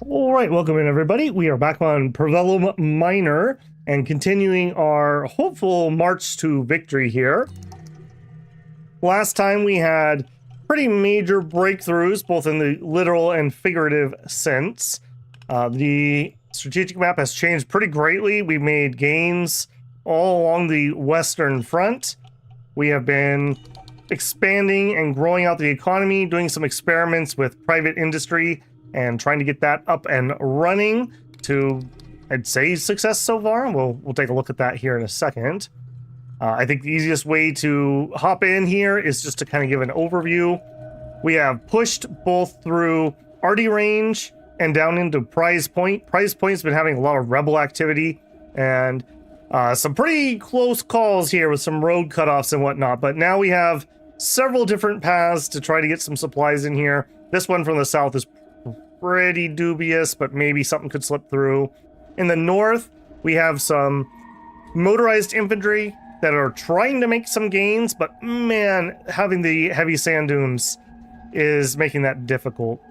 All right, welcome in everybody. We are back on Parvellum Minor and continuing our hopeful march to victory here. Last time we had pretty major breakthroughs, both in the literal and figurative sense. The strategic map has changed pretty greatly. We made gains all along the Western Front. We have been expanding and growing out the economy, doing some experiments with private industry, and trying to get that up and running to, I'd say, success so far. We'll take a look at that here in a second. I think the easiest way to hop in here is just to kind of give an overview. We have pushed both through Arty Range and down into Prize Point. Prize Point's been having a lot of rebel activity and some pretty close calls here with some road cutoffs and whatnot, but now we have several different paths to try to get some supplies in here. This one from the south is pretty dubious, but maybe something could slip through. In the north, we have some motorized infantry that are trying to make some gains, but man, having the heavy sand dunes is making that difficult.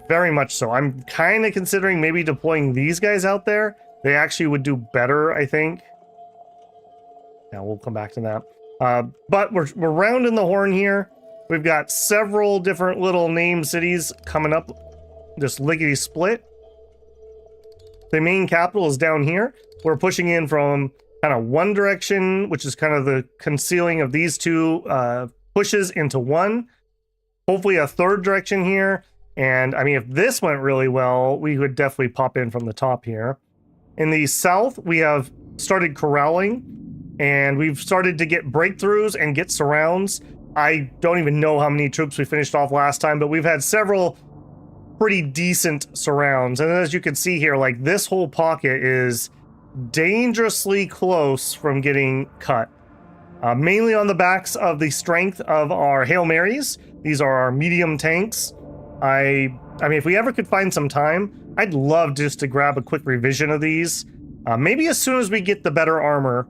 Very much so. I'm kind of considering maybe deploying these guys out there. They actually would do better, I think. Yeah, we'll come back to that. But we're rounding the horn here. We've got several different little named cities coming up this lickety split. The main capital is down here. We're pushing in from kind of one direction, which is kind of the concealing of these two pushes into one. Hopefully a third direction here. And I mean, if this went really well, we would definitely pop in from the top here. In the south, we have started corralling, and we've started to get breakthroughs and get surrounds. I don't even know how many troops we finished off last time, but we've had several pretty decent surrounds. And as you can see here, like, this whole pocket is dangerously close from getting cut. Mainly on the backs of the strength of our Hail Marys. These are our medium tanks. I mean, if we ever could find some time, I'd love just to grab a quick revision of these. Maybe as soon as we get the better armor.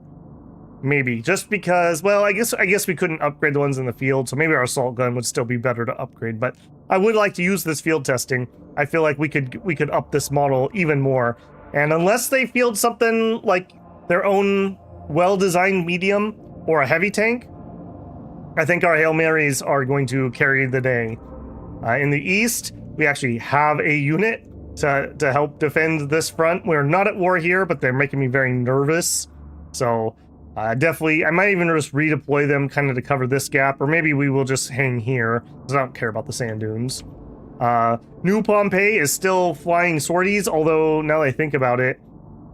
Maybe, just because, well, I guess we couldn't upgrade the ones in the field, so maybe our assault gun would still be better to upgrade, but I would like to use this field testing. I feel like we could up this model even more. And unless they field something like their own well-designed medium or a heavy tank, I think our Hail Marys are going to carry the day. In the east, we actually have a unit to help defend this front. We're not at war here, but they're making me very nervous. So definitely, I might even just redeploy them kind of to cover this gap, or maybe we will just hang here, because I don't care about the sand dunes. New Pompeii is still flying sorties, although now that I think about it,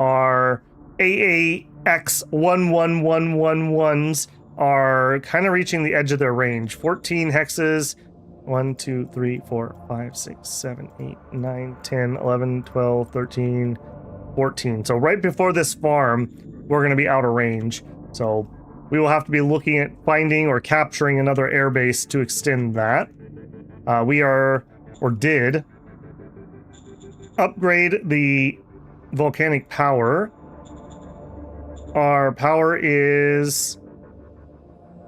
our AAX 11111s are kind of reaching the edge of their range. 14 hexes. 1, 2, 3, 4, 5, 6, 7, 8, 9, 10, 11, 12, 13, 14. So right before this farm, we're going to be out of range. So we will have to be looking at finding or capturing another airbase to extend that. We are, or did, upgrade the volcanic power. Our power is...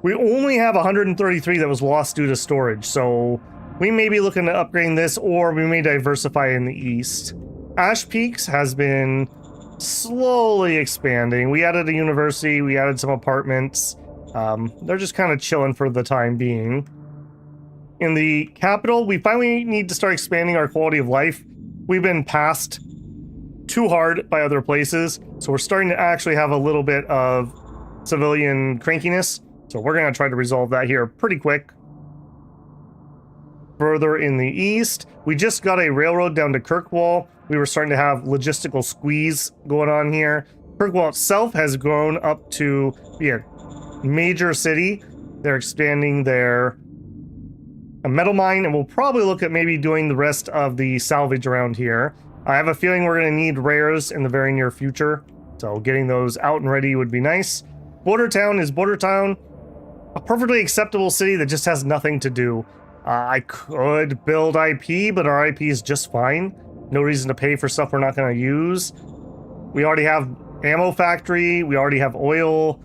We only have 133 that was lost due to storage, so we may be looking at upgrading this, or we may diversify in the east. Ash Peaks has been slowly expanding. We added a university, we added some apartments. They're just kind of chilling for the time being. In the capital, we finally need to start expanding our quality of life. We've been passed too hard by other places, so we're starting to actually have a little bit of civilian crankiness. So we're going to try to resolve that here pretty quick. Further in the east, we just got a railroad down to Kirkwall. We were starting to have logistical squeeze going on here. Kirkwall itself has grown up to be a major city. They're expanding their metal mine, and we'll probably look at maybe doing the rest of the salvage around here. I have a feeling we're going to need rares in the very near future, so getting those out and ready would be nice. Border Town is Border Town. A perfectly acceptable city that just has nothing to do. I could build IP, but our IP is just fine. No reason to pay for stuff we're not going to use. We already have ammo factory. We already have oil.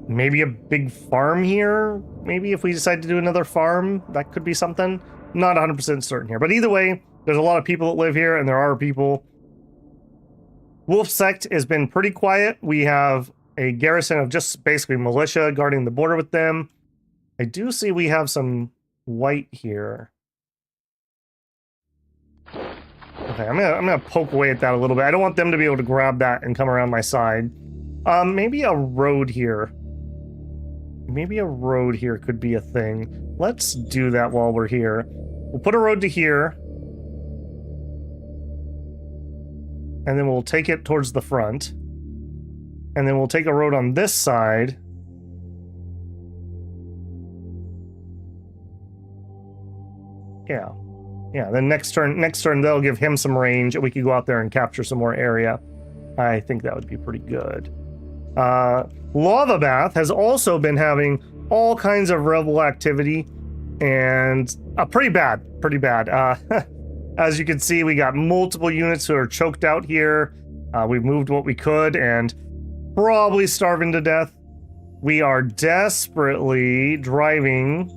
Maybe a big farm here. Maybe if we decide to do another farm, that could be something. Not 100% certain here. But either way, There's a lot of people that live here, and there are people. Wolf Sect has been pretty quiet. We have a garrison of just basically militia guarding the border with them. I do see we have some white here. Okay, I'm gonna poke away at that a little bit. I don't want them to be able to grab that and come around my side. Maybe a road here. Maybe a road here could be a thing. Let's do that while we're here. We'll put a road to here. And then we'll take it towards the front. And then we'll take a road on this side. Yeah. Yeah, then next turn they'll give him some range and we can go out there and capture some more area. I think that would be pretty good. Lava Bath has also been having all kinds of rebel activity and pretty bad. As you can see, we got multiple units who are choked out here. We've moved what we could and probably starving to death. We are desperately driving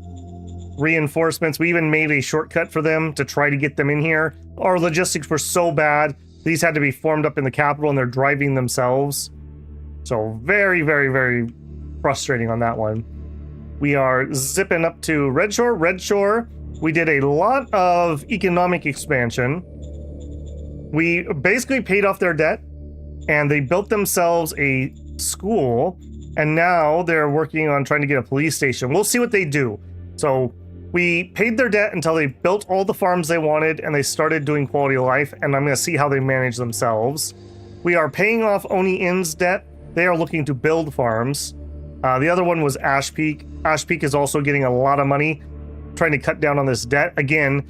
reinforcements. We even made a shortcut for them to try to get them in here. Our logistics were so bad. These had to be formed up in the capital and they're driving themselves. So very, very, very frustrating on that one. We are zipping up to Red Shore. Red Shore, we did a lot of economic expansion. We basically paid off their debt and they built themselves a school and now they're working on trying to get a police station. We'll see what they do. So we paid their debt until they built all the farms they wanted and they started doing quality of life, and I'm going to see how they manage themselves. We are paying off Oni Inn's debt. They are looking to build farms. The other one was Ash Peak. Ash Peak is also getting a lot of money, trying to cut down on this debt. Again,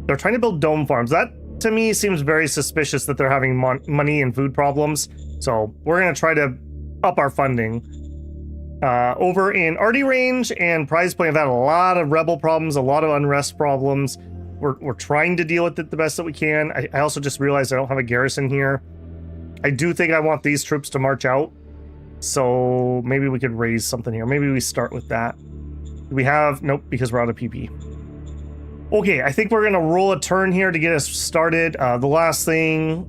they're trying to build dome farms. That, to me, seems very suspicious that they're having money and food problems. So we're going to try to up our funding. Over in Arty Range and Prize Point, I've had a lot of rebel problems, a lot of unrest problems. We're trying to deal with it the best that we can. I also just realized I don't have a garrison here. I do think I want these troops to march out. So maybe we could raise something here. Maybe we start with that. Do we have... Nope, because we're out of PP. Okay, I think we're going to roll a turn here to get us started. The last thing...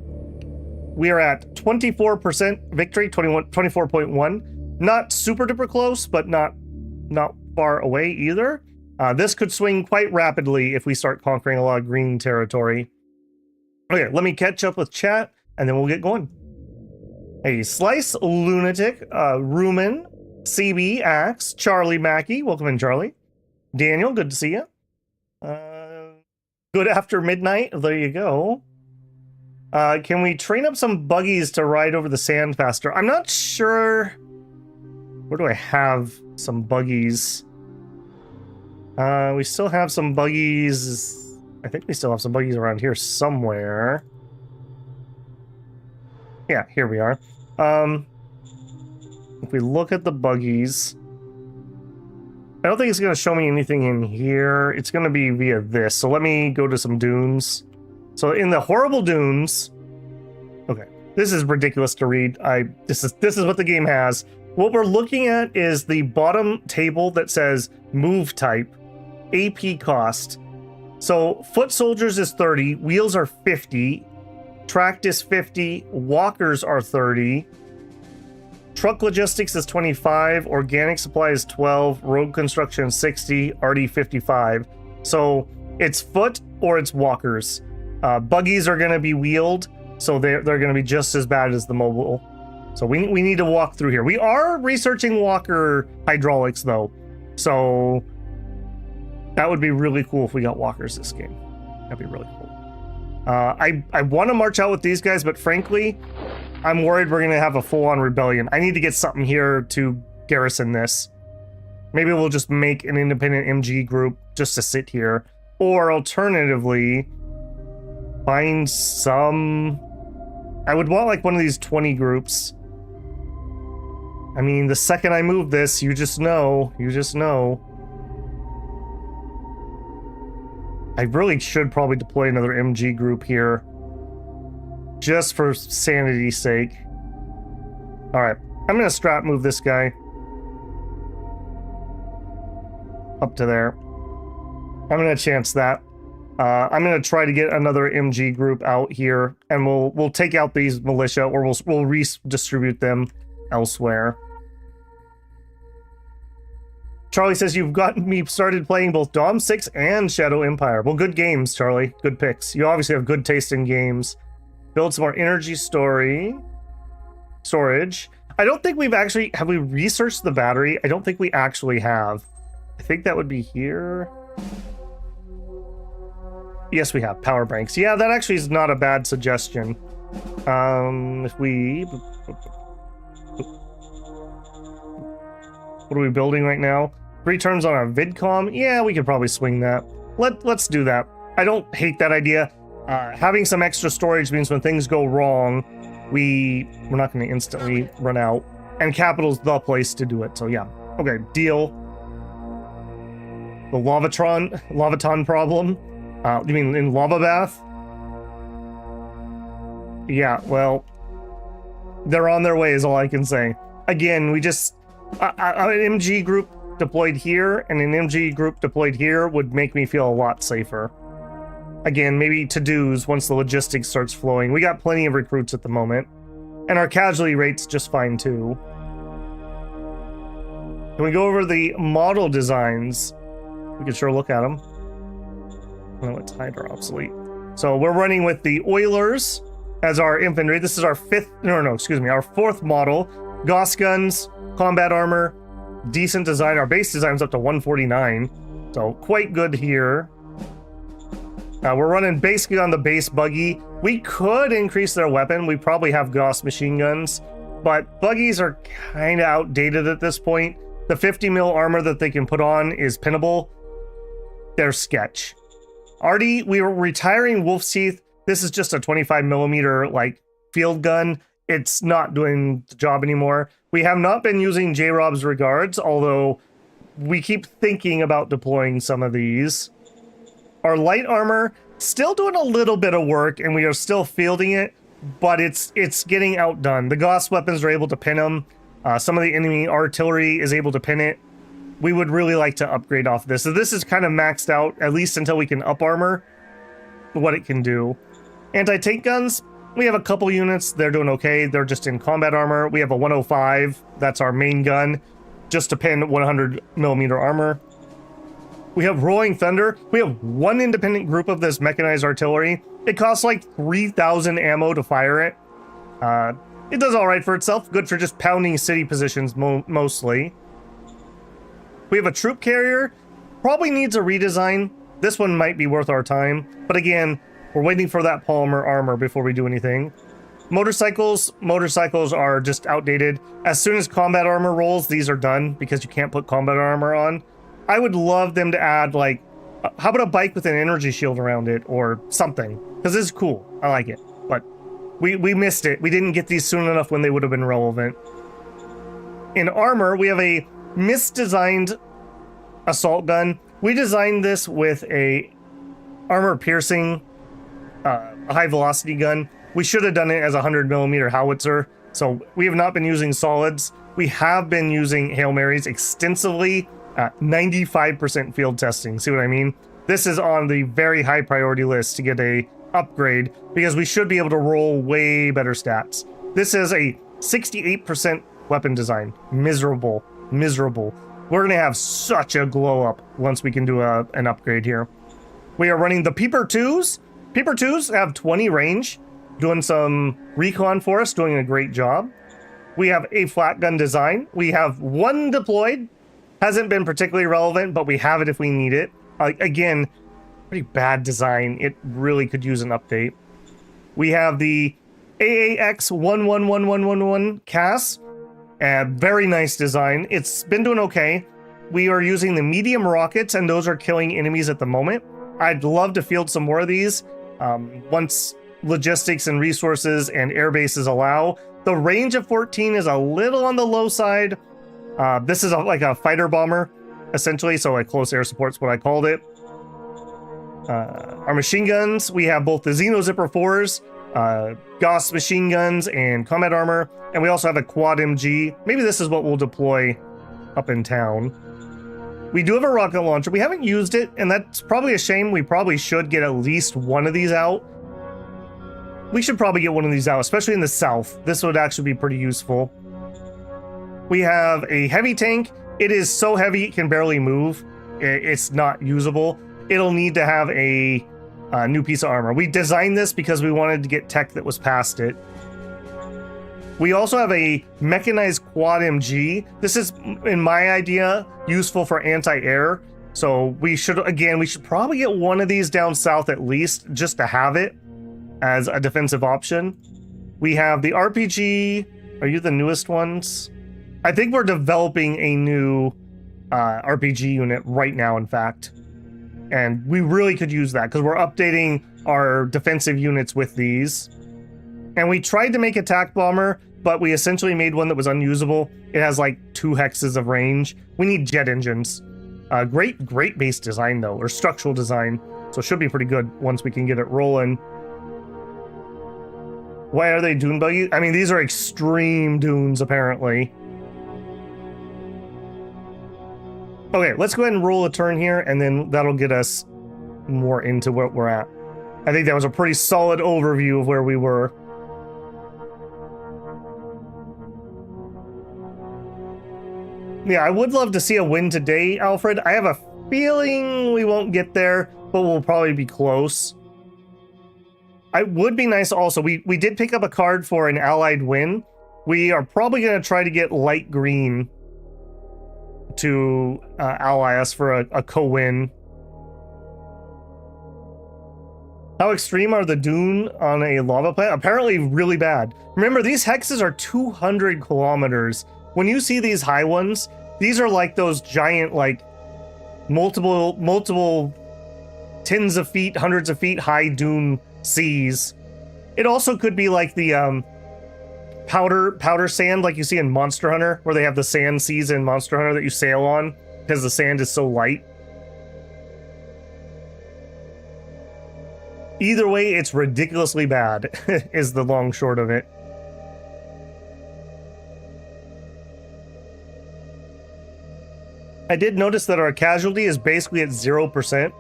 We are at 24% victory, 24.1. Not super duper close, but not far away either. This could swing quite rapidly if we start conquering a lot of green territory. Okay, let me catch up with chat, and then we'll get going. Hey, Slice, Lunatic, Rumen, CB, Axe, Charlie Mackey. Welcome in, Charlie. Daniel, good to see you. Good after midnight. There you go. Can we train up some buggies to ride over the sand faster? I'm not sure... Where do I have some buggies? We still have some buggies. I think we still have some buggies around here somewhere. Yeah, here we are. If we look at the buggies, I don't think it's going to show me anything in here. It's going to be via this. So let me go to some dunes. So in the horrible dunes... Okay, this is ridiculous to read. This is what the game has. What we're looking at is the bottom table that says move type, AP cost. So foot soldiers is 30, wheels are 50, tracked is 50, walkers are 30, truck logistics is 25, organic supply is 12, road construction 60, RD 55. So it's foot or it's walkers. Buggies are going to be wheeled, so they're going to be just as bad as the mobile. So we need to walk through here. We are researching walker hydraulics, though. So that would be really cool if we got walkers this game. That'd be really cool. I want to march out with these guys, but frankly, I'm worried we're going to have a full-on rebellion. I need to get something here to garrison this. Maybe we'll just make an independent MG group just to sit here. Or alternatively, find some... I would want like one of these 20 groups. I mean, the second I move this, you just know. I really should probably deploy another MG group here. Just for sanity's sake. Alright, I'm gonna strap move this guy. Up to there. I'm gonna chance that. I'm gonna try to get another MG group out here, and we'll take out these militia, or we'll redistribute them elsewhere. Charlie says you've gotten me started playing both Dom 6 and Shadow Empire. Well, good games, Charlie. Good picks. You obviously have good taste in games. Build some more energy storage. I don't think we've actually... Have we researched the battery? I don't think we actually have. I think that would be here. Yes, we have. Power banks. Yeah, that actually is not a bad suggestion. If we... What are we building right now? 3 turns on our vidcom? Yeah, we could probably swing that. Let's do that. I don't hate that idea. Having some extra storage means when things go wrong, we're not going to instantly run out. And capital's the place to do it, so yeah. Okay, deal. The Lavaton problem? You mean in Lava Bath? Yeah, well, they're on their way is all I can say. Again, we just... an MG group deployed here and an MG group deployed here would make me feel a lot safer. Again, maybe to-dos once the logistics starts flowing. We got plenty of recruits at the moment. And our casualty rate's just fine too. Can we go over the model designs? We can sure look at them. Oh, it's hide or obsolete. So we're running with the Oilers as our infantry. This is our our 4th model. Gauss guns, combat armor, decent design. Our base design's up to 149, so quite good here. We're running basically on the base buggy. We could increase their weapon. We probably have Gauss machine guns, but buggies are kind of outdated at this point. The 50 mil armor that they can put on is pinnable. They're sketch. Already, we were retiring Wolf's Teeth. This is just a 25 millimeter like field gun. It's not doing the job anymore. We have not been using J-Rob's Regards, although we keep thinking about deploying some of these. Our light armor, still doing a little bit of work, and we are still fielding it, but it's getting outdone. The Gauss weapons are able to pin them. Some of the enemy artillery is able to pin it. We would really like to upgrade off this. So this is kind of maxed out, at least until we can up armor what it can do. Anti-tank guns, we have a couple units. They're doing okay. They're just in combat armor. We have a 105. That's our main gun, just to pin 100 millimeter armor. We have Rolling Thunder. We have 1 independent group of this mechanized artillery. It costs like 3,000 ammo to fire it. It does all right for itself. Good for just pounding city positions mostly. We have a troop carrier. Probably needs a redesign. This one might be worth our time. But again, we're waiting for that polymer armor before we do anything. Motorcycles are just outdated. As soon as combat armor rolls, these are done because you can't put combat armor on. I would love them to add, like, how about a bike with an energy shield around it or something? Because this is cool. I like it. But we missed it. We didn't get these soon enough when they would have been relevant. In armor, we have a misdesigned assault gun. We designed this with a armor-piercing high-velocity gun. We should have done it as a 100mm howitzer. So we have not been using solids. We have been using Hail Marys extensively. 95% field testing. See what I mean? This is on the very high priority list to get a upgrade because we should be able to roll way better stats. This is a 68% weapon design. Miserable. We're going to have such a glow up once we can do an upgrade here. We are running the Peeper 2s. Peeper 2s have 20 range, doing some recon for us, doing a great job. We have a flat gun design. We have 1 deployed. Hasn't been particularly relevant, but we have it if we need it. Again, pretty bad design. It really could use an update. We have the AAX 111111 CAS. Very nice design. It's been doing okay. We are using the medium rockets, and those are killing enemies at the moment. I'd love to field some more of these once logistics and resources and air bases allow. The range of 14 is a little on the low side. This is like a fighter bomber, essentially, so like close air support's what I called it. Our machine guns, we have both the Xeno Zipper 4s, Gauss machine guns, and combat armor, and we also have a quad MG. Maybe this is what we'll deploy up in town. We do have a rocket launcher. We haven't used it, and that's probably a shame. We probably should get at least one of these out. We should probably get one of these out, especially in the south. This would actually be pretty useful. We have a heavy tank. It is so heavy it can barely move. It's not usable. It'll need to have a new piece of armor. We designed this because we wanted to get tech that was past it. We also have a mechanized quad MG. This is, in my idea, useful for anti-air. So we should probably get one of these down south at least, just to have it as a defensive option. We have the RPG. Are you the newest ones? I think we're developing a new RPG unit right now, in fact. And we really could use that because we're updating our defensive units with these. And we tried to make attack bomber, but we essentially made one that was unusable. It has like 2 hexes of range. We need jet engines. Great base design though, or structural design. So it should be pretty good once we can get it rolling. Why are they dune buggies? I mean, these are extreme dunes apparently. Okay, let's go ahead and roll a turn here, and then that'll get us more into what we're at. I think that was a pretty solid overview of where we were. Yeah, I would love to see a win today, Alfred. I have a feeling we won't get there, but we'll probably be close. It would be nice also. We did pick up a card for an allied win. We are probably going to try to get light green to ally us for a co-win. How extreme are the dune on a lava planet? Apparently really bad. Remember, these hexes are 200 kilometers. When you see these high ones, these are like those giant, like multiple tens of feet, hundreds of feet high dune seas. It also could be like the powder sand like you see in Monster Hunter, where they have the sand seas in Monster Hunter that you sail on because the sand is so light. Either way, it's ridiculously bad is the long short of it. I did notice that our casualty is basically at 0%.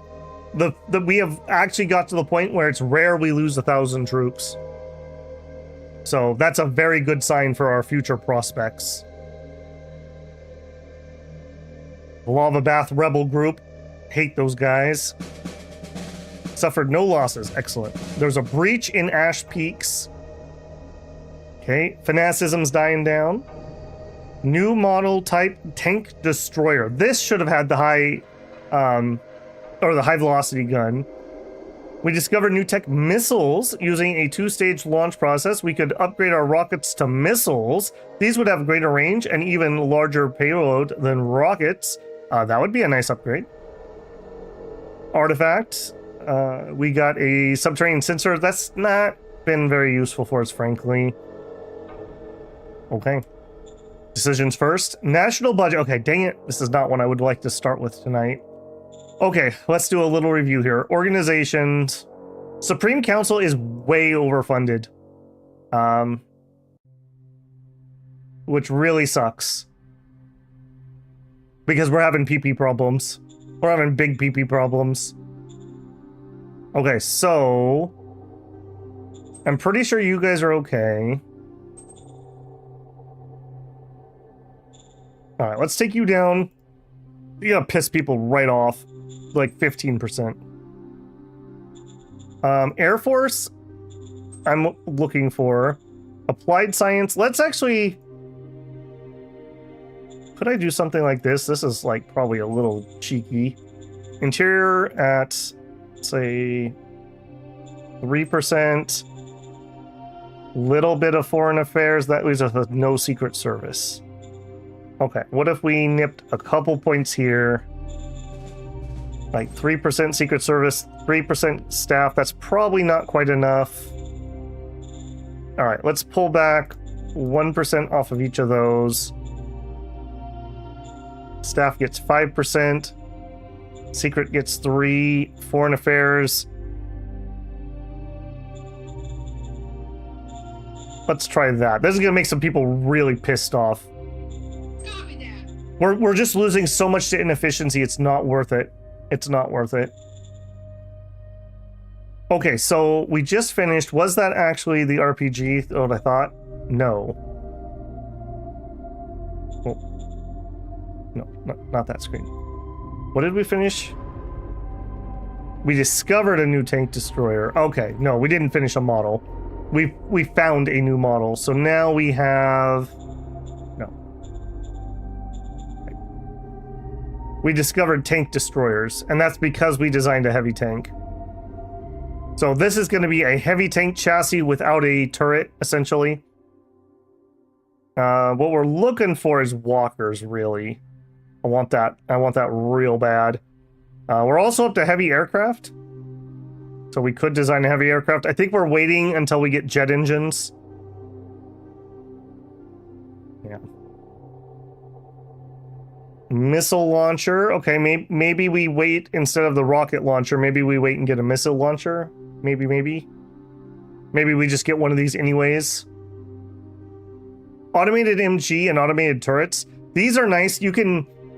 We have actually got to the point where it's rare we lose 1,000 troops. So that's a very good sign for our future prospects. The Lava Bath Rebel Group. Hate those guys. Suffered no losses. Excellent. There's a breach in Ash Peaks. Okay. Fanaticism's dying down. New model type tank destroyer. This should have had the high velocity gun. We discovered new tech missiles using a 2-stage launch process. We could upgrade our rockets to missiles. These would have greater range and even larger payload than rockets. That would be a nice upgrade. Artifact. We got a subterranean sensor. That's not been very useful for us, frankly. Okay. Decisions first. National budget. Okay, dang it. This is not one I would like to start with tonight. Okay, let's do a little review here. Organizations. Supreme Council is way overfunded. Which really sucks. Because we're having PP problems. We're having big PP problems. Okay, so I'm pretty sure you guys are okay. All right, let's take you down. You gotta piss people right off, like 15%. Air Force, I'm looking for. Applied Science, let's actually... Could I do something like this? This is like probably a little cheeky. Interior at, say, 3%. Little bit of foreign affairs, that leaves us with no secret service. Okay, what if we nipped a couple points here? Like 3% Secret Service, 3% staff. That's probably not quite enough. All right, let's pull back 1% off of each of those. Staff gets 5%. Secret gets 3. Foreign Affairs. Let's try that. This is going to make some people really pissed off. We're just losing so much to inefficiency, it's not worth it. It's not worth it. Okay, so we just finished. Was that actually the RPG? What I thought? No. Oh. No, not that screen. What did we finish? We discovered a new tank destroyer. Okay, no, we didn't finish a model. We found a new model. So now we have... No. We discovered tank destroyers, and that's because we designed a heavy tank. So this is going to be a heavy tank chassis without a turret, essentially. What we're looking for is walkers, really. I want that real bad. We're also up to heavy aircraft. So we could design a heavy aircraft. I think we're waiting until we get jet engines. Yeah. Missile launcher. Okay, maybe we wait instead of the rocket launcher. Maybe we wait and get a missile launcher. Maybe. Maybe we just get one of these anyways. Automated MG and automated turrets. These are nice.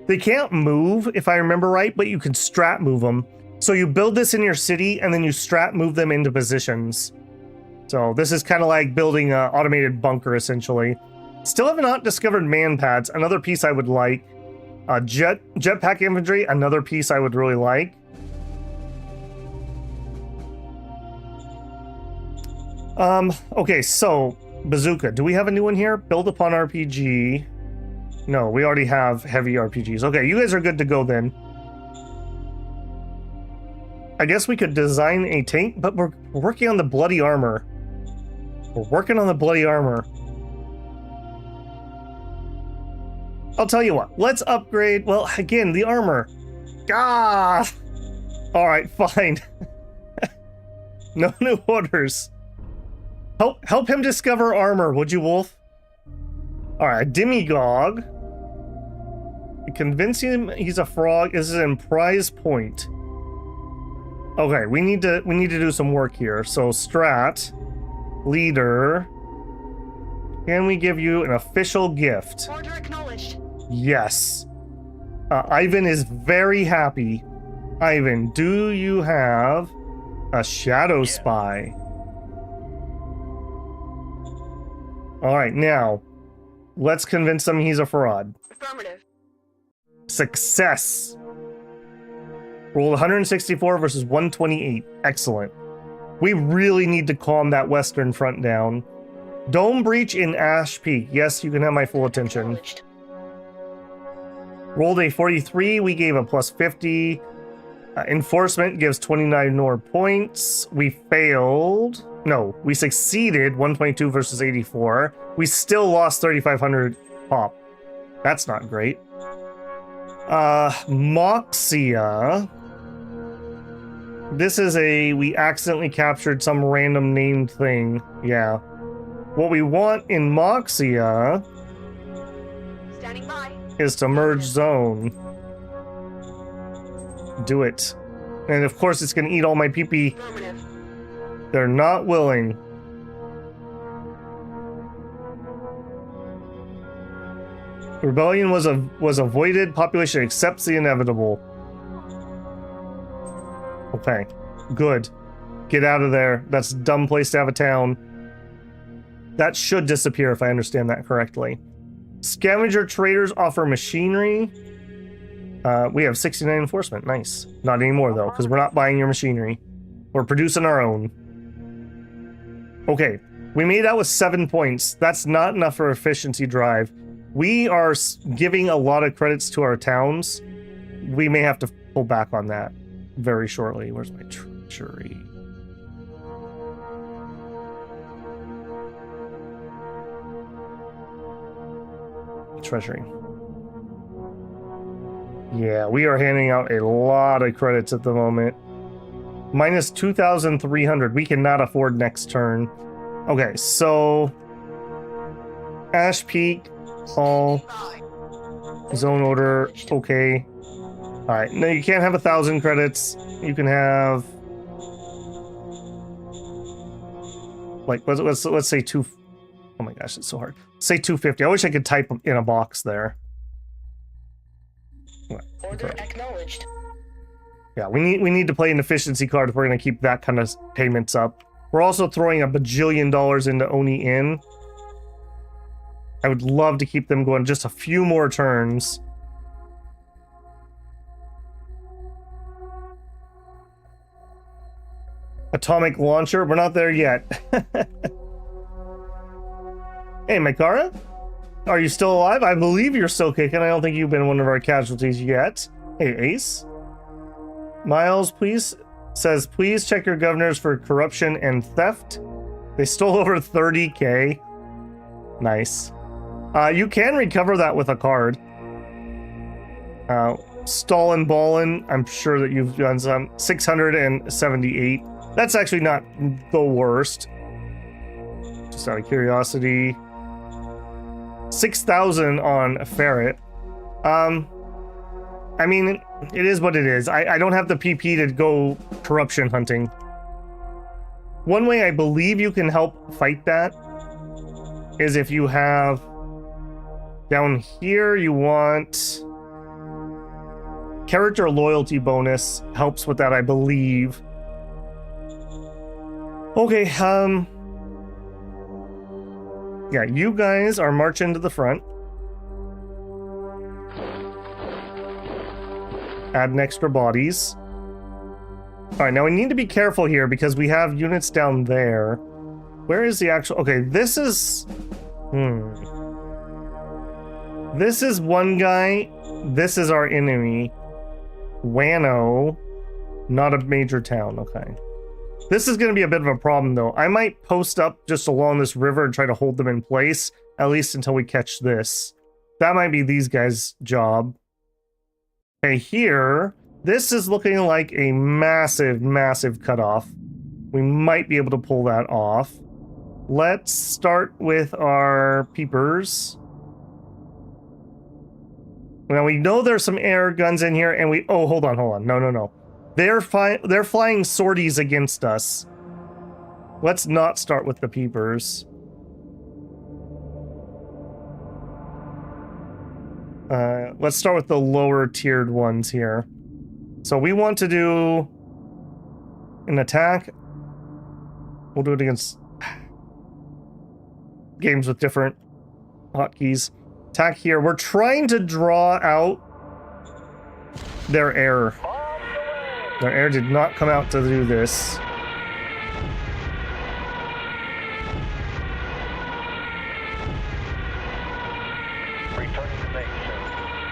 They can't move, if I remember right, but you can strat move them. So you build this in your city, and then you strat move them into positions. So this is kind of like building an automated bunker, essentially. Still have not discovered man pads. Another piece I would like. Jetpack infantry, another piece I would really like. Okay, so bazooka. Do we have a new one here? Build upon RPG. No, we already have heavy RPGs. Okay, you guys are good to go then. I guess we could design a tank, but we're working on the bloody armor. We're working on the bloody armor. I'll tell you what, let's upgrade, well, again, the armor. Ah! Alright, fine. No new orders. Help him discover armor, would you, Wolf? Alright, Demigog. Convince him he's a frog. This is in prize point. Okay, we need to do some work here. So strat, leader. Can we give you an official gift? Order acknowledged. Yes. Ivan is very happy. Ivan, do you have a shadow spy? All right, now let's convince him he's a fraud. Affirmative. Success. Rolled 164 versus 128. Excellent. We really need to calm that western front down. Dome breach in Ash Peak. Yes, you can have my full attention. Rolled a 43. We gave a plus 50. Enforcement gives 29 more points. We failed. No, we succeeded 122 versus 84. We still lost 3,500 pop. That's not great. Moxia. This is we accidentally captured some random named thing. Yeah. What we want in Moxia Standing by. Is to merge zone. Do it. And of course it's gonna eat all my PP. Affirmative. They're not willing. Rebellion was avoided. Population accepts the inevitable. Okay, good. Get out of there. That's a dumb place to have a town. That should disappear if I understand that correctly. Scavenger traders offer machinery. We have 69 enforcement. Nice. Not anymore though, because we're not buying your machinery. We're producing our own. Okay, we made out with 7 points. That's not enough for efficiency drive. We are giving a lot of credits to our towns. We may have to pull back on that very shortly. Where's my treasury? Treasury. Yeah, we are handing out a lot of credits at the moment. Minus 2,300. We cannot afford next turn. Okay, so Ash Peak, Hall, Zone Order, okay. Alright, no, you can't have 1,000 credits. You can have like let's say two. Oh my gosh, it's so hard. Say 250. I wish I could type in a box there. Order acknowledged. Yeah, we need to play an efficiency card if we're going to keep that kind of payments up. We're also throwing a bajillion dollars into Oni Inn. I would love to keep them going just a few more turns. Atomic launcher, we're not there yet. Hey, Mikara? Are you still alive? I believe you're still kicking. I don't think you've been one of our casualties yet. Hey, Ace. Miles, please, says, please check your governors for corruption and theft. They stole over 30K. Nice. You can recover that with a card. Stallin' Ballin', I'm sure that you've done some. 678. That's actually not the worst. Just out of curiosity. 6,000 on Ferret. I mean, it is what it is. I don't have the PP to go corruption hunting. One way I believe you can help fight that is if you have down here, you want character loyalty bonus helps with that, I believe. Okay, yeah, you guys are marching to the front. Add extra bodies. Alright, now we need to be careful here because we have units down there. Where is the actual... Okay, this is... This is one guy. This is our enemy. Wano. Not a major town, okay. This is going to be a bit of a problem, though. I might post up just along this river and try to hold them in place, at least until we catch this. That might be these guys' job. Okay, here, this is looking like a massive, massive cutoff. We might be able to pull that off. Let's start with our peepers. Now, we know there's some air guns in here, and we... Oh, hold on. No. They're flying sorties against us. Let's not start with the peepers. Let's start with the lower tiered ones here. So we want to do an attack. We'll do it against games with different hotkeys. Attack here. We're trying to draw out their air. Their air did not come out to do this.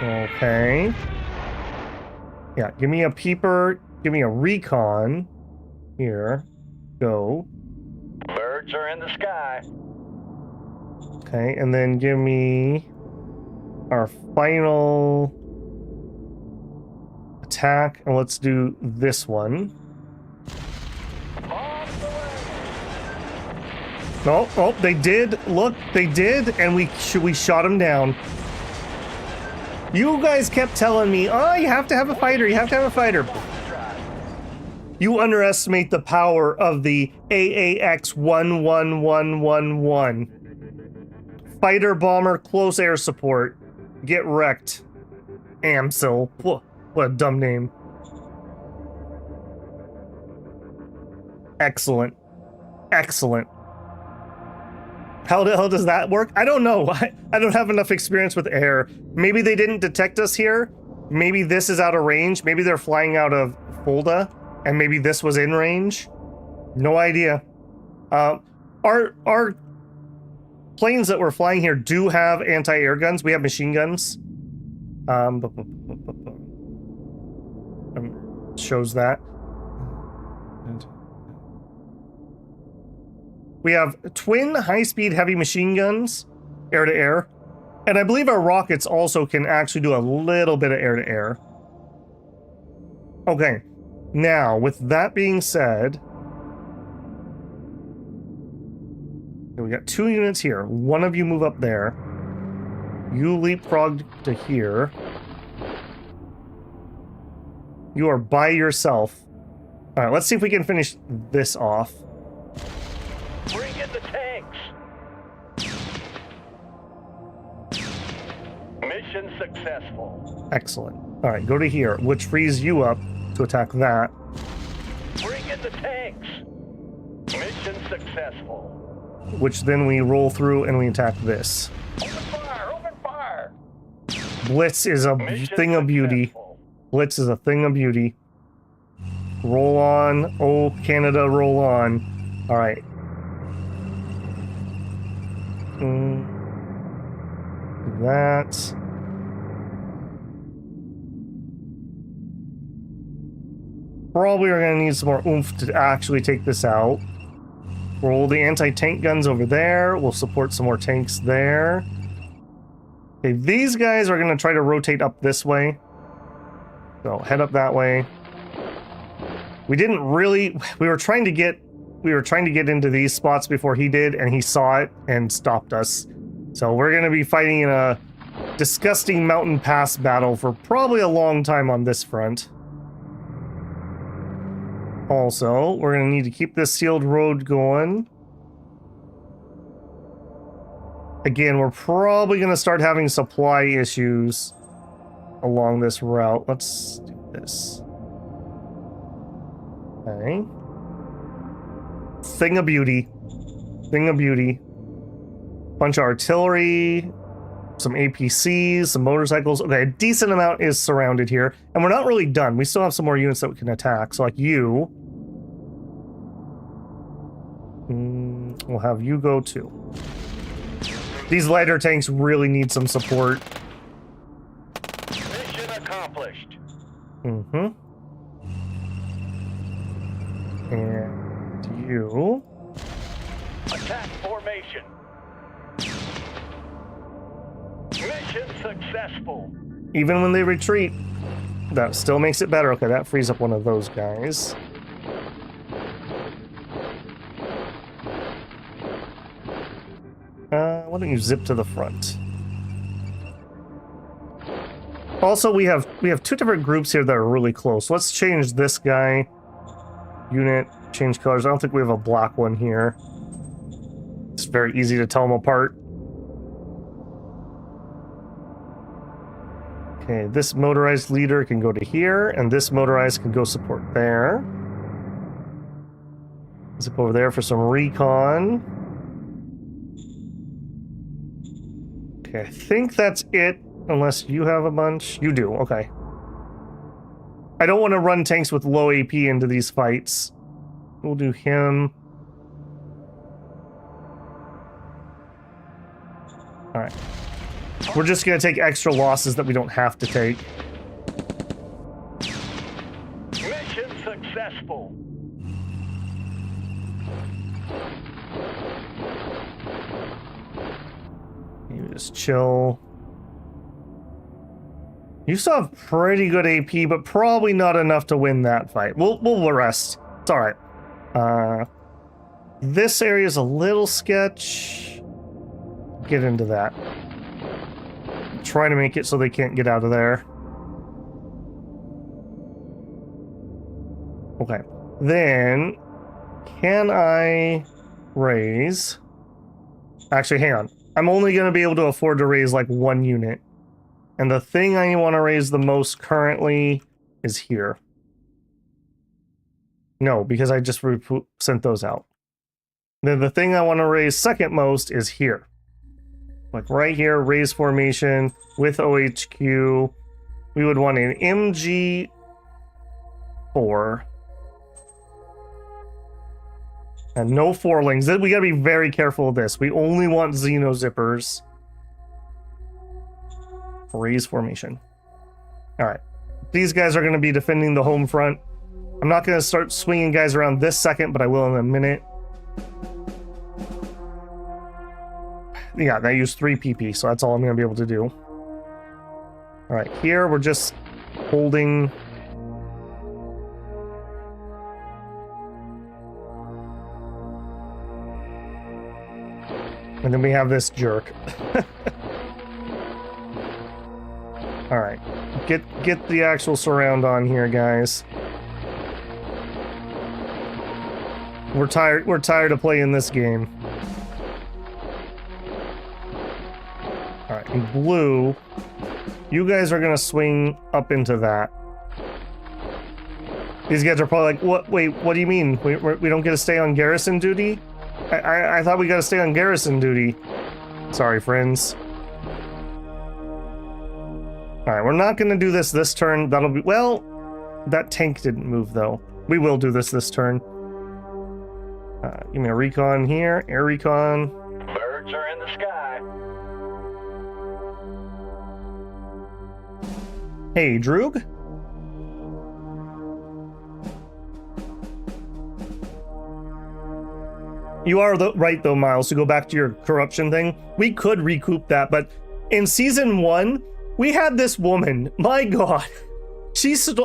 Okay. Yeah, give me a peeper. Give me a recon. Here. Go. Birds are in the sky. Okay, and then give me our final attack, and let's do this one. Oh, they did. Look, they did, and we shot them down. You guys kept telling me, oh, you have to have a fighter, you have to have a fighter. You underestimate the power of the AAX 11111. Fighter bomber close air support. Get wrecked. Amsil. What a dumb name. Excellent. Excellent. How the hell does that work? I don't know. I don't have enough experience with air. Maybe they didn't detect us here. Maybe this is out of range. Maybe they're flying out of Fulda, and maybe this was in range. No idea. Our planes that we're flying here do have anti-air guns. We have machine guns. Shows that. We have twin high-speed heavy machine guns, air-to-air. And I believe our rockets also can actually do a little bit of air-to-air. Okay. Now, with that being said... we got 2 units here. One of you move up there. You leapfrog to here. You are by yourself. Alright, let's see if we can finish this off. Bring in the tanks. Mission successful. Excellent. All right, go to here, which frees you up to attack that. Bring in the tanks. Mission successful. Which then we roll through and we attack this. Open fire! Open fire! Blitz is a Mission thing of beauty. successful. Blitz is a thing of beauty. Roll on. Oh, Canada, roll on. All right. That. Probably are going to need some more oomph to actually take this out. Roll the anti-tank guns over there. We'll support some more tanks there. Okay, these guys are going to try to rotate up this way. So head up that way. We didn't really... We were trying to get into these spots before he did, and he saw it and stopped us. So we're going to be fighting in a disgusting mountain pass battle for probably a long time on this front. Also, we're going to need to keep this sealed road going. Again, we're probably going to start having supply issues along this route. Let's do this. Okay. Thing of beauty. Thing of beauty. Bunch of artillery. Some APCs, some motorcycles. Okay, a decent amount is surrounded here. And we're not really done. We still have some more units that we can attack. So like you. We'll have you go too. These lighter tanks really need some support. Mission accomplished. Mm-hmm. And you. Attack formation. Mission successful. Even when they retreat, that still makes it better. Okay, that frees up one of those guys. Why don't you zip to the front? Also, we have two different groups here that are really close. Let's change this guy. Unit, change colors. I don't think we have a black one here. It's very easy to tell them apart. Okay, this motorized leader can go to here, and this motorized can go support there. Zip over there for some recon. Okay, I think that's it, unless you have a bunch. You do, okay. I don't want to run tanks with low AP into these fights. We'll do him. Alright. We're just going to take extra losses that we don't have to take. Mission successful. You just chill. You still have pretty good AP, but probably not enough to win that fight. We'll rest. It's alright. This area is a little sketch. Get into that. Try to make it so they can't get out of there. Okay. Then, can I raise... Actually, hang on. I'm only going to be able to afford to raise like one unit. And the thing I want to raise the most currently is here. No, because I just sent those out. Then the thing I want to raise second most is here. Like right here, raise formation with OHQ. We would want an MG4. And no forlings. We gotta be very careful of this. We only want Xeno zippers. Raise formation. Alright. These guys are going to be defending the home front. I'm not going to start swinging guys around this second, but I will in a minute. Yeah, I used 3 PP, so that's all I'm going to be able to do. Alright, here we're just holding... And then we have this jerk. Alright. Get the actual surround on here, guys. We're tired of playing this game. Alright, in blue, You guys are gonna swing up into that. These guys are probably like, what? Wait, what do you mean? We don't get to stay on garrison duty? I thought we got to stay on garrison duty. Sorry, friends. All right, we're not gonna do this turn. That'll be, well, that tank didn't move though. We will do this turn. Give me a recon here, air recon. Birds are in the sky. Hey, Droog. You are right though, Miles, to go back to your corruption thing. We could recoup that, but in season 1, we had this woman. My God.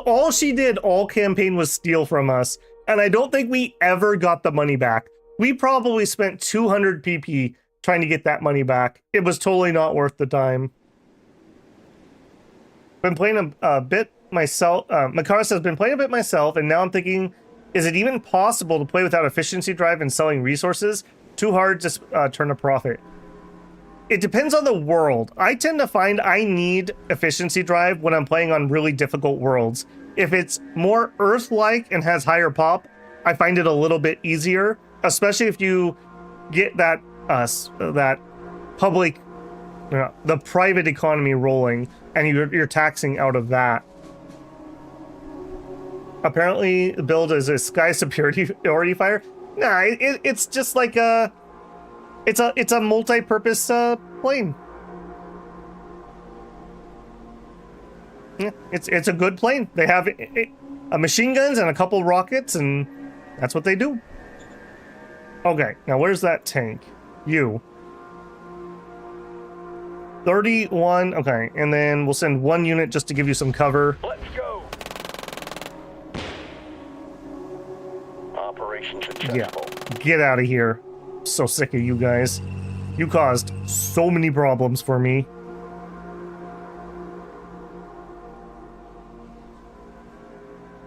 All she did all campaign was steal from us, and I don't think we ever got the money back. We probably spent 200 PP trying to get that money back. It was totally not worth the time. Been playing a bit myself. Makara says, been playing a bit myself, and now I'm thinking, is it even possible to play without efficiency drive and selling resources? Too hard to turn a profit. It depends on the world. I tend to find I need efficiency drive when I'm playing on really difficult worlds. If it's more Earth-like and has higher pop, I find it a little bit easier, especially if you get that public, the private economy rolling, and you're taxing out of that. Apparently, the build is a sky superiority fire. Nah, it's just like a. It's a multi-purpose plane. Yeah, it's a good plane. They have a machine guns and a couple rockets, and that's what they do. Okay, now where's that tank? You. 31. Okay, and then we'll send 1 unit just to give you some cover. Let's go. Operation successful. Yeah, get out of here. So sick of you guys. You caused so many problems for me.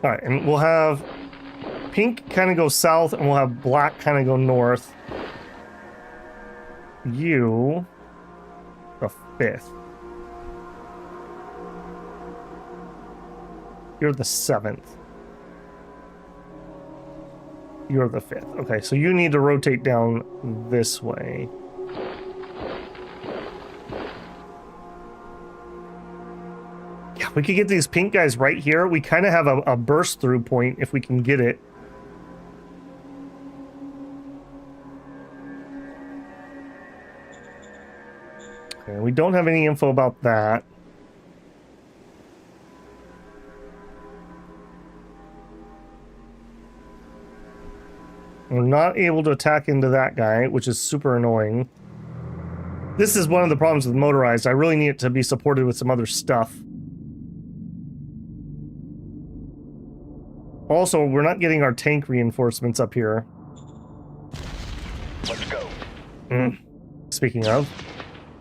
Alright, and we'll have pink kind of go south, and we'll have black kind of go north. You... the 5th. You're the 7th. You're the 5th. Okay, so you need to rotate down this way. Yeah, we could get these pink guys right here. We kind of have a burst through point if we can get it. Okay, we don't have any info about that. We're not able to attack into that guy, which is super annoying. This is one of the problems with motorized. I really need it to be supported with some other stuff. Also, we're not getting our tank reinforcements up here. Let's go. Speaking of.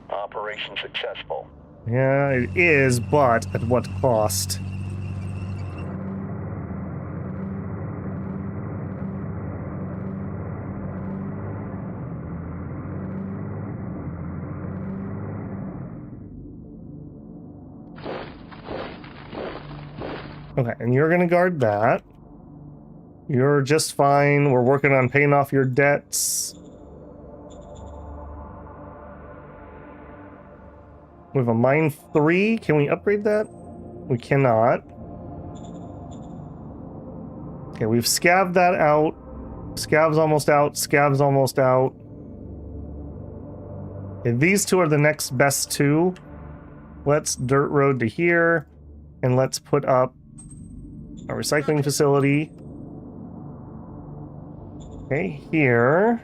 Operation successful. Yeah, it is, but at what cost? Okay, and you're gonna guard that. You're just fine. We're working on paying off your debts. We have a mine 3. Can we upgrade that? We cannot. Okay, we've scavved that out. Scav's almost out. Scav's almost out. Okay, these two are the next best 2. Let's dirt road to here. And let's put up a recycling facility. Okay, here.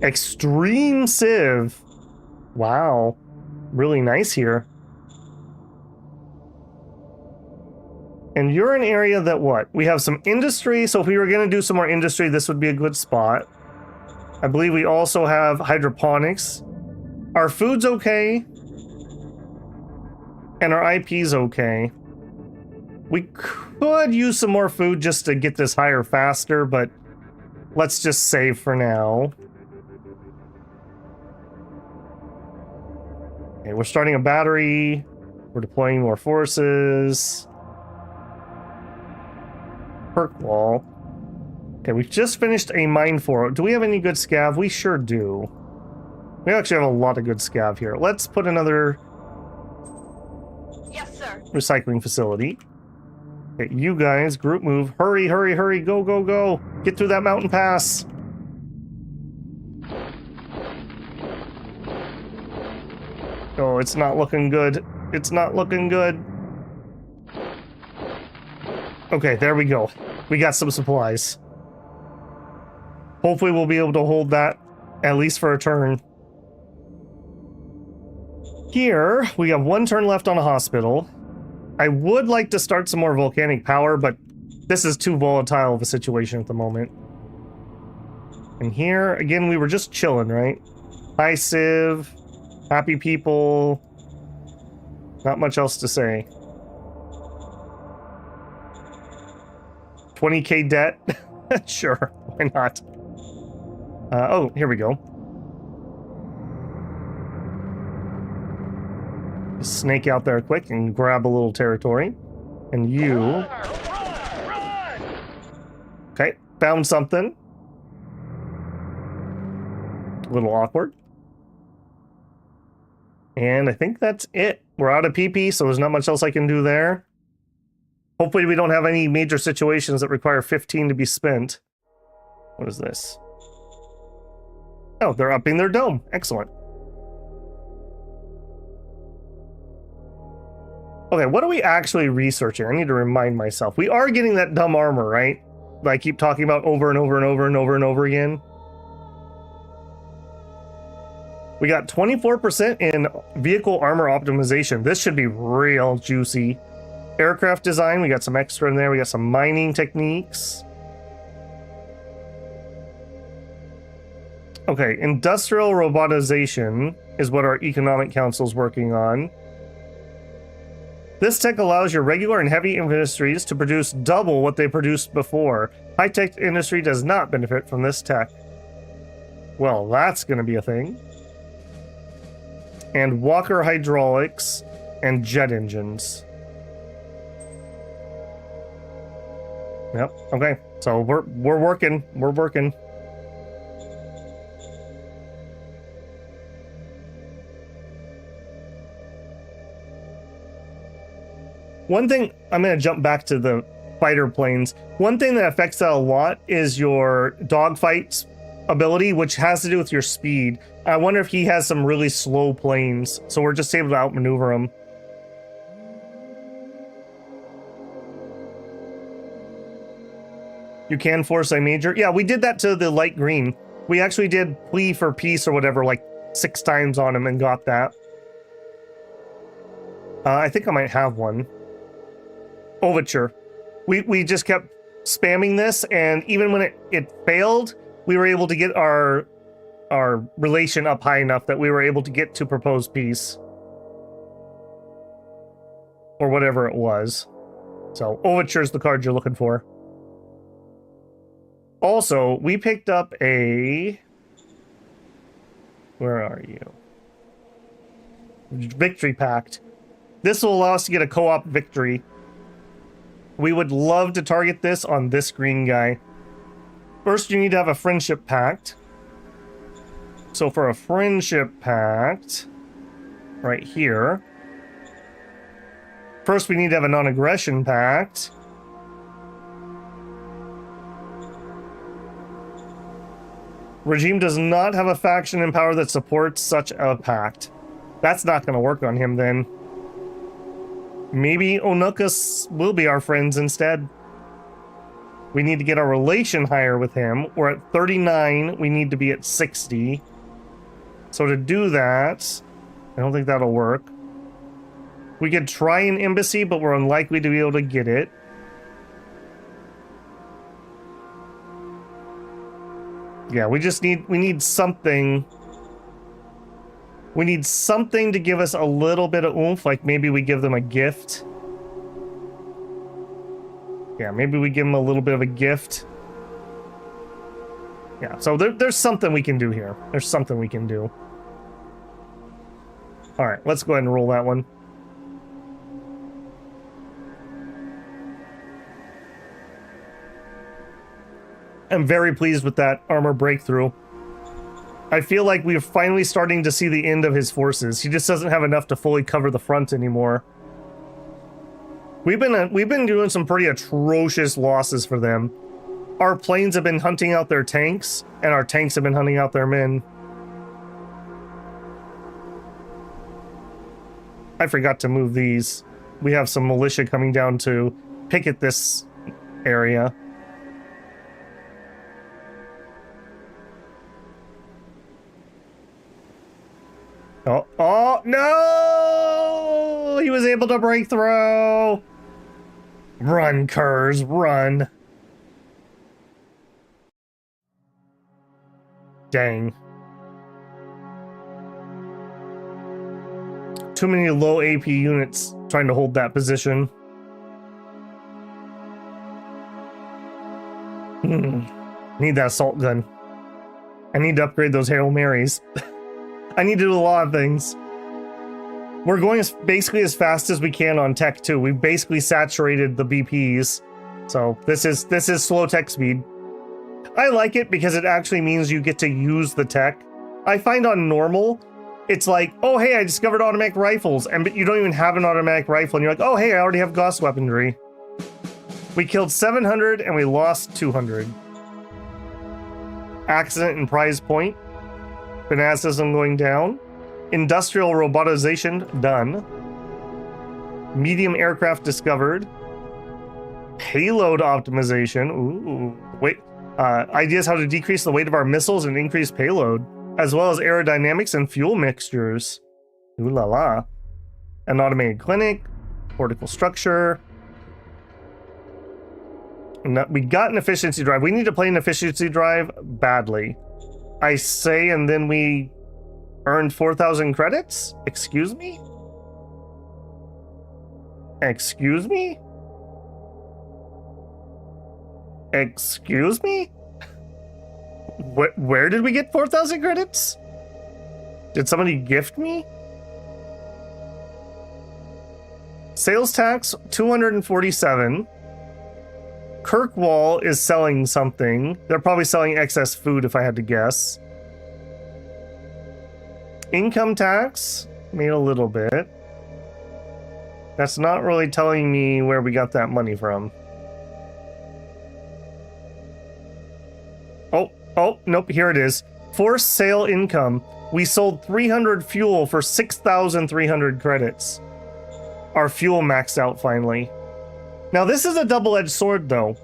Extreme Civ. Wow. Really nice here. And you're an area that what? We have some industry, so if we were going to do some more industry, this would be a good spot. I believe we also have hydroponics. Our food's okay. And our IP's okay. We could use some more food just to get this higher faster, but let's just save for now. Okay, we're starting a battery. We're deploying more forces. Perk wall. Okay, we've just finished a mine for. Do we have any good scav? We sure do. We actually have a lot of good scav here. Let's put another Yes, sir. recycling facility. Okay, you guys, group move. Hurry, hurry, hurry. Go, go, go. Get through that mountain pass. Oh, it's not looking good. It's not looking good. Okay, there we go. We got some supplies. Hopefully we'll be able to hold that at least for a turn. Here, we have one turn left on a hospital. I would like to start some more volcanic power, but this is too volatile of a situation at the moment. And here, again, we were just chilling, right? High civ, happy people. Not much else to say. 20k debt? Sure, why not? Oh, here we go. Snake out there quick and grab a little territory. And you... Okay, found something. A little awkward. And I think that's it. We're out of PP, so there's not much else I can do there. Hopefully we don't have any major situations that require 15 to be spent. What is this? Oh, they're upping their dome. Excellent. Okay, what are we actually researching? I need to remind myself. We are getting that dumb armor, right? That I keep talking about over and over and over and over and over again. We got 24% in vehicle armor optimization. This should be real juicy. Aircraft design, we got some extra in there. We got some mining techniques. Okay, industrial robotization is what our economic council is working on. This tech allows your regular and heavy industries to produce double what they produced before. High-tech industry does not benefit from this tech. Well, that's going to be a thing. And Walker hydraulics and jet engines. Yep, okay. So we're working. We're working. One thing, I'm going to jump back to the fighter planes. One thing that affects that a lot is your dogfight ability, which has to do with your speed. I wonder if he has some really slow planes, so we're just able to outmaneuver him. You can force a major. Yeah, we did that to the light green. We actually did plea for peace or whatever like 6 times on him and got that. I think I might have one. Overture. We just kept spamming this, and even when it failed, we were able to get our relation up high enough that we were able to get to proposed peace. Or whatever it was. So, Overture is the card you're looking for. Also, we picked up a... Where are you? Victory Pact. This will allow us to get a co-op victory. We would love to target this on this green guy. First, you need to have a friendship pact. So for a friendship pact, right here. First, we need to have a non-aggression pact. Regime does not have a faction in power that supports such a pact. That's not going to work on him then. Maybe Onukas will be our friends instead. We need to get our relation higher with him. We're at 39. We need to be at 60. So to do that, I don't think that'll work. We could try an embassy, but we're unlikely to be able to get it. Yeah, we need something. We need something to give us a little bit of oomph, like maybe we give them a gift. Yeah, maybe we give them a little bit of a gift. Yeah, so there's something we can do here. There's something we can do. All right, let's go ahead and roll that one. I'm very pleased with that armor breakthrough. I feel like we're finally starting to see the end of his forces. He just doesn't have enough to fully cover the front anymore. We've been doing some pretty atrocious losses for them. Our planes have been hunting out their tanks, and our tanks have been hunting out their men. I forgot to move these. We have some militia coming down to picket this area. Oh, no! He was able to break through! Run, Kurz, run. Dang. Too many low AP units trying to hold that position. Need that assault gun. I need to upgrade those Hail Marys. I need to do a lot of things. We're going basically as fast as we can on tech too. We've basically saturated the BPs. So this is slow tech speed. I like it because it actually means you get to use the tech. I find on normal, it's like, oh hey, I discovered automatic rifles, but you don't even have an automatic rifle, and you're like, oh hey, I already have Gauss weaponry. We killed 700 and we lost 200. Accident and prize point. Fanaticism going down. Industrial robotization done. Medium aircraft discovered. Payload optimization. Ooh, wait. Ideas how to decrease the weight of our missiles and increase payload, as well as aerodynamics and fuel mixtures. Ooh la la. An automated clinic. Cortical structure. We got an efficiency drive. We need to play an efficiency drive badly. I say, and then we earned 4,000 credits? Excuse me? Excuse me? Excuse me? Where did we get 4,000 credits? Did somebody gift me? Sales tax, 247. Kirkwall is selling something. They're probably selling excess food if I had to guess. Income tax, made a little bit. That's not really telling me where we got that money from. Oh, nope, here it is. Forced sale income. We sold 300 fuel for 6,300 credits. Our fuel maxed out finally. Now this is a double-edged sword though,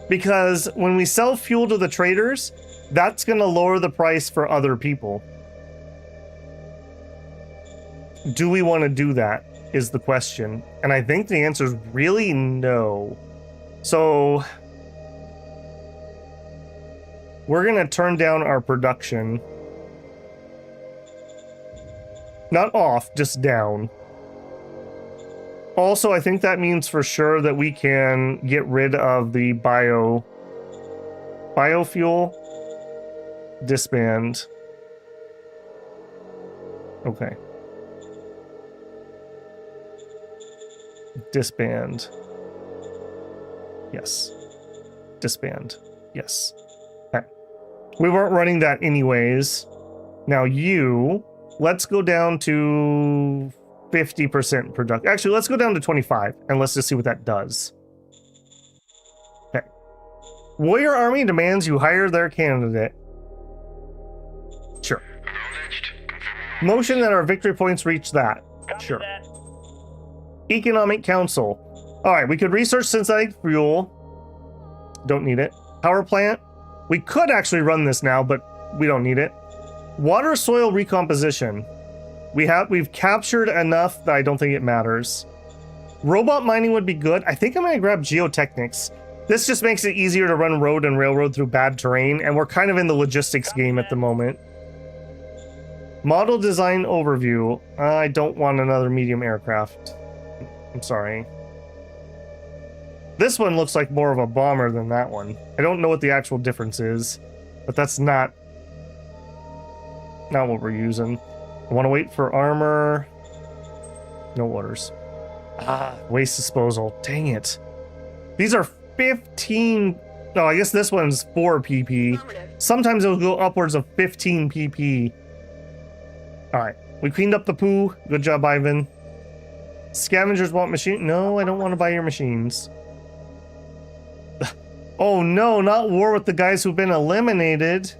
because when we sell fuel to the traders, that's going to lower the price for other people. Do we want to do that is the question. And I think the answer is really no. So we're going to turn down our production. Not off, just down. Also, I think that means for sure that we can get rid of the biofuel. Disband. Okay. Disband. Yes. Disband. Yes. Okay. We weren't running that anyways. Now let's go down to 50% production. Actually, let's go down to 25 and let's just see what that does. Okay. Warrior Army demands you hire their candidate. Sure. Motion that our victory points reach that. Sure. Economic Council. Alright, we could research synthetic fuel. Don't need it. Power plant. We could actually run this now, but we don't need it. Water soil recomposition. We've captured enough that I don't think it matters. Robot mining would be good. I think I'm going to grab geotechnics. This just makes it easier to run road and railroad through bad terrain, and we're kind of in the logistics game at the moment. Model design overview. I don't want another medium aircraft. I'm sorry. This one looks like more of a bomber than that one. I don't know what the actual difference is, but that's not what we're using. I want to wait for armor. No orders. Waste disposal. Dang it. These are 15. No, I guess this one's 4 PP. Affirmative. Sometimes it'll go upwards of 15 PP. Alright. We cleaned up the poo. Good job, Ivan. Scavengers want machine. No, I don't want to buy your machines. Oh no, not war with the guys who've been eliminated.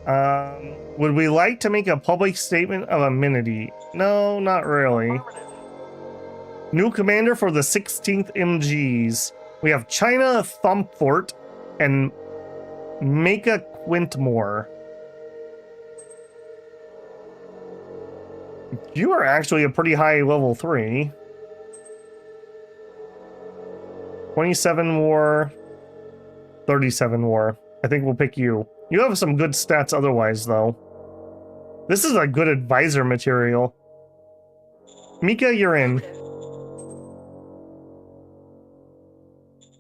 Would we like to make a public statement of amenity? No, not really. Affirmative. New commander for the 16th MGs. We have China Thumpfort and Maka Quintmore. You are actually a pretty high level 3. 27 war, 37 war. I think we'll pick you. You have some good stats otherwise, though. This is a good advisor material. Mika, you're in.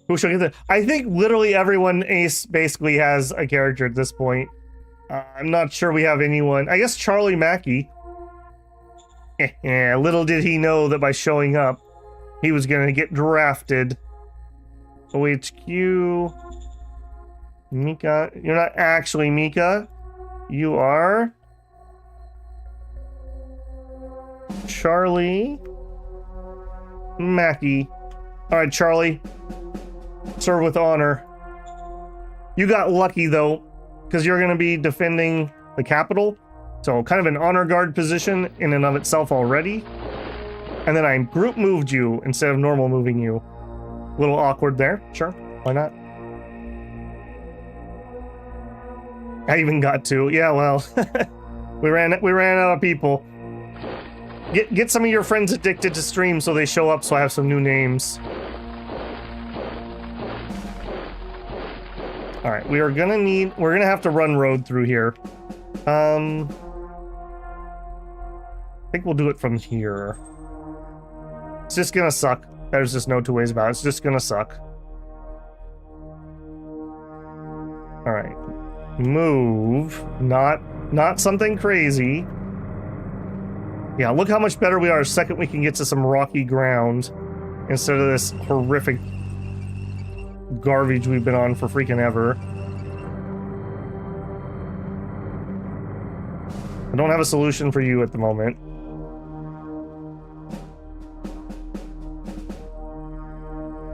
Who should I get? I think literally everyone Ace basically has a character at this point. I'm not sure we have anyone. I guess Charlie Mackey. Little did he know that by showing up, he was going to get drafted. OHQ. Mika. You're not actually Mika. You are Charlie Mackey. All right, Charlie. Serve with honor. You got lucky, though, because you're going to be defending the capital. So kind of an honor guard position in and of itself already. And then I group moved you instead of normal moving you. A little awkward there. Sure. Why not? I even got to. Yeah, well. we ran out of people. Get some of your friends addicted to stream so they show up so I have some new names. Alright, we're gonna have to run road through here. I think we'll do it from here. It's just gonna suck. There's just no two ways about it. It's just gonna suck. Alright. Move. Not something crazy. Yeah, look how much better we are the second we can get to some rocky ground instead of this horrific garbage we've been on for freaking ever. I don't have a solution for you at the moment.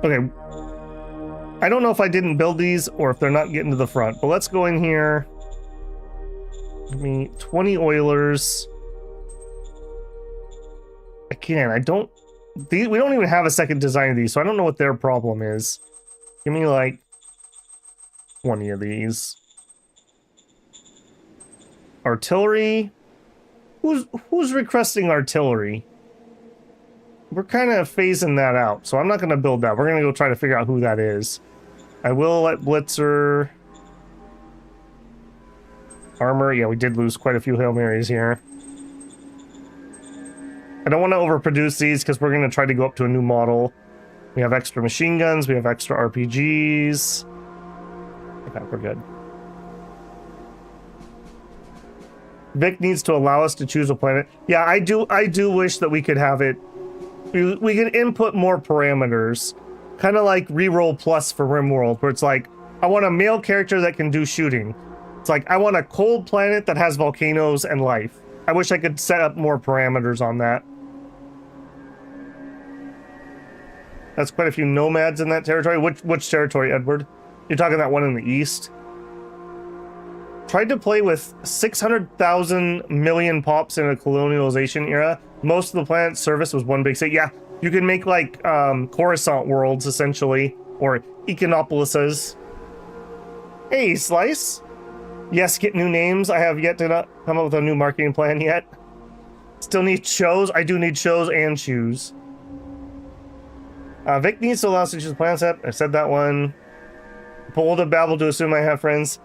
Okay. I don't know if I didn't build these or if they're not getting to the front, but let's go in here. Give me 20 Oilers. Again, we don't even have a second design of these, so I don't know what their problem is. Give me like 20 of these. Artillery. Who's requesting artillery? We're kind of phasing that out, so I'm not going to build that. We're going to go try to figure out who that is. I will let Blitzer. Armor. Yeah, we did lose quite a few Hail Marys here. I don't want to overproduce these because we're going to try to go up to a new model. We have extra machine guns. We have extra RPGs. Okay, we're good. Vic needs to allow us to choose a planet. Yeah, I do wish that we could have it. We can input more parameters. Kind of like Reroll Plus for RimWorld, where it's like, I want a male character that can do shooting. It's like, I want a cold planet that has volcanoes and life. I wish I could set up more parameters on that. That's quite a few nomads in that territory. Which territory, Edward? You're talking that one in the east? Tried to play with 600,000 million pops in a colonialization era. Most of the planet's surface was one big city. Yeah, you can make like Coruscant worlds, essentially. Or Econopolises. Hey, Slice. Yes, get new names. I have yet to not come up with a new marketing plan yet. Still need shows. I do need shows and shoes. Vic needs to allow us to choose a plan set. I said that one. Bold of babble to assume I have friends.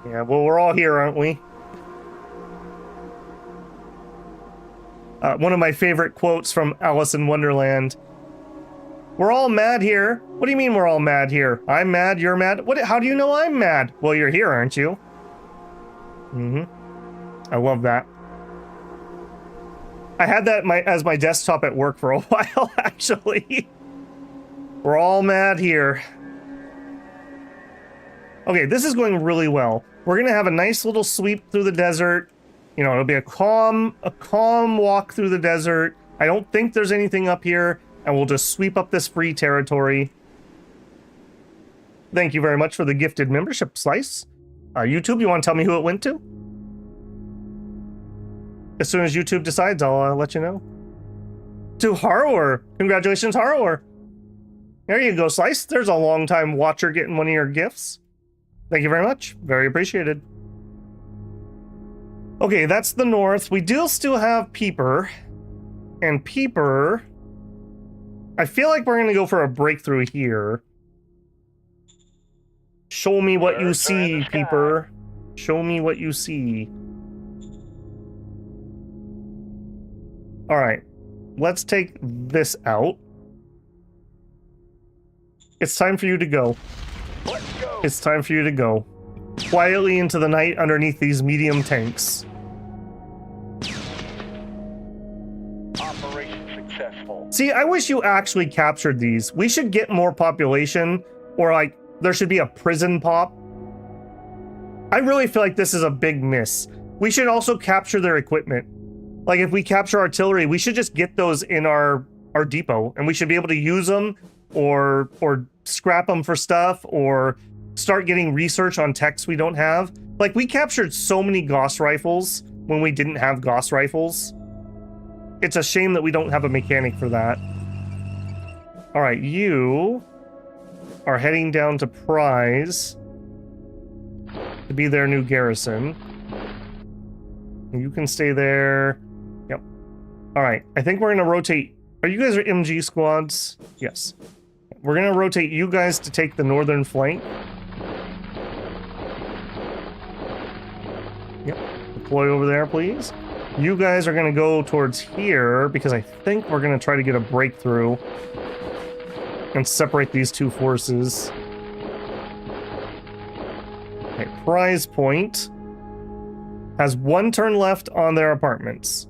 Yeah, well, we're all here, aren't we? One of my favorite quotes from Alice in Wonderland. We're all mad here. What do you mean we're all mad here? I'm mad, you're mad? How do you know I'm mad? Well, you're here, aren't you? I love that. I had that as my desktop at work for a while, actually. We're all mad here. Okay, this is going really well. We're gonna have a nice little sweep through the desert. You know, it'll be a calm walk through the desert. I don't think there's anything up here, and we'll just sweep up this free territory. Thank you very much for the gifted membership, Slice. YouTube, you want to tell me who it went to? As soon as YouTube decides, I'll let you know. To Harrower. Congratulations, Harrower. There you go, Slice. There's a long-time watcher getting one of your gifts. Thank you very much. Very appreciated. Okay, that's the north. We do still have Peeper. And Peeper... I feel like we're going to go for a breakthrough here. Show me what you see, Peeper. Show me what you see. Alright. Let's take this out. It's time for you to go. Let's go. It's time for you to go. Quietly into the night underneath these medium tanks. Operation successful. See, I wish you actually captured these. We should get more population, or like, there should be a prison pop. I really feel like this is a big miss. We should also capture their equipment. Like, if we capture artillery, we should just get those in our depot, and we should be able to use them, or scrap them for stuff, or start getting research on techs we don't have. Like, we captured so many Gauss rifles when we didn't have Gauss rifles. It's a shame that we don't have a mechanic for that. All right, you are heading down to Prize to be their new garrison. You can stay there. Yep. All right, I think we're gonna rotate. Are you guys MG squads? Yes. We're gonna rotate you guys to take the northern flank. Yep. Deploy over there, please. You guys are gonna go towards here because I think we're gonna try to get a breakthrough and separate these two forces. Okay, Prize Point has 1 turn left on their apartments.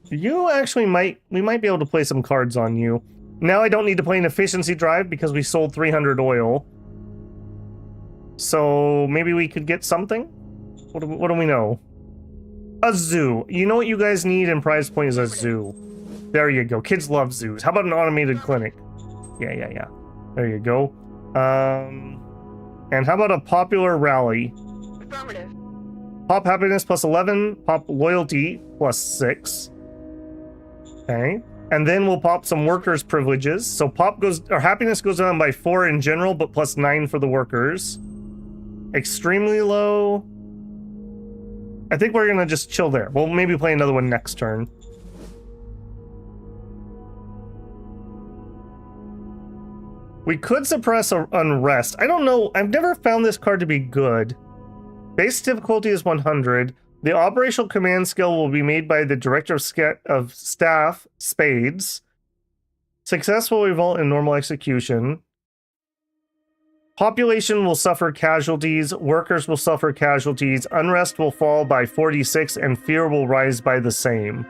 You actually we might be able to play some cards on you. Now I don't need to play an efficiency drive because we sold 300 oil. So maybe we could get something? What do we know? A zoo. You know what you guys need in Prize Point is a zoo. There you go. Kids love zoos. How about an automated clinic? Yeah. There you go. And how about a popular rally? Affirmative. Pop happiness plus 11, pop loyalty plus 6. Okay. And then we'll pop some workers' privileges. So happiness goes down by 4 in general, but plus 9 for the workers. Extremely low. I think we're gonna just chill there. We'll maybe play another one next turn. We could suppress unrest. I don't know. I've never found this card to be good. Base difficulty is 100. The operational command skill will be made by the Director of Staff, Spades. Success will result in normal execution. Population will suffer casualties. Workers will suffer casualties. Unrest will fall by 46, and fear will rise by the same.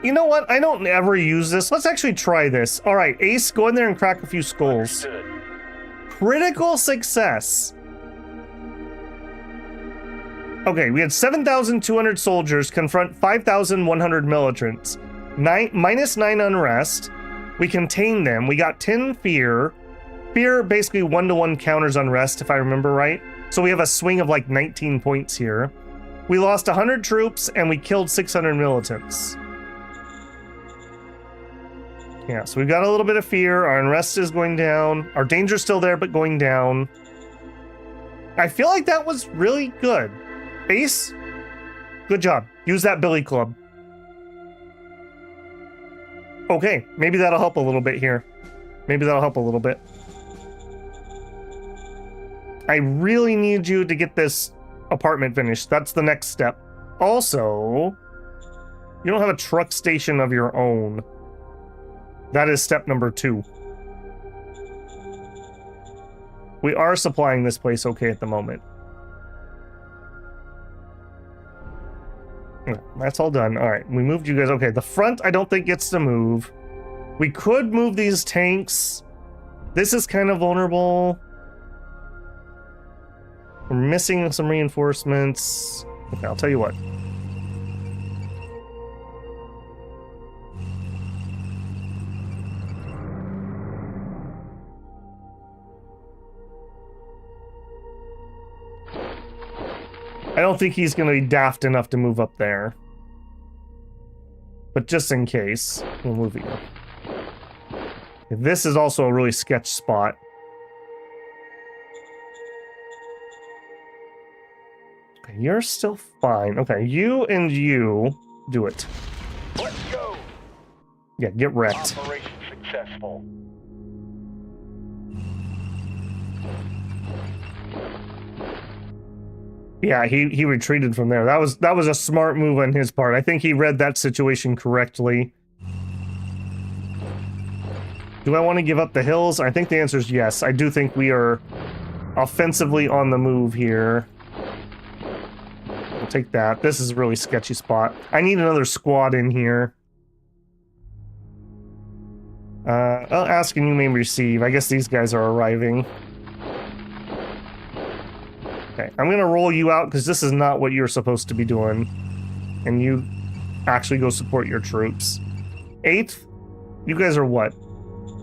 You know what? I don't ever use this. Let's actually try this. All right, Ace, go in there and crack a few skulls. Understood. Critical success. Okay, we had 7,200 soldiers confront 5,100 militants. Minus 9 unrest. We contained them. We got 10 fear. Fear basically 1-to-1 counters unrest, if I remember right. So we have a swing of like 19 points here. We lost 100 troops and we killed 600 militants. Yeah, so we've got a little bit of fear. Our unrest is going down. Our danger's still there, but going down. I feel like that was really good. Ace, good job. Use that Billy Club. Okay, maybe that'll help a little bit here. Maybe that'll help a little bit. I really need you to get this apartment finished. That's the next step. Also, you don't have a truck station of your own. That is step number 2. We are supplying this place okay at the moment. Yeah, that's all done. All right, we moved you guys. Okay, the front I don't think gets to move. We could move these tanks. This is kind of vulnerable. We're missing some reinforcements. Okay, I'll tell you what. I don't think he's going to be daft enough to move up there. But just in case, we'll move you. This is also a really sketch spot. Okay, you're still fine. Okay, you and you do it. Let's go. Yeah, get wrecked. Operation successful. Yeah, he retreated from there. That was a smart move on his part. I think he read that situation correctly. Do I want to give up the hills? I think the answer is yes. I do think we are offensively on the move here. We'll take that. This is a really sketchy spot. I need another squad in here. I'll ask and you may receive. I guess these guys are arriving. Okay, I'm gonna roll you out because this is not what you're supposed to be doing. And you actually go support your troops. 8th, you guys are what?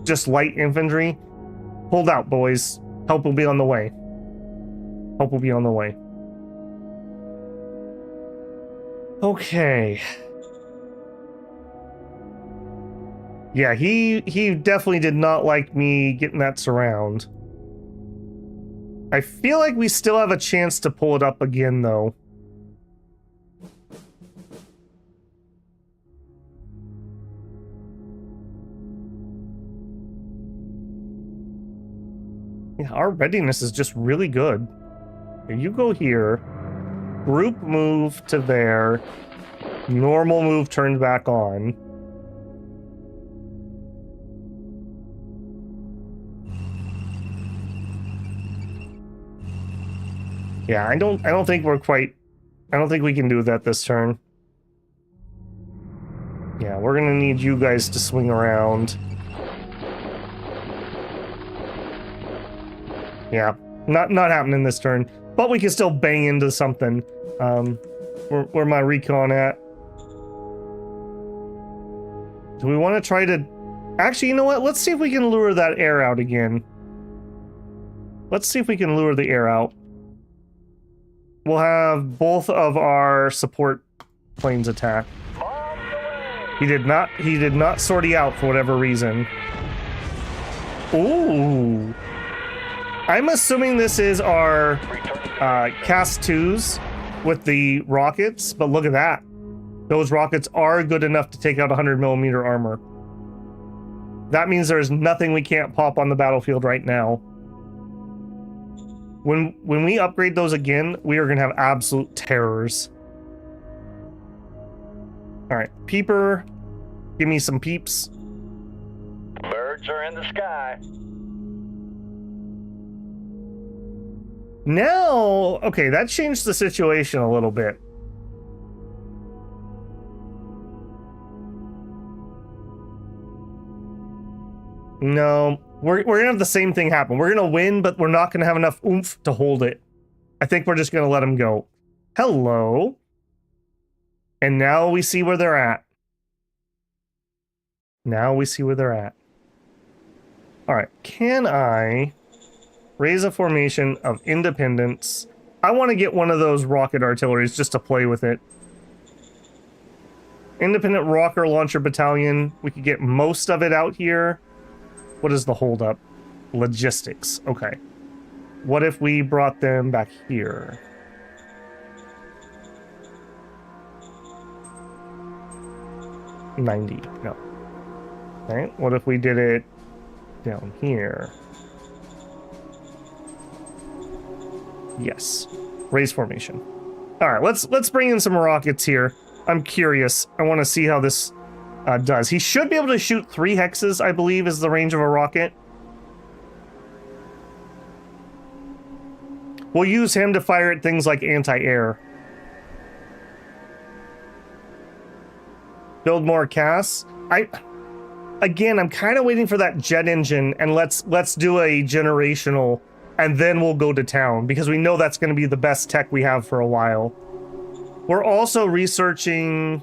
Just light infantry? Hold out, boys. Help will be on the way. Help will be on the way. Okay. Yeah, he definitely did not like me getting that surround. I feel like we still have a chance to pull it up again, though. Yeah, our readiness is just really good. Okay, you go here. Group move to there. Normal move turned back on. Yeah, I don't think we're quite... I don't think we can do that this turn. Yeah, we're gonna need you guys to swing around. Yeah, not happening this turn. But we can still bang into something. Where my recon at? Do we want to try to... Actually, you know what? Let's see if we can lure that air out again. Let's see if we can lure the air out. We'll have both of our support planes attack. He did not sortie out for whatever reason. Ooh. I'm assuming this is our cast 2s with the rockets, but look at that. Those rockets are good enough to take out 100mm armor. That means there's nothing we can't pop on the battlefield right now. When we upgrade those again, we are going to have absolute terrors. All right, peeper, give me some peeps. Birds are in the sky. Now, okay, that changed the situation a little bit. No, we're gonna have the same thing happen. We're gonna win, but we're not gonna have enough oomph to hold it. I think we're just gonna let them go. Hello. And now we see where they're at. Now we see where they're at. All right, can I raise a formation of independence? I want to get one of those rocket artilleries just to play with it. Independent rocket launcher battalion. We could get most of it out here. What is the holdup? Logistics. Okay. What if we brought them back here? $90. No. Okay. What if we did it down here? Yes. Raise formation. All right. Let's bring in some rockets here. I'm curious. I want to see how this does. He should be able to shoot 3 hexes, I believe, is the range of a rocket. We'll use him to fire at things like anti-air. Build more casts. Again, I'm kind of waiting for that jet engine, and let's do a generational, and then we'll go to town, because we know that's going to be the best tech we have for a while. We're also researching...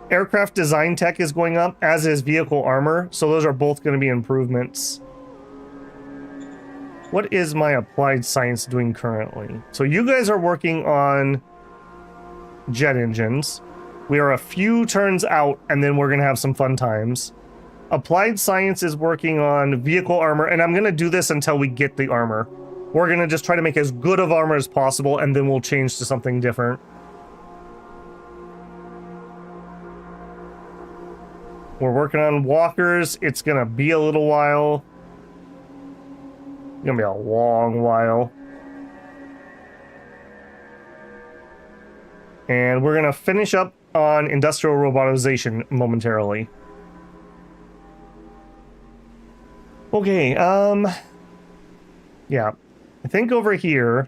Aircraft design tech is going up, as is vehicle armor, so those are both going to be improvements. What is my applied science doing currently? So you guys are working on jet engines. We are a few turns out, and then we're going to have some fun times. Applied science is working on vehicle armor, and I'm going to do this until we get the armor. We're going to just try to make as good of armor as possible, and then we'll change to something different. We're working on walkers. It's going to be a little while. It's going to be a long while. And we're going to finish up on industrial robotization momentarily. Okay, yeah. I think over here...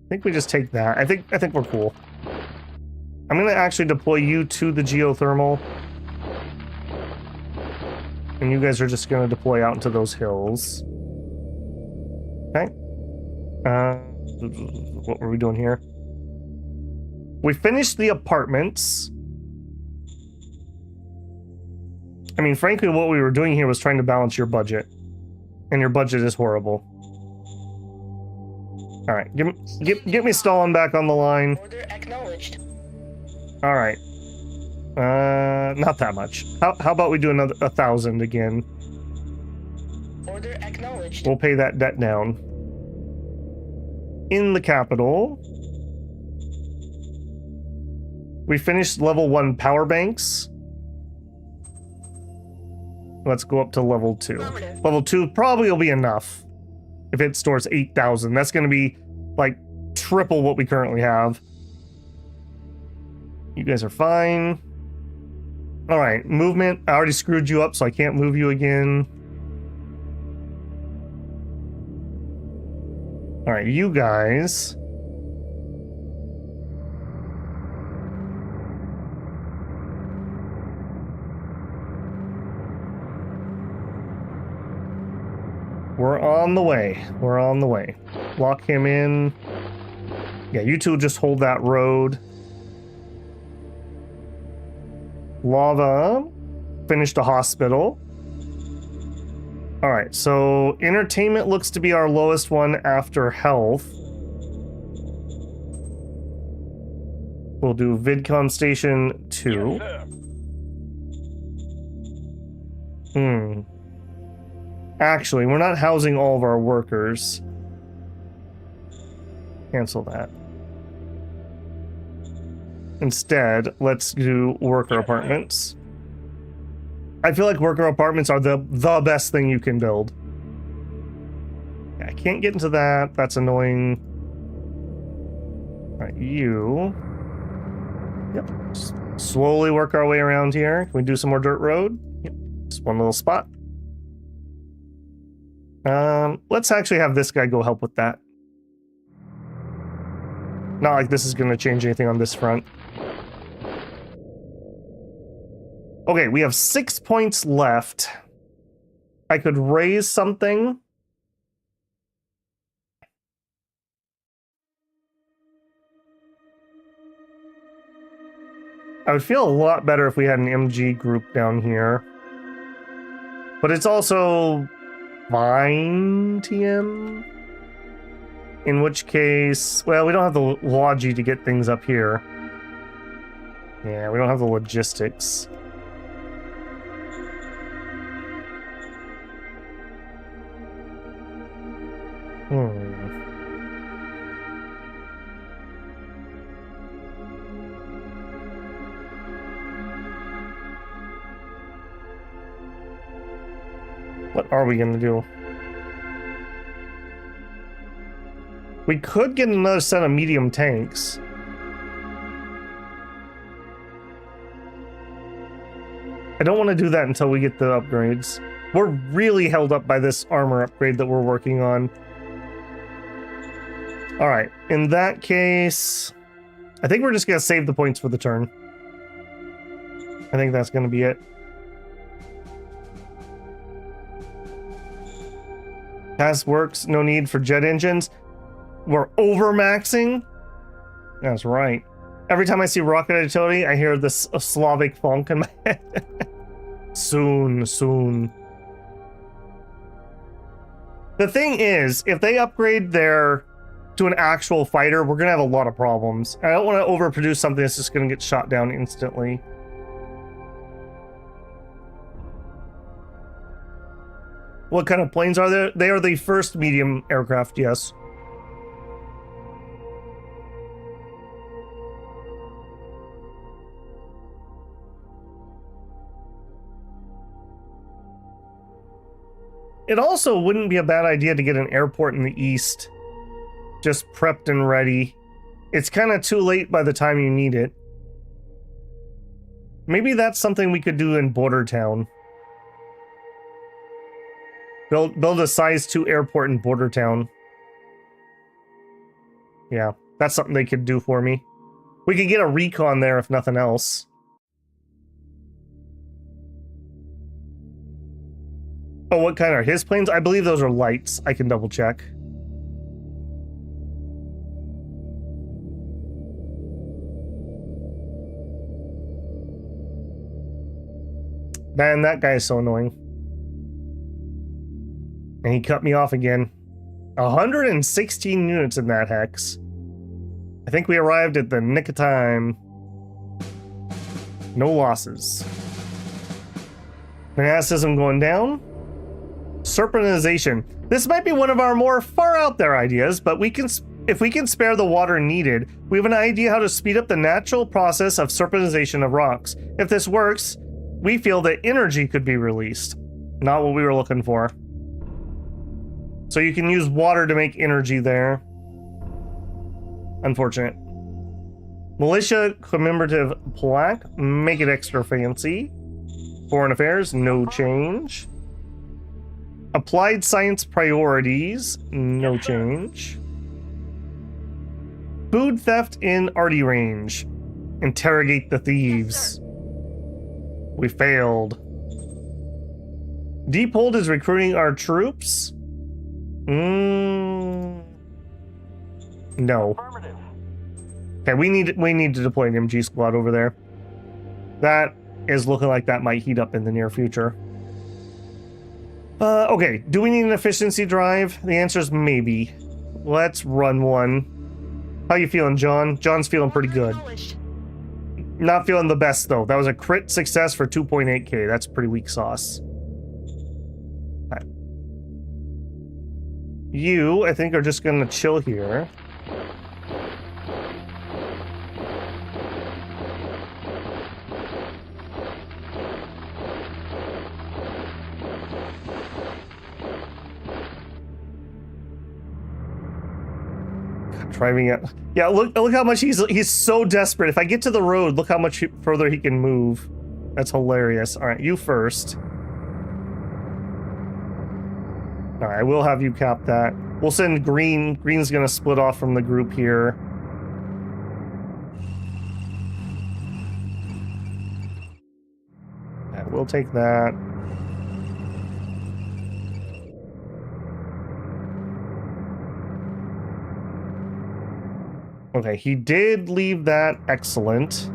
I think we just take that. I think we're cool. I'm going to actually deploy you to the geothermal. And you guys are just going to deploy out into those hills. Okay. What were we doing here? We finished the apartments. I mean, frankly, what we were doing here was trying to balance your budget. And your budget is horrible. Alright, get me Stalin back on the line. Order acknowledged. Alright. Not that much. How about we do another 1,000 again? Order acknowledged. We'll pay that debt down. In the capital, we finished level 1 power banks. Let's go up to level 2. Level 2 probably will be enough if it stores 8,000. That's going to be like triple what we currently have. You guys are fine. All right, movement. I already screwed you up, so I can't move you again. All right, you guys. We're on the way. We're on the way. Lock him in. Yeah, you two just hold that road. Lava. Finished a hospital. Alright, so entertainment looks to be our lowest one after health. We'll do VidCon Station 2. Yes, Actually, we're not housing all of our workers. Cancel that. Instead, let's do worker apartments. I feel like worker apartments are the best thing you can build. I can't get into that. That's annoying. All right, you. Yep. Just slowly work our way around here. Can we do some more dirt road? Yep. Just one little spot. Let's actually have this guy go help with that. Not like this is going to change anything on this front. Okay, we have 6 points left. I could raise something. I would feel a lot better if we had an MG group down here. But it's also fine, TM. In which case, well, we don't have the logi to get things up here. Yeah, we don't have the logistics. What are we gonna do? We could get another set of medium tanks. I don't want to do that until we get the upgrades. We're really held up by this armor upgrade that we're working on. All right, in that case, I think we're just going to save the points for the turn. I think that's going to be it. Task works, no need for jet engines. We're over-maxing? That's right. Every time I see rocket utility, I hear this Slavic funk in my head. Soon, soon. The thing is, if they upgrade their to an actual fighter, we're gonna have a lot of problems. I don't want to overproduce something that's just gonna get shot down instantly. What kind of planes are there? They are the first medium aircraft, yes. It also wouldn't be a bad idea to get an airport in the east. Just prepped and ready. It's kind of too late by the time you need it. Maybe that's something we could do in Border Town. Build a size 2 airport in Border Town. Yeah, that's something they could do for me. We could get a recon there if nothing else. Oh, what kind are his planes? I believe those are lights. I can double check. Man, that guy is so annoying. And he cut me off again. 116 units in that hex. I think we arrived at the nick of time. No losses. Monasticism going down. Serpentization. This might be one of our more far out there ideas, but if we can spare the water needed, we have an idea how to speed up the natural process of serpentization of rocks. If this works, we feel that energy could be released. Not what we were looking for. So you can use water to make energy there. Unfortunate. Militia commemorative plaque. Make it extra fancy. Foreign affairs, no change. Applied science priorities, no change. Food theft in arty range. Interrogate the thieves. We failed. Deep Hold is recruiting our troops. No. Okay, we need to deploy an MG squad over there. That is looking like that might heat up in the near future. Okay, do we need an efficiency drive? The answer is maybe. Let's run one. How you feeling, John? John's feeling pretty good. Not feeling the best, though. That was a crit success for 2.8k. That's pretty weak sauce. Right. You, I think, are just going to chill here. Driving it. Yeah, look how much he's so desperate. If I get to the road, look how much further he can move. That's hilarious. All right, you first. All right, we'll have you cap that. We'll send Green. Green's gonna split off from the group here. Yeah, we'll take that. Okay, he did leave that. Excellent.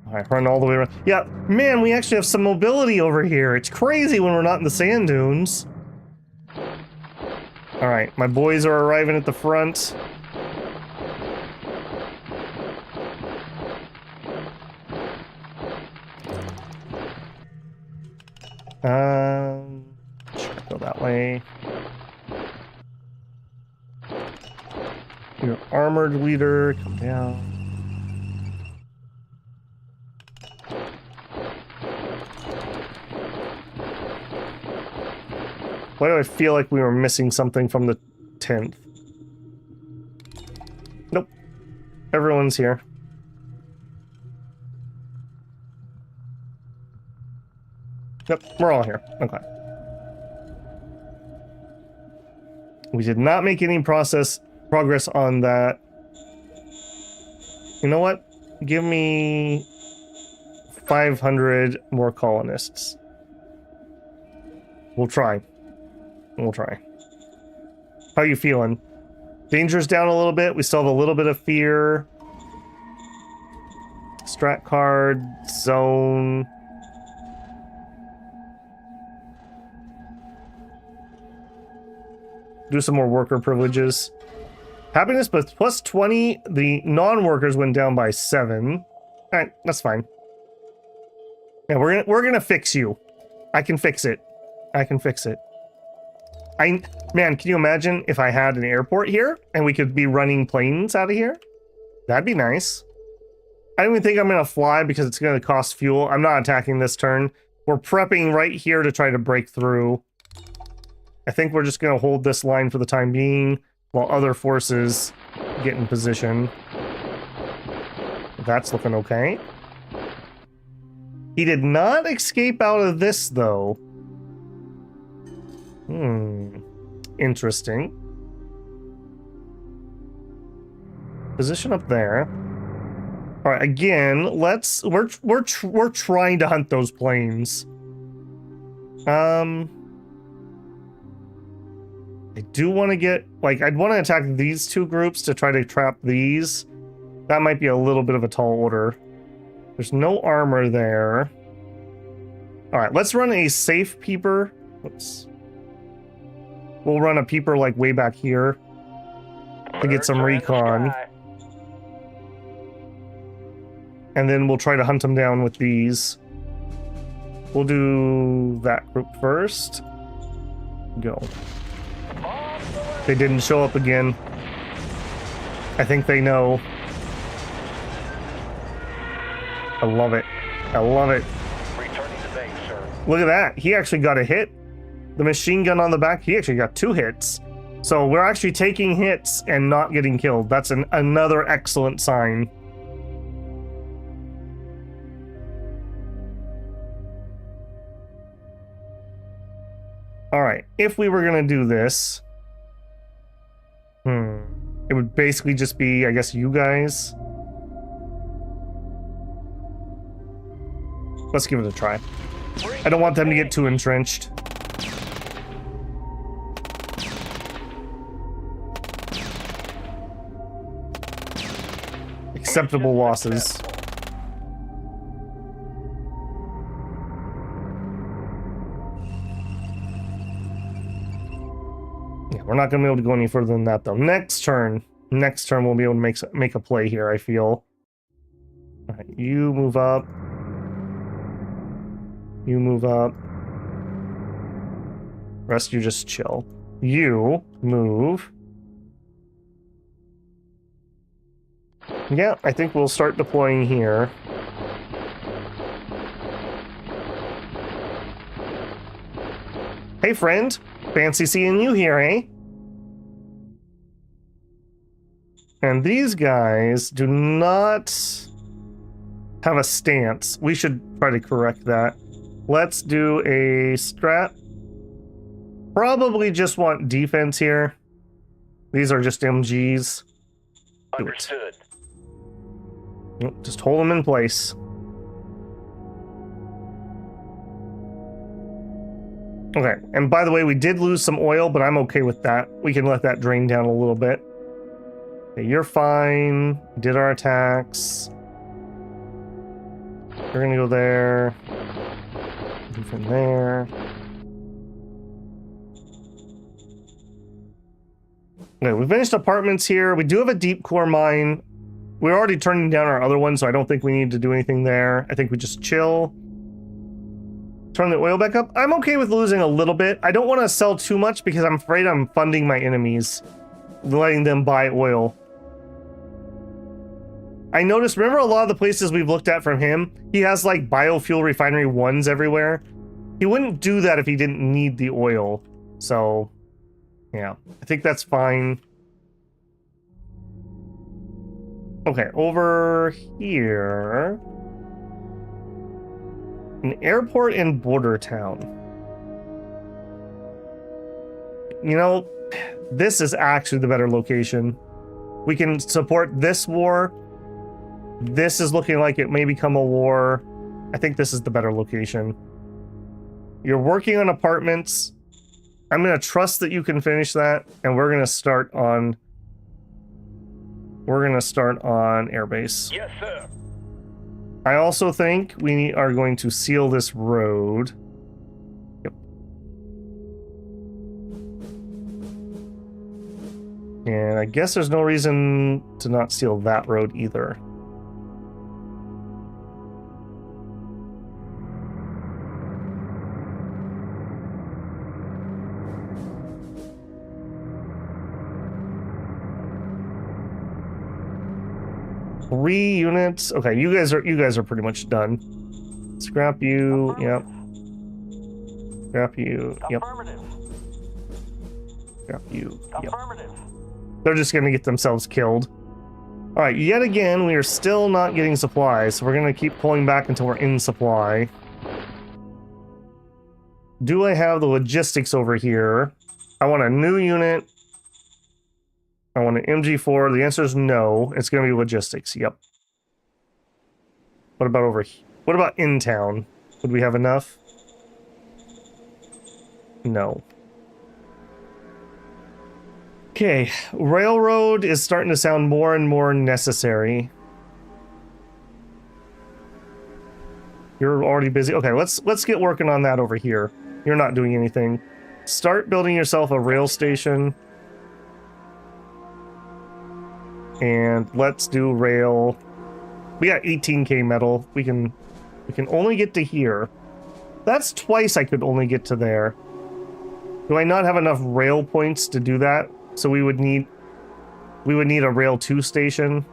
All right, run all the way around. Yeah, man, we actually have some mobility over here. It's crazy when we're not in the sand dunes. All right, my boys are arriving at the front. Sure, go that way. Your armored leader, come down. Why do I feel like we were missing something from the 10th? one's here. Yep, we're all here. Okay. We did not make any progress on that. You know what? Give me 500 more colonists. We'll try. We'll try. How you feeling? Danger's down a little bit. We still have a little bit of fear. Strat card, zone. Do some more worker privileges. Happiness plus 20. The non-workers went down by 7. All right, that's fine. Yeah, we're gonna fix you. I can fix it. I can fix it. Man, can you imagine if I had an airport here and we could be running planes out of here? That'd be nice. I don't even think I'm gonna fly because it's gonna cost fuel. I'm not attacking this turn. We're prepping right here to try to break through. I think we're just gonna hold this line for the time being while other forces get in position. That's looking okay. He did not escape out of this, though. Interesting. Position up there. All right, again, we're trying to hunt those planes. I do want to get, like, I'd want to attack these two groups to try to trap these. That might be a little bit of a tall order. There's no armor there. All right, let's run a safe peeper. Oops. We'll run a peeper, like, way back here to get some recon. And then we'll try to hunt them down with these. We'll do that group first. Go. They didn't show up again. I think they know. I love it. I love it. Returning to base, sir. Look at that. He actually got a hit. The machine gun on the back, he actually got 2 hits. So we're actually taking hits and not getting killed. That's another excellent sign. All right, if we were gonna do this, it would basically just be, I guess, you guys. Let's give it a try. I don't want them to get too entrenched. Acceptable losses. Yeah, we're not going to be able to go any further than that, though. Next turn we'll be able to make a play here, I feel. All right, you move up. You move up. Rest, you just chill. You move. Yeah, I think we'll start deploying here. Hey, friend. Fancy seeing you here, eh? And these guys do not have a stance. We should try to correct that. Let's do a strat. Probably just want defense here. These are just MGs. Understood. Nope, just hold them in place. Okay, and by the way, we did lose some oil, but I'm okay with that. We can let that drain down a little bit. Okay, you're fine. Did our attacks. We're gonna go there. And from there. Okay, we finished apartments here. We do have a deep core mine. We're already turning down our other one, so I don't think we need to do anything there. I think we just chill. Turn the oil back up. I'm okay with losing a little bit. I don't want to sell too much because I'm afraid I'm funding my enemies, letting them buy oil. I noticed, remember a lot of the places we've looked at from him, he has like biofuel refinery 1s everywhere. He wouldn't do that if he didn't need the oil. So, yeah, I think that's fine. Okay, over here. An airport in border town. You know, this is actually the better location. We can support this war. This is looking like it may become a war. I think this is the better location. You're working on apartments. I'm going to trust that you can finish that, and we're going to start on airbase. Yes, sir. I also think we are going to seal this road. Yep. And I guess there's no reason to not seal that road either. Three units. Okay, you guys are pretty much done. Scrap you. Yep. Scrap you. Yep. Scrap you. Yep. They're just gonna get themselves killed. All right. Yet again, we are still not getting supplies, so we're gonna keep pulling back until we're in supply. Do I have the logistics over here? I want a new unit. I want an MG4. The answer is no. It's going to be logistics. Yep. What about over here? What about in town? Would we have enough? No. Okay. Railroad is starting to sound more and more necessary. You're already busy. Okay, let's get working on that over here. You're not doing anything. Start building yourself a rail station. And let's do rail. We got 18k metal. We can only get to here. That's twice I could only get to there. Do I not have enough rail points to do that? So we would need a rail 2 station.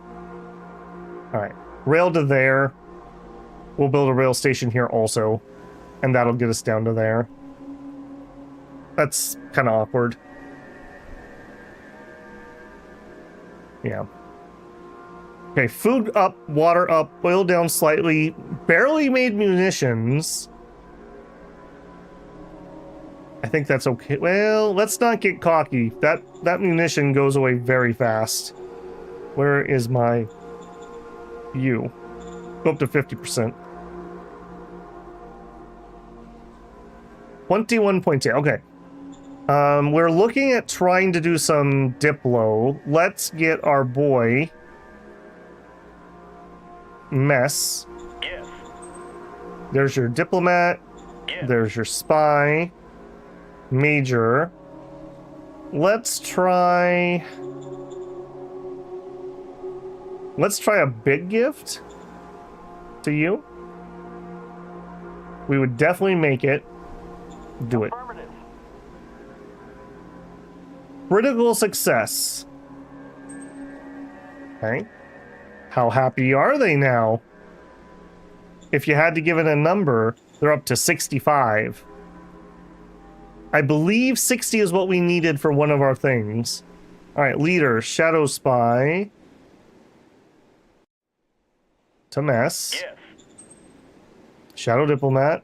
All right, rail to there. We'll build a rail station here also, and that'll get us down to there. That's kind of awkward. Yeah. Okay, food up, water up, oil down slightly, barely made munitions. I think that's okay. Well, let's not get cocky. That munition goes away very fast. Where is my you? Go up to 50%. 21.2. Okay. We're looking at trying to do some Diplo. Let's get our boy Mess. Yes. There's your diplomat. Yes. There's your spy. Major. Let's try a big gift to you. We would definitely make it. Do it. Critical success. Okay. How happy are they now? If you had to give it a number, they're up to 65. I believe 60 is what we needed for one of our things. All right, leader, shadow spy. To mess. Yes. Shadow diplomat.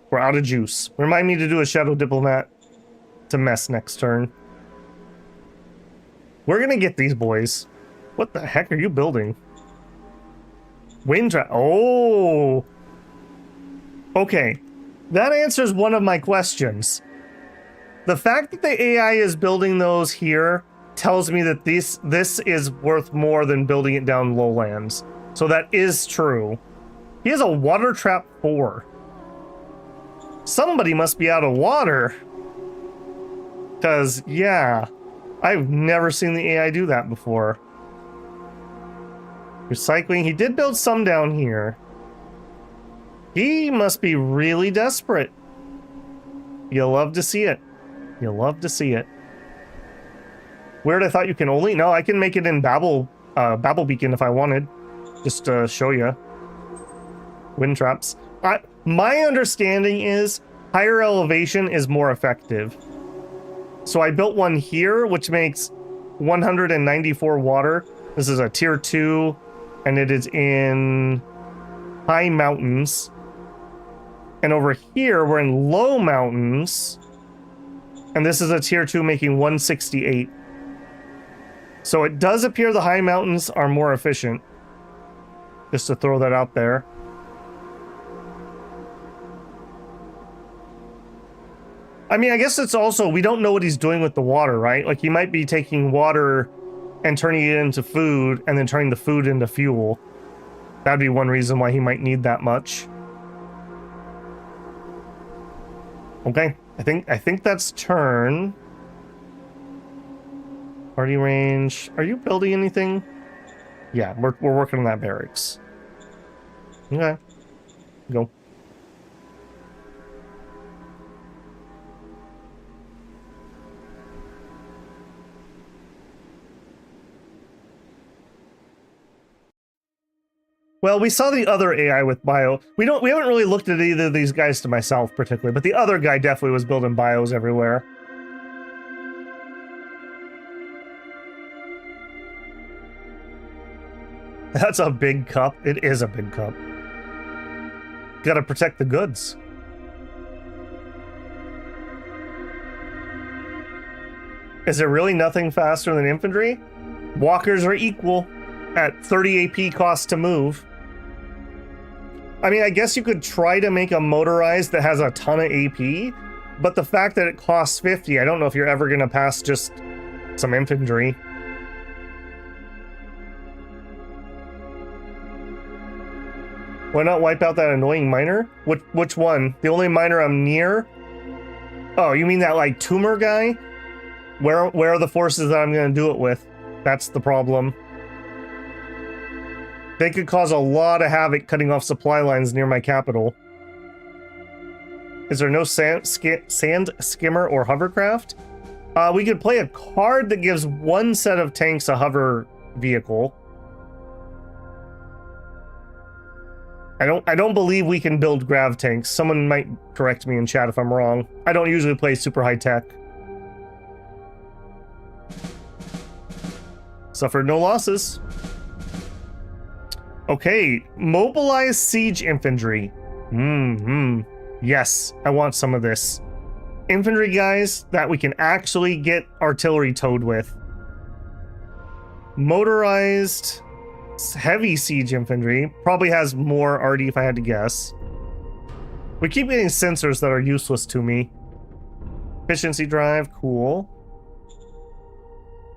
We're out of juice. Remind me to do a shadow diplomat to mess next turn. We're gonna get these boys. What the heck are you building? Wind trap. Oh. Okay. That answers one of my questions. The fact that the AI is building those here tells me that this is worth more than building it down lowlands. So that is true. He has a water trap 4. Somebody must be out of water. Because, yeah, I've never seen the AI do that before. Recycling. He did build some down here. He must be really desperate. You'll love to see it. You'll love to see it. Weird, I thought you can only... No, I can make it in Babel Beacon if I wanted. Just to show you. Wind traps. My understanding is higher elevation is more effective. So I built one here, which makes 194 water. This is a tier 2 And it is in high mountains. And over here, we're in low mountains. And this is a tier 2 making 168. So it does appear the high mountains are more efficient. Just to throw that out there. I mean, I guess it's also, we don't know what he's doing with the water, right? Like, he might be taking water and turning it into food, and then turning the food into fuel. That'd be one reason why he might need that much. Okay, I think that's turn. Party range. Are you building anything? Yeah, we're working on that barracks. Okay, go. Well, we saw the other AI with bio. We haven't really looked at either of these guys to myself particularly, but the other guy definitely was building bios everywhere. That's a big cup. It is a big cup. Gotta protect the goods. Is there really nothing faster than infantry? Walkers are equal at 30 AP cost to move. I mean, I guess you could try to make a motorized that has a ton of AP, but the fact that it costs 50, I don't know if you're ever gonna pass just some infantry. Why not wipe out that annoying miner? Which one? The only miner I'm near? Oh, you mean that like tumor guy? Where are the forces that I'm gonna do it with? That's the problem. They could cause a lot of havoc cutting off supply lines near my capital. Is there no sand skimmer or hovercraft? We could play a card that gives one set of tanks a hover vehicle. I don't believe we can build grav tanks. Someone might correct me in chat if I'm wrong. I don't usually play super high tech. Suffered no losses. Okay, mobilize siege infantry. Yes, I want some of this. Infantry guys that we can actually get artillery towed with. Motorized heavy siege infantry probably has more RD if I had to guess. We keep getting sensors that are useless to me. Efficiency drive, cool.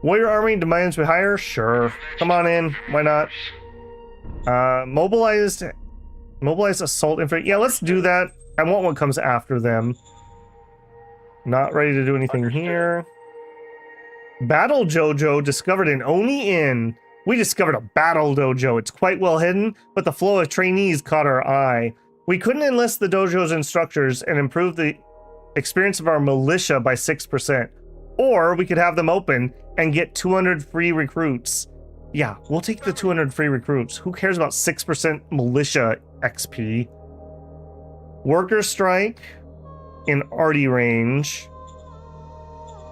Warrior army demands we hire? Sure. Come on in, why not? Mobilized assault infantry. Yeah, let's do that. I want what comes after them. Not ready to do anything here. Battle Dojo discovered in Oni Inn. We discovered a battle dojo. It's quite well hidden, but the flow of trainees caught our eye. We couldn't enlist the dojo's instructors and improve the experience of our militia by 6%. Or we could have them open and get 200 free recruits. Yeah, we'll take the 200 free recruits. Who cares about 6% militia XP? Worker strike in arty range.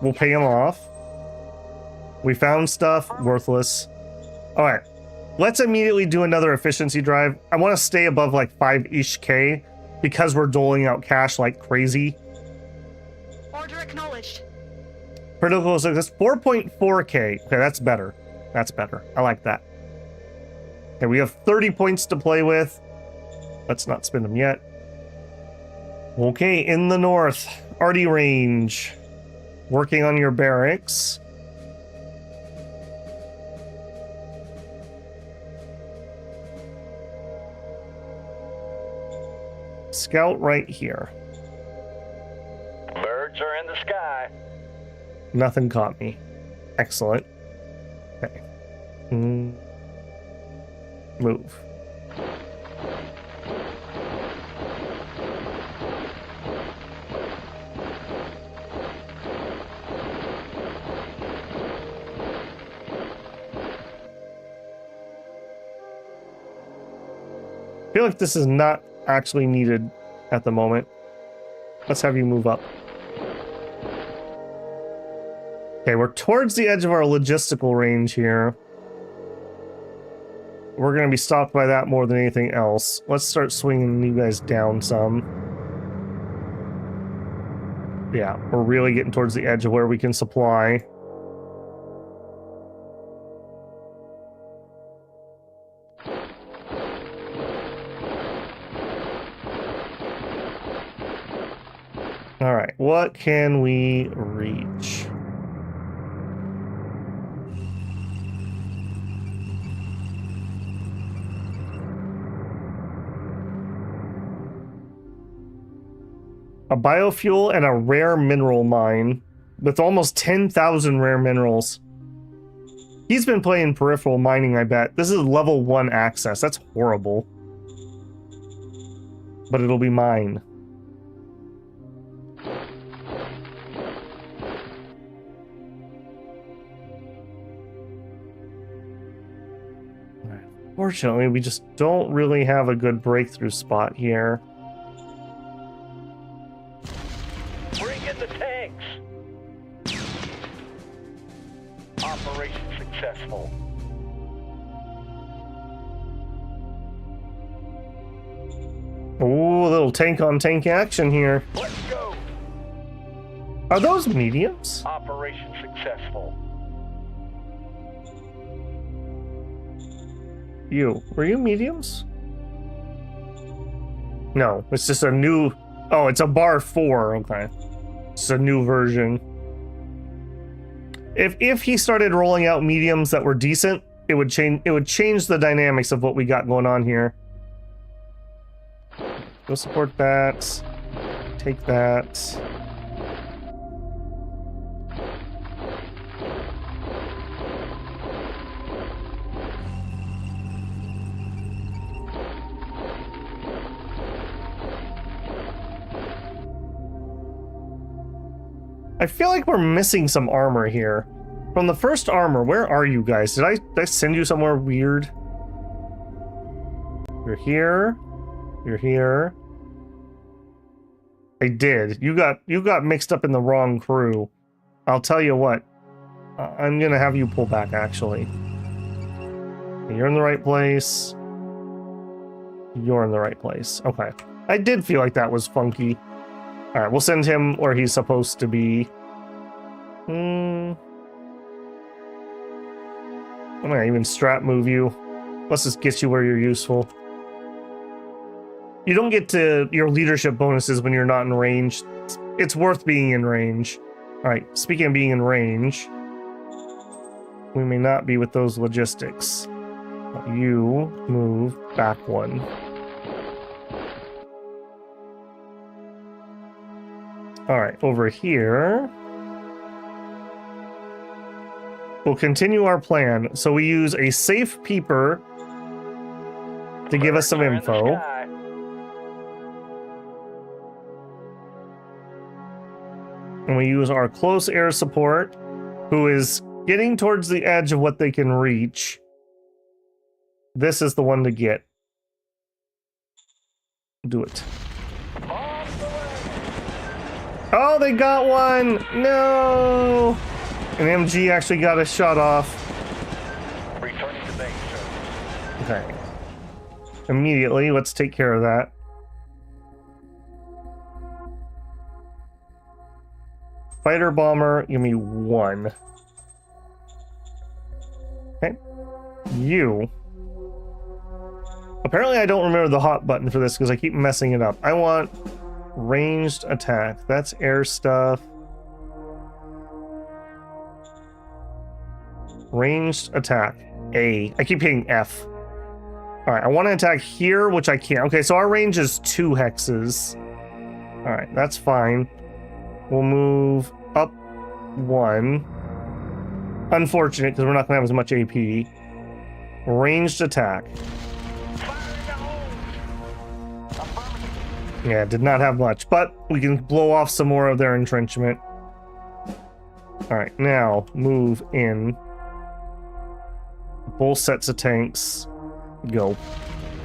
We'll pay him off. We found stuff, worthless. All right, let's immediately do another efficiency drive. I want to stay above like 5-ish K because we're doling out cash like crazy. Order acknowledged. Critical success, 4.4K. Okay, that's better. That's better. I like that. Okay, we have 30 points to play with. Let's not spend them yet. Okay, in the north, arty range. Working on your barracks. Scout right here. Birds are in the sky. Nothing caught me. Excellent. Okay. Move. I feel like this is not actually needed at the moment. Let's have you move up. Okay, we're towards the edge of our logistical range here. we're going to be stopped by that more than anything else. Let's start swinging you guys down some. Yeah, we're really getting towards the edge of where we can supply. All right, what can we reach? A biofuel and a rare mineral mine with almost 10,000 rare minerals. He's been playing peripheral mining, I bet. This is level 1 access. That's horrible. But it'll be mine. Fortunately, we just don't really have a good breakthrough spot here. Bring in the tanks. Operation successful. Ooh, a little tank-on-tank action here. Let's go. Are those mediums? Operation successful. Were you mediums? No, it's just a new... Oh, it's a bar 4, okay. It's a new version. If he started rolling out mediums that were decent, it would change the dynamics of what we got going on here. Go support that. Take that. I feel like we're missing some armor here. From the first armor, where are you guys? Did I send you somewhere weird? You're here. You're here. I did. You got mixed up in the wrong crew. I'll tell you what. I'm gonna have you pull back, actually. You're in the right place. You're in the right place. Okay. I did feel like that was funky. Alright, we'll send him where he's supposed to be. I'm gonna even strat move you. Let's just get you where you're useful. You don't get to your leadership bonuses when you're not in range. It's worth being in range. Alright, speaking of being in range, we may not be with those logistics. You move back 1. Alright, over here. We'll continue our plan. So we use a safe peeper to give us some info. And we use our close air support, who is getting towards the edge of what they can reach. This is the one to get. Do it. Oh, they got one! No! An MG actually got a shot off. Returning to base, sir. Okay. Immediately, let's take care of that. Fighter bomber, give me 1. Okay. You. Apparently I don't remember the hot button for this because I keep messing it up. I want ranged attack. That's air stuff. Ranged attack. A. I keep hitting F. Alright, I want to attack here, which I can't. Okay, so our range is 2 hexes. Alright, that's fine. We'll move up 1. Unfortunate, because we're not going to have as much AP. Ranged attack. Yeah, did not have much, but we can blow off some more of their entrenchment. Alright, now move in. Both sets of tanks. Go.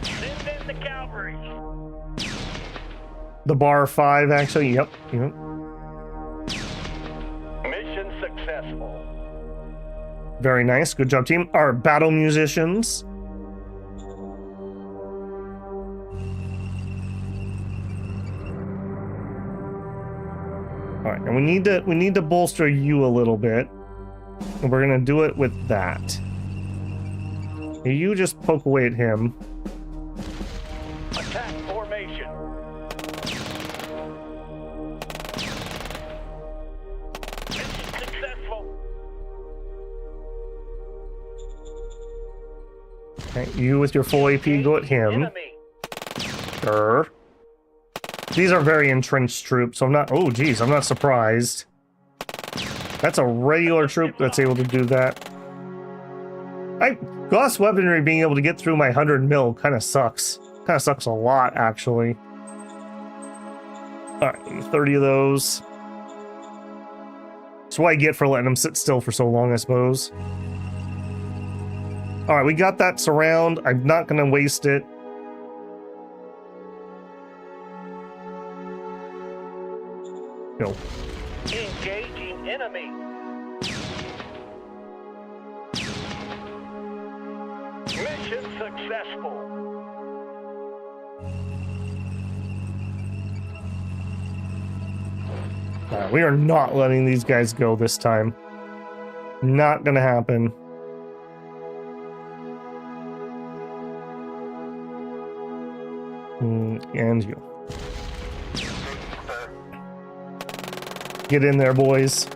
Send in the cavalry. The bar 5, actually. Yep. Mission successful. Very nice. Good job, team. Our battle musicians. All right, and we need to bolster you a little bit, and we're gonna do it with that. You just poke away at him. Attack formation. Mission successful. Okay, you with your full AP, go at him. Enemy. Sure. These are very entrenched troops, so I'm not... Oh, geez, I'm not surprised. That's a regular troop that's able to do that. Gauss weaponry being able to get through my 100 mil kind of sucks. Kind of sucks a lot, actually. Alright, 30 of those. That's what I get for letting them sit still for so long, I suppose. Alright, we got that surround. I'm not going to waste it. Go. Engaging enemy. Mission successful. We are not letting these guys go this time. Not gonna happen. And you. Get in there, boys.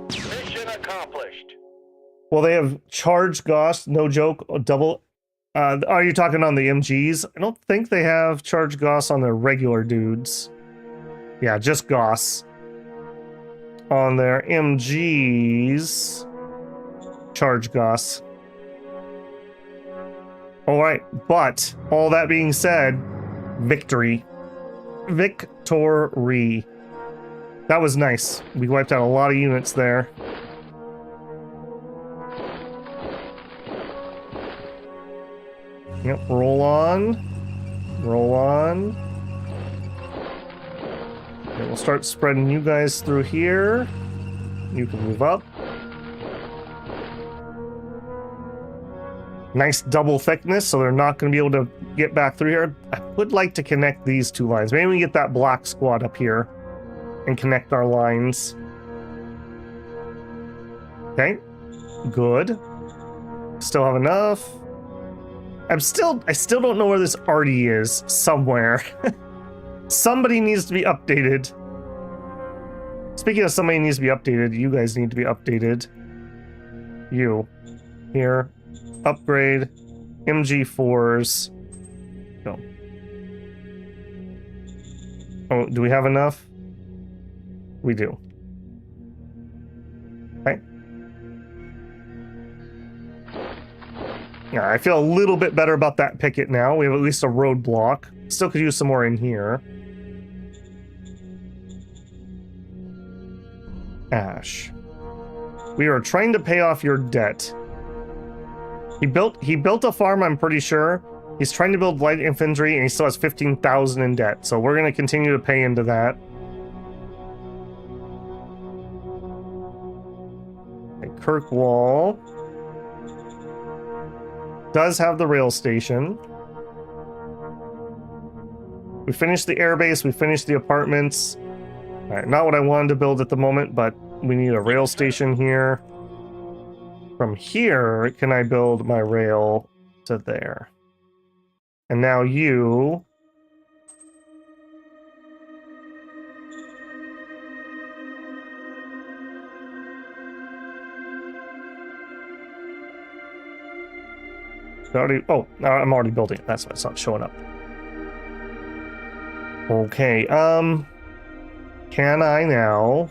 Mission accomplished. Well, they have charge Gauss, no joke, double. Are you talking on the MGs? I don't think they have charge Gauss on their regular dudes. Yeah, just Gauss. On their MGs, charge Gauss. Alright, but all that being said, victory. Victory. That was nice. We wiped out a lot of units there. Yep, roll on. Roll on. Okay, we'll start spreading you guys through here. You can move up. Nice double thickness, so they're not going to be able to get back through here. I would like to connect these two lines. Maybe we get that black squad up here and connect our lines. Okay, good. Still have enough. I still don't know where this Artie is. Somewhere. Somebody needs to be updated. Speaking of somebody needs to be updated, you guys need to be updated. You. Here. Upgrade. MG4s. Go. Oh, do we have enough? We do. Okay. Yeah, I feel a little bit better about that picket now. We have at least a roadblock. Still could use some more in here. Ash. We are trying to pay off your debt. He built a farm, I'm pretty sure. He's trying to build light infantry, and he still has 15,000 in debt. So we're going to continue to pay into that. Okay, Kirkwall does have the rail station. We finished the airbase, we finished the apartments. All right, not what I wanted to build at the moment, but we need a rail station here. From here, can I build my rail to there? And now you... Oh, I'm already building it. That's why it's not showing up. Okay, can I now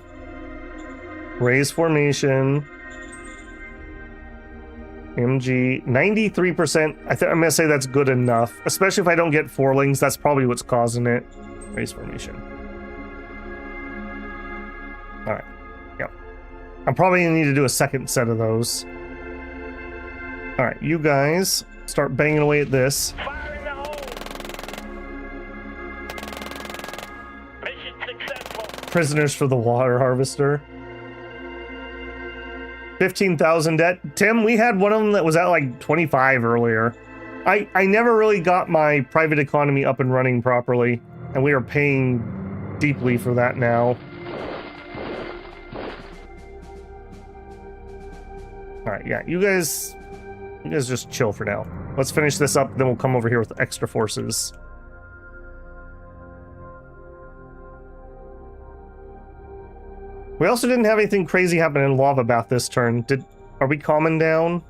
raise formation? MG 93%. I'm gonna say that's good enough, especially if I don't get forlings. That's probably what's causing it. Raise formation. All right. Yep. I'm probably gonna need to do a second set of those. All right, you guys start banging away at this. Fire in the hole. Mission successful. Prisoners for the water harvester. 15,000 debt. Tim, we had one of them that was at like 25 earlier. I never really got my private economy up and running properly, and we are paying deeply for that now. Alright, yeah, you guys just chill for now. Let's finish this up, then we'll come over here with extra forces. We also didn't have anything crazy happen in Lava Bath this turn. Are we calming down?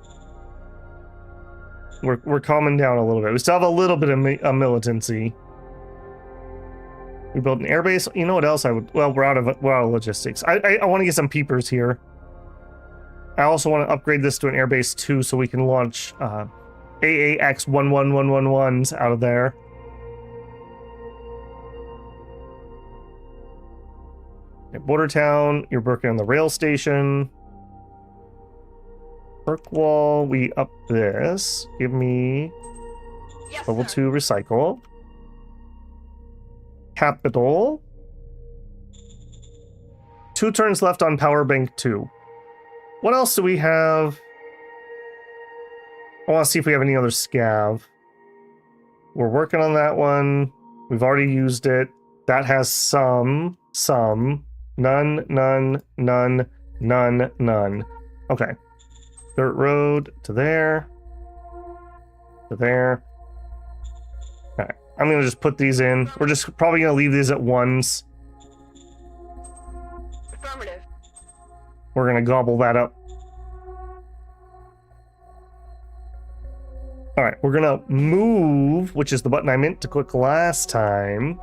We're calming down a little bit. We still have a little bit of militancy. We built an airbase. You know what else I would... Well, we're out of logistics. I want to get some peepers here. I also want to upgrade this to an airbase too, so we can launch AAX 11111s out of there. At Border Town, you're working on the rail station. Kirkwall, we up this. Give me Yes, level sir. 2 recycle. Capital. 2 turns left on Power Bank 2. What else do we have? I want to see if we have any other scav. We're working on that one. We've already used it. That has some. None. Okay. Dirt road to there. To there. Okay. I'm going to just put these in. We're just probably going to leave these at 1s. Affirmative. We're going to gobble that up. Alright, we're going to move, which is the button I meant to click last time.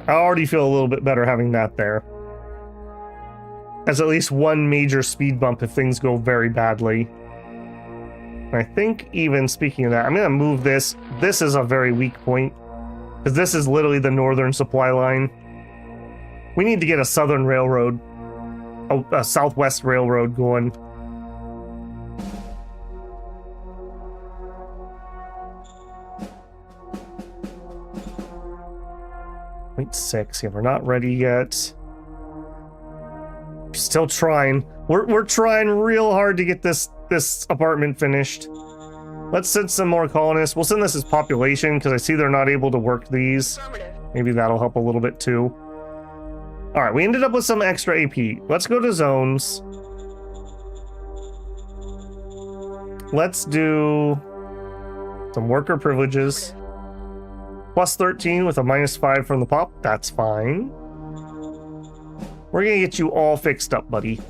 I already feel a little bit better having that there. As at least one major speed bump if things go very badly. And I think even speaking of that, I'm going to move this. This is a very weak point. Because this is literally the northern supply line. We need to get a southern railroad. A southwest railroad going. .6. Yeah, we're not ready yet. Still trying. We're trying real hard to get this apartment finished. Let's send some more colonists. We'll send this as population because I see they're not able to work these. Affirmative. Maybe that'll help a little bit too. All right, we ended up with some extra AP. Let's go to zones. Let's do some worker privileges. Plus 13 with a -5 from the pop. That's fine. We're gonna get you all fixed up, buddy.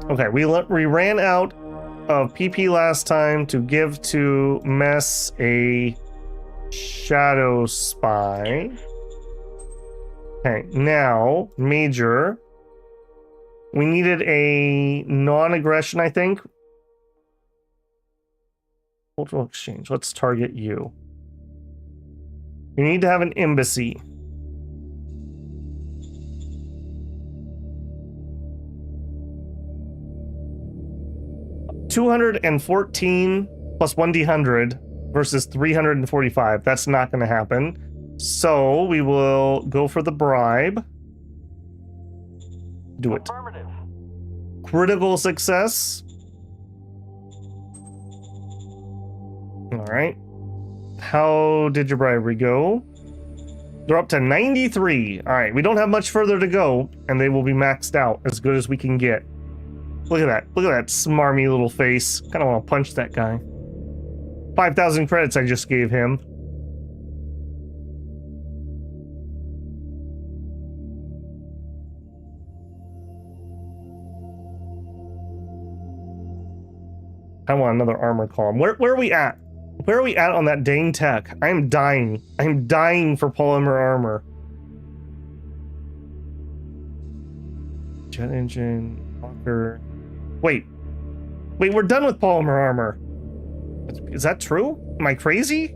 Okay, we ran out of PP last time to give to Mess a shadow spy. Okay, now major. We needed a non-aggression, I think. Cultural exchange. Let's target you. You need to have an embassy. $214 plus 1d100 versus 345. That's not going to happen. So we will go for the bribe. Do it. Affirmative. Critical success. All right. How did your bribery go? They're up to 93. All right, we don't have much further to go, and they will be maxed out as good as we can get. Look at that. Look at that smarmy little face. Kind of want to punch that guy. 5,000 credits I just gave him. I want another armor column. Where are we at? Where are we at on that dang tech? I am dying. I am dying for polymer armor. Jet engine, walker. Wait, we're done with polymer armor. Is that true? Am I crazy?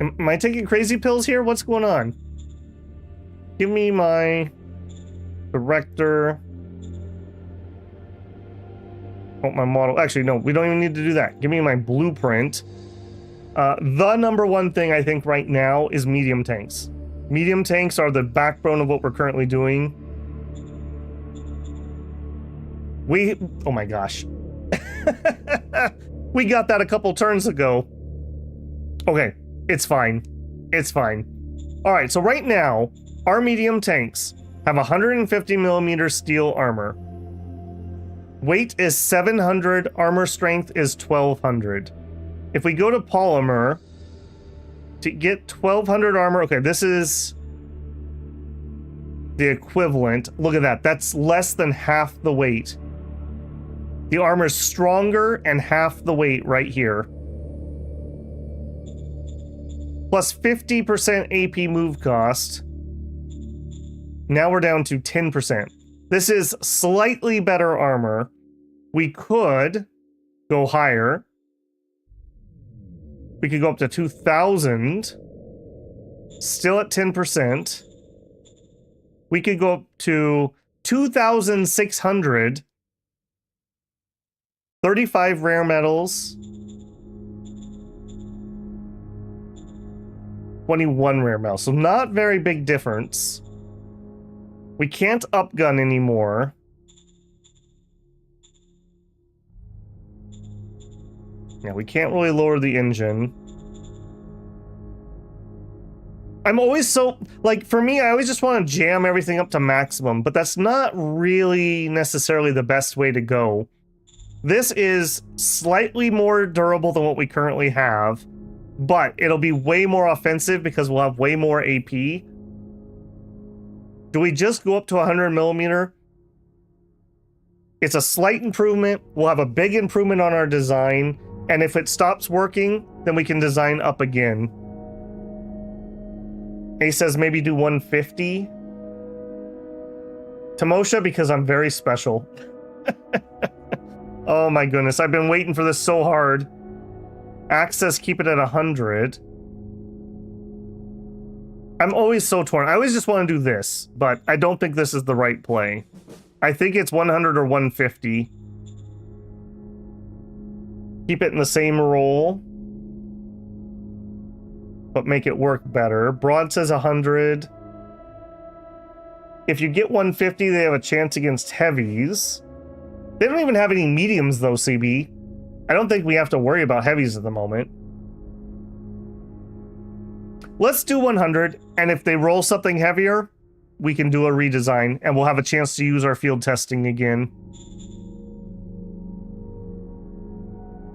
Am I taking crazy pills here? What's going on? Give me my director. Oh, my model. Actually, no, we don't even need to do that. Give me my blueprint. The number one thing I think right now is medium tanks. Medium tanks are the backbone of what we're currently doing. Oh my gosh. We got that a couple turns ago. Okay, it's fine. It's fine. All right, so right now, our medium tanks have 150 millimeter steel armor. Weight is 700, armor strength is 1200. If we go to polymer, to get 1200 armor, okay, this is the equivalent. Look at that, that's less than half the weight. The armor is stronger and half the weight right here. Plus 50% AP move cost. Now we're down to 10%. This is slightly better armor. We could go higher. We could go up to 2,000. Still at 10%. We could go up to 2,600. 35 rare metals. 21 rare metals. So not very big difference. We can't upgun anymore. Yeah, we can't really lower the engine. I'm always so, like, for me, I always just want to jam everything up to maximum, but that's not really necessarily the best way to go. This is slightly more durable than what we currently have, but it'll be way more offensive because we'll have way more AP. Do we just go up to 100 millimeter? It's a slight improvement. We'll have a big improvement on our design. And if it stops working, then we can design up again. He says maybe do 150. Tamosha, because I'm very special. Oh my goodness, I've been waiting for this so hard. Access, keep it at 100. I'm always so torn. I always just want to do this, but I don't think this is the right play. I think it's 100 or 150. Keep it in the same roll, but make it work better. Broad says 100. If you get 150, they have a chance against heavies. They don't even have any mediums though, CB. I don't think we have to worry about heavies at the moment. Let's do 100, and if they roll something heavier, we can do a redesign, and we'll have a chance to use our field testing again.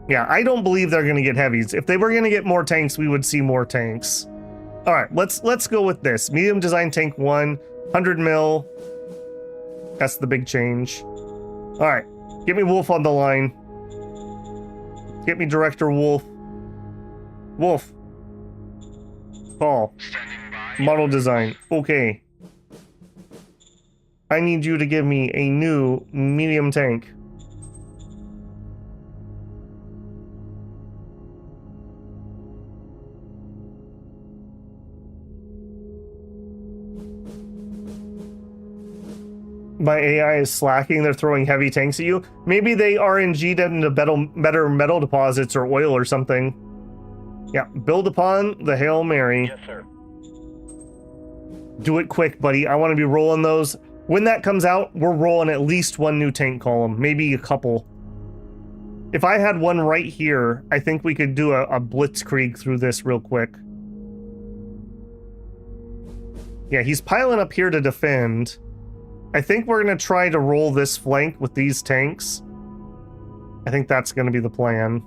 Yeah, I don't believe they're going to get heavies. If they were going to get more tanks, we would see more tanks. All right, let's go with this. Medium design tank 1, 100 mil. That's the big change. All right, get me Wolf on the line. Get me Director Wolf. Wolf. Call. Model design. Okay. I need you to give me a new medium tank. My AI is slacking. They're throwing heavy tanks at you. Maybe they RNG'd into better metal deposits or oil or something. Yeah, build upon the Hail Mary. Yes, sir. Do it quick, buddy. I want to be rolling those. When that comes out, we're rolling at least one new tank column, maybe a couple. If I had one right here, I think we could do a blitzkrieg through this real quick. Yeah, he's piling up here to defend. I think we're going to try to roll this flank with these tanks. I think that's going to be the plan.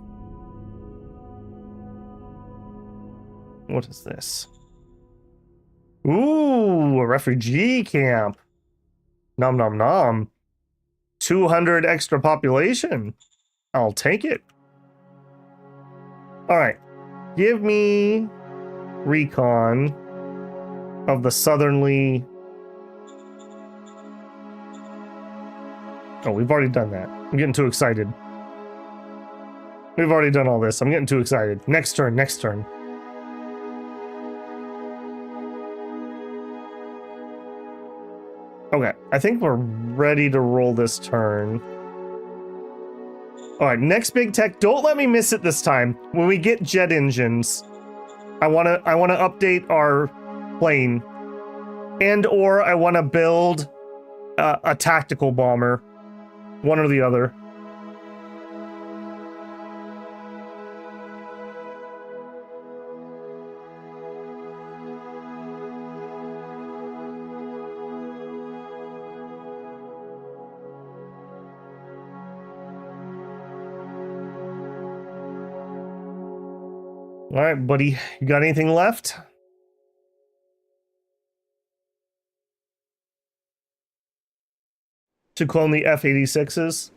What is this? Ooh, a refugee camp. Nom nom nom. 200 extra population. I'll take it. All right. Give me recon of the southerly. Oh, we've already done that. I'm getting too excited. We've already done all this. I'm getting too excited. Next turn, next turn. Okay, I think we're ready to roll this turn. All right, next big tech. Don't let me miss it this time. When we get jet engines, I want to update our plane, and or I want to build a tactical bomber. One or the other. All right, buddy. You got anything left? To clone the F-86s?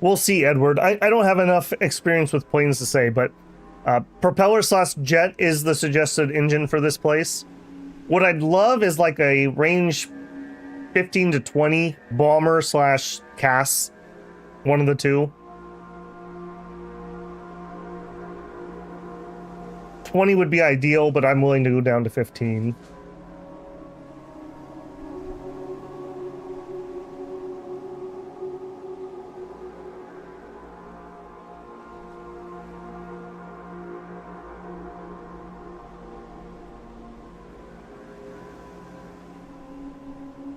We'll see, Edward. I don't have enough experience with planes to say, but propeller/jet is the suggested engine for this place. What I'd love is like a range 15 to 20 bomber/CAS. One of the two. 20 would be ideal, but I'm willing to go down to 15.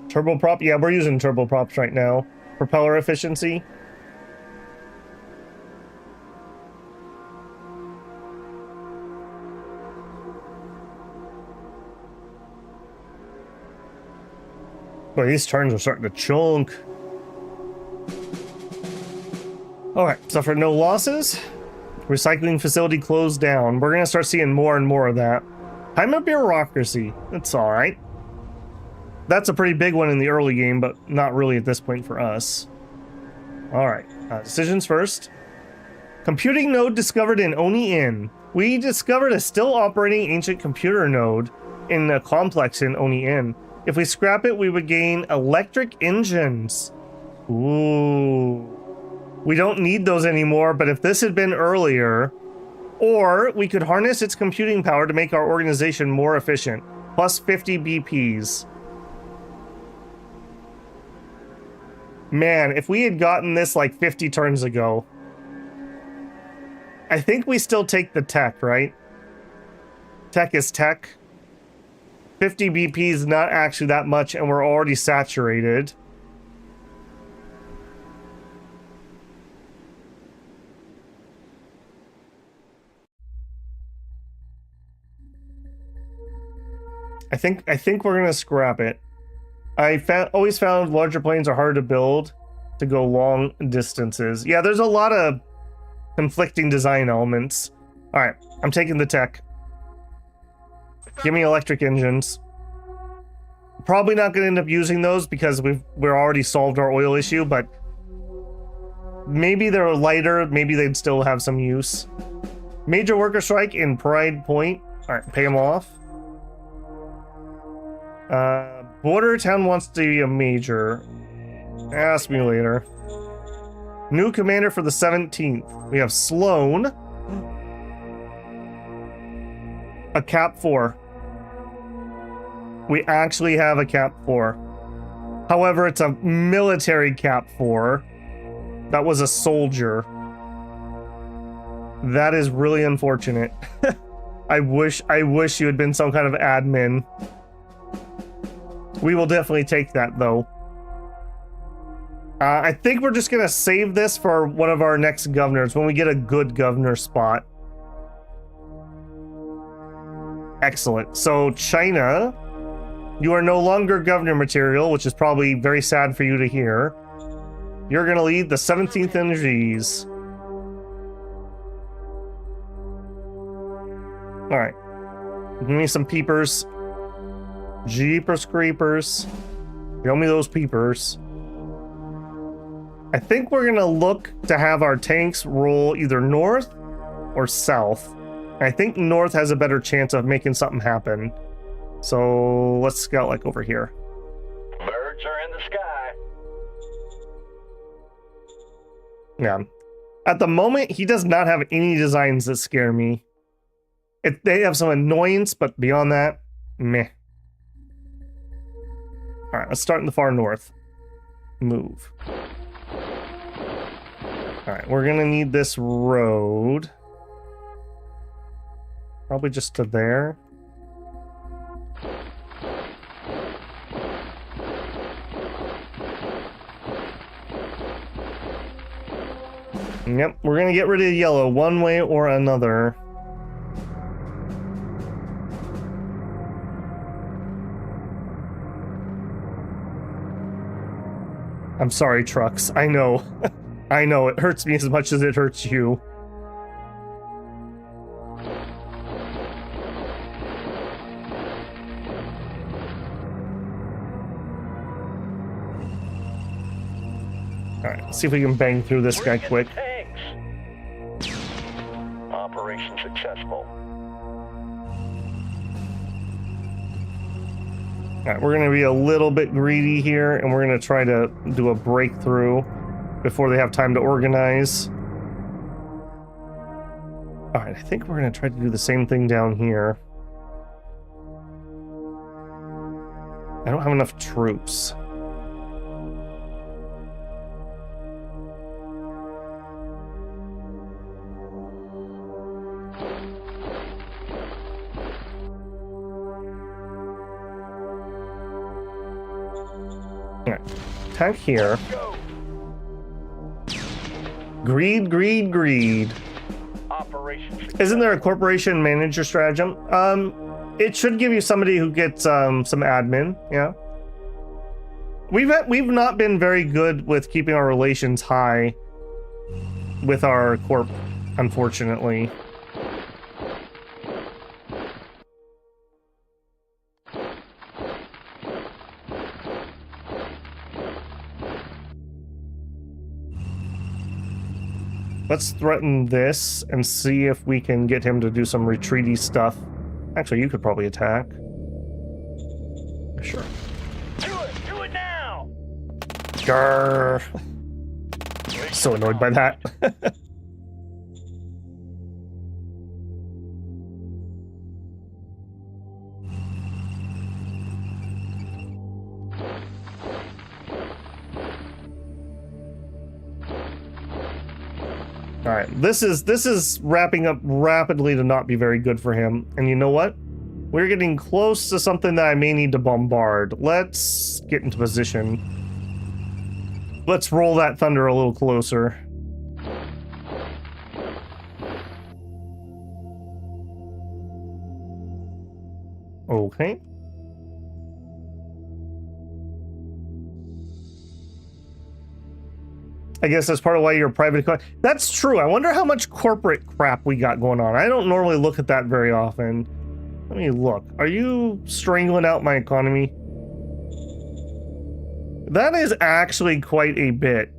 Turboprop? Yeah, we're using turboprops right now. Propeller efficiency. Boy, these turns are starting to chunk. Alright, suffered no losses. Recycling facility closed down. We're going to start seeing more and more of that. Time of bureaucracy. That's alright. That's a pretty big one in the early game, but not really at this point for us. Alright, decisions first. Computing node discovered in Oni-In. We discovered a still operating ancient computer node in a complex in Oni-In. If we scrap it, we would gain electric engines. Ooh. We don't need those anymore, but if this had been earlier, or we could harness its computing power to make our organization more efficient. Plus 50 BPs. Man, if we had gotten this like 50 turns ago. I think we still take the tech, right? Tech is tech. 50 BP is not actually that much, and we're already saturated. I think we're gonna scrap it. Always found larger planes are hard to build to go long distances. Yeah, there's a lot of conflicting design elements. All right, I'm taking the tech. Give me electric engines. Probably not going to end up using those because we're already solved our oil issue, but maybe they're lighter. Maybe they'd still have some use. Major worker strike in Pride Point. All right, pay them off. Border town wants to be a major. Ask me later. New commander for the 17th. We have Sloan. A Cap 4. We actually have a Cap 4. However, it's a military Cap 4. That was a soldier. That is really unfortunate. I wish you had been some kind of admin. We will definitely take that, though. I think we're just going to save this for one of our next governors when we get a good governor spot. Excellent. So, China, you are no longer governor material, which is probably very sad for you to hear. You're going to lead the 17th Energies. Alright. Give me some peepers. Jeepers creepers. Show me those peepers. I think we're gonna look to have our tanks roll either north or south. I think north has a better chance of making something happen. So let's scout like over here. Birds are in the sky. Yeah. At the moment, he does not have any designs that scare me. They have some annoyance, but beyond that, meh. Alright, let's start in the far north. Move. Alright, we're gonna need this road. Probably just to there. Yep, we're gonna get rid of yellow one way or another. I'm sorry, trucks. I know. I know, it hurts me as much as it hurts you. Alright, let's see if we can bang through this guy quick. Operation successful. Alright, we're gonna be a little bit greedy here, and we're gonna try to do a breakthrough before they have time to organize. Alright, I think we're gonna try to do the same thing down here. I don't have enough troops. Alright, attack here. Greed, greed, greed. Isn't there a corporation manager stratagem? It should give you somebody who gets some admin, yeah. We've not been very good with keeping our relations high with our corp, unfortunately. Let's threaten this and see if we can get him to do some retreaty stuff. Actually, you could probably attack. Sure. Do it now! Grrr. So annoyed by that. All right, this is wrapping up rapidly to not be very good for him. And you know what? We're getting close to something that I may need to bombard. Let's get into position. Let's roll that thunder a little closer. Okay. I guess that's part of why you're a private. That's true. I wonder how much corporate crap we got going on. I don't normally look at that very often. Let me look. Are you strangling out my economy? That is actually quite a bit.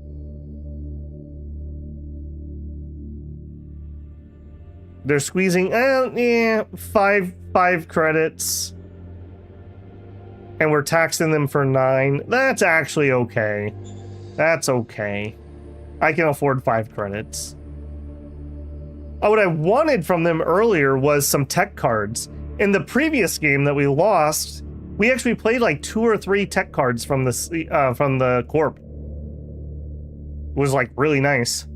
They're squeezing, yeah, five credits. And we're taxing them for 9. That's actually okay. That's okay. I can afford 5 credits. Oh, what I wanted from them earlier was some tech cards. In the previous game that we lost, we actually played like 2 or 3 tech cards from the corp. It was like really nice.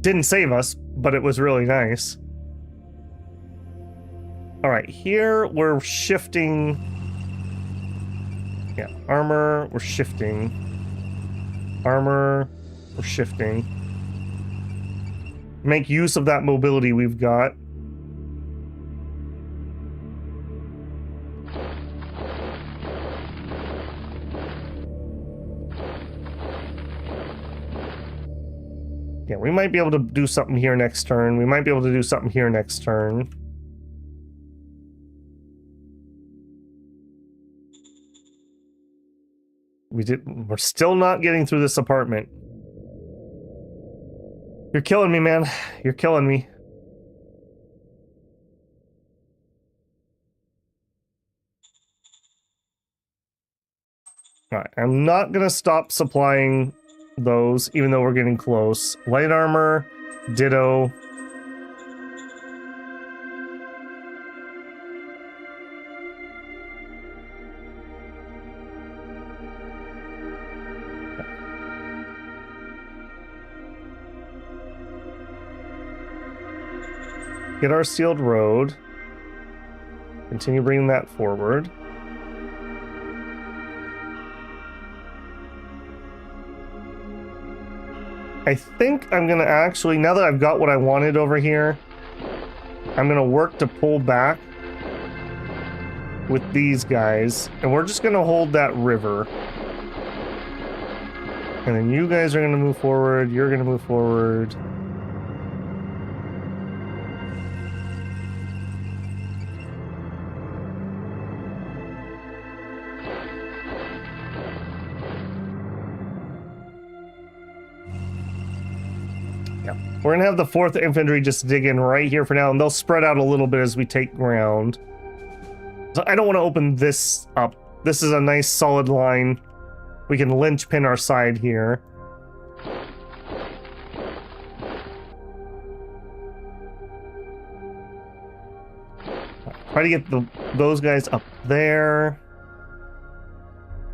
Didn't save us, but it was really nice. All right, here we're shifting. Yeah, armor, we're shifting. Armor, we're shifting. Make use of that mobility we've got. Yeah, we might be able to do something here next turn. We might be able to do something here next turn. We're still not getting through this apartment. You're killing me, man. You're killing me. Alright, I'm not gonna stop supplying those, even though we're getting close. Light armor, ditto. Get our sealed road. Continue bringing that forward. I think I'm gonna actually, now that I've got what I wanted over here, I'm gonna work to pull back with these guys, and we're just gonna hold that river. And then you guys are gonna move forward, you're gonna move forward. We're gonna have the 4th Infantry just dig in right here for now, and they'll spread out a little bit as we take ground. So I don't want to open this up. This is a nice solid line. We can linchpin our side here. Try to get those guys up there.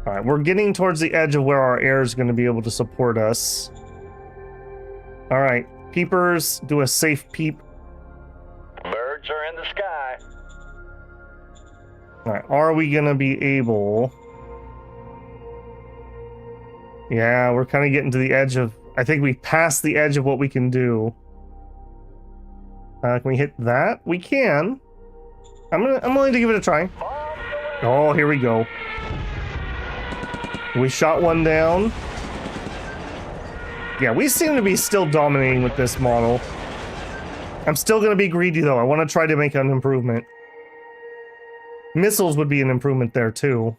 All right, we're getting towards the edge of where our air is going to be able to support us. All right. Peepers, do a safe peep. Birds are in the sky. Alright, are we gonna be able... Yeah, we're kind of getting to the edge of... I think we passed the edge of what we can do. Can we hit that? We can. I'm willing to give it a try. Oh, here we go. We shot one down. Yeah, we seem to be still dominating with this model. I'm still going to be greedy, though. I want to try to make an improvement. Missiles would be an improvement there, too.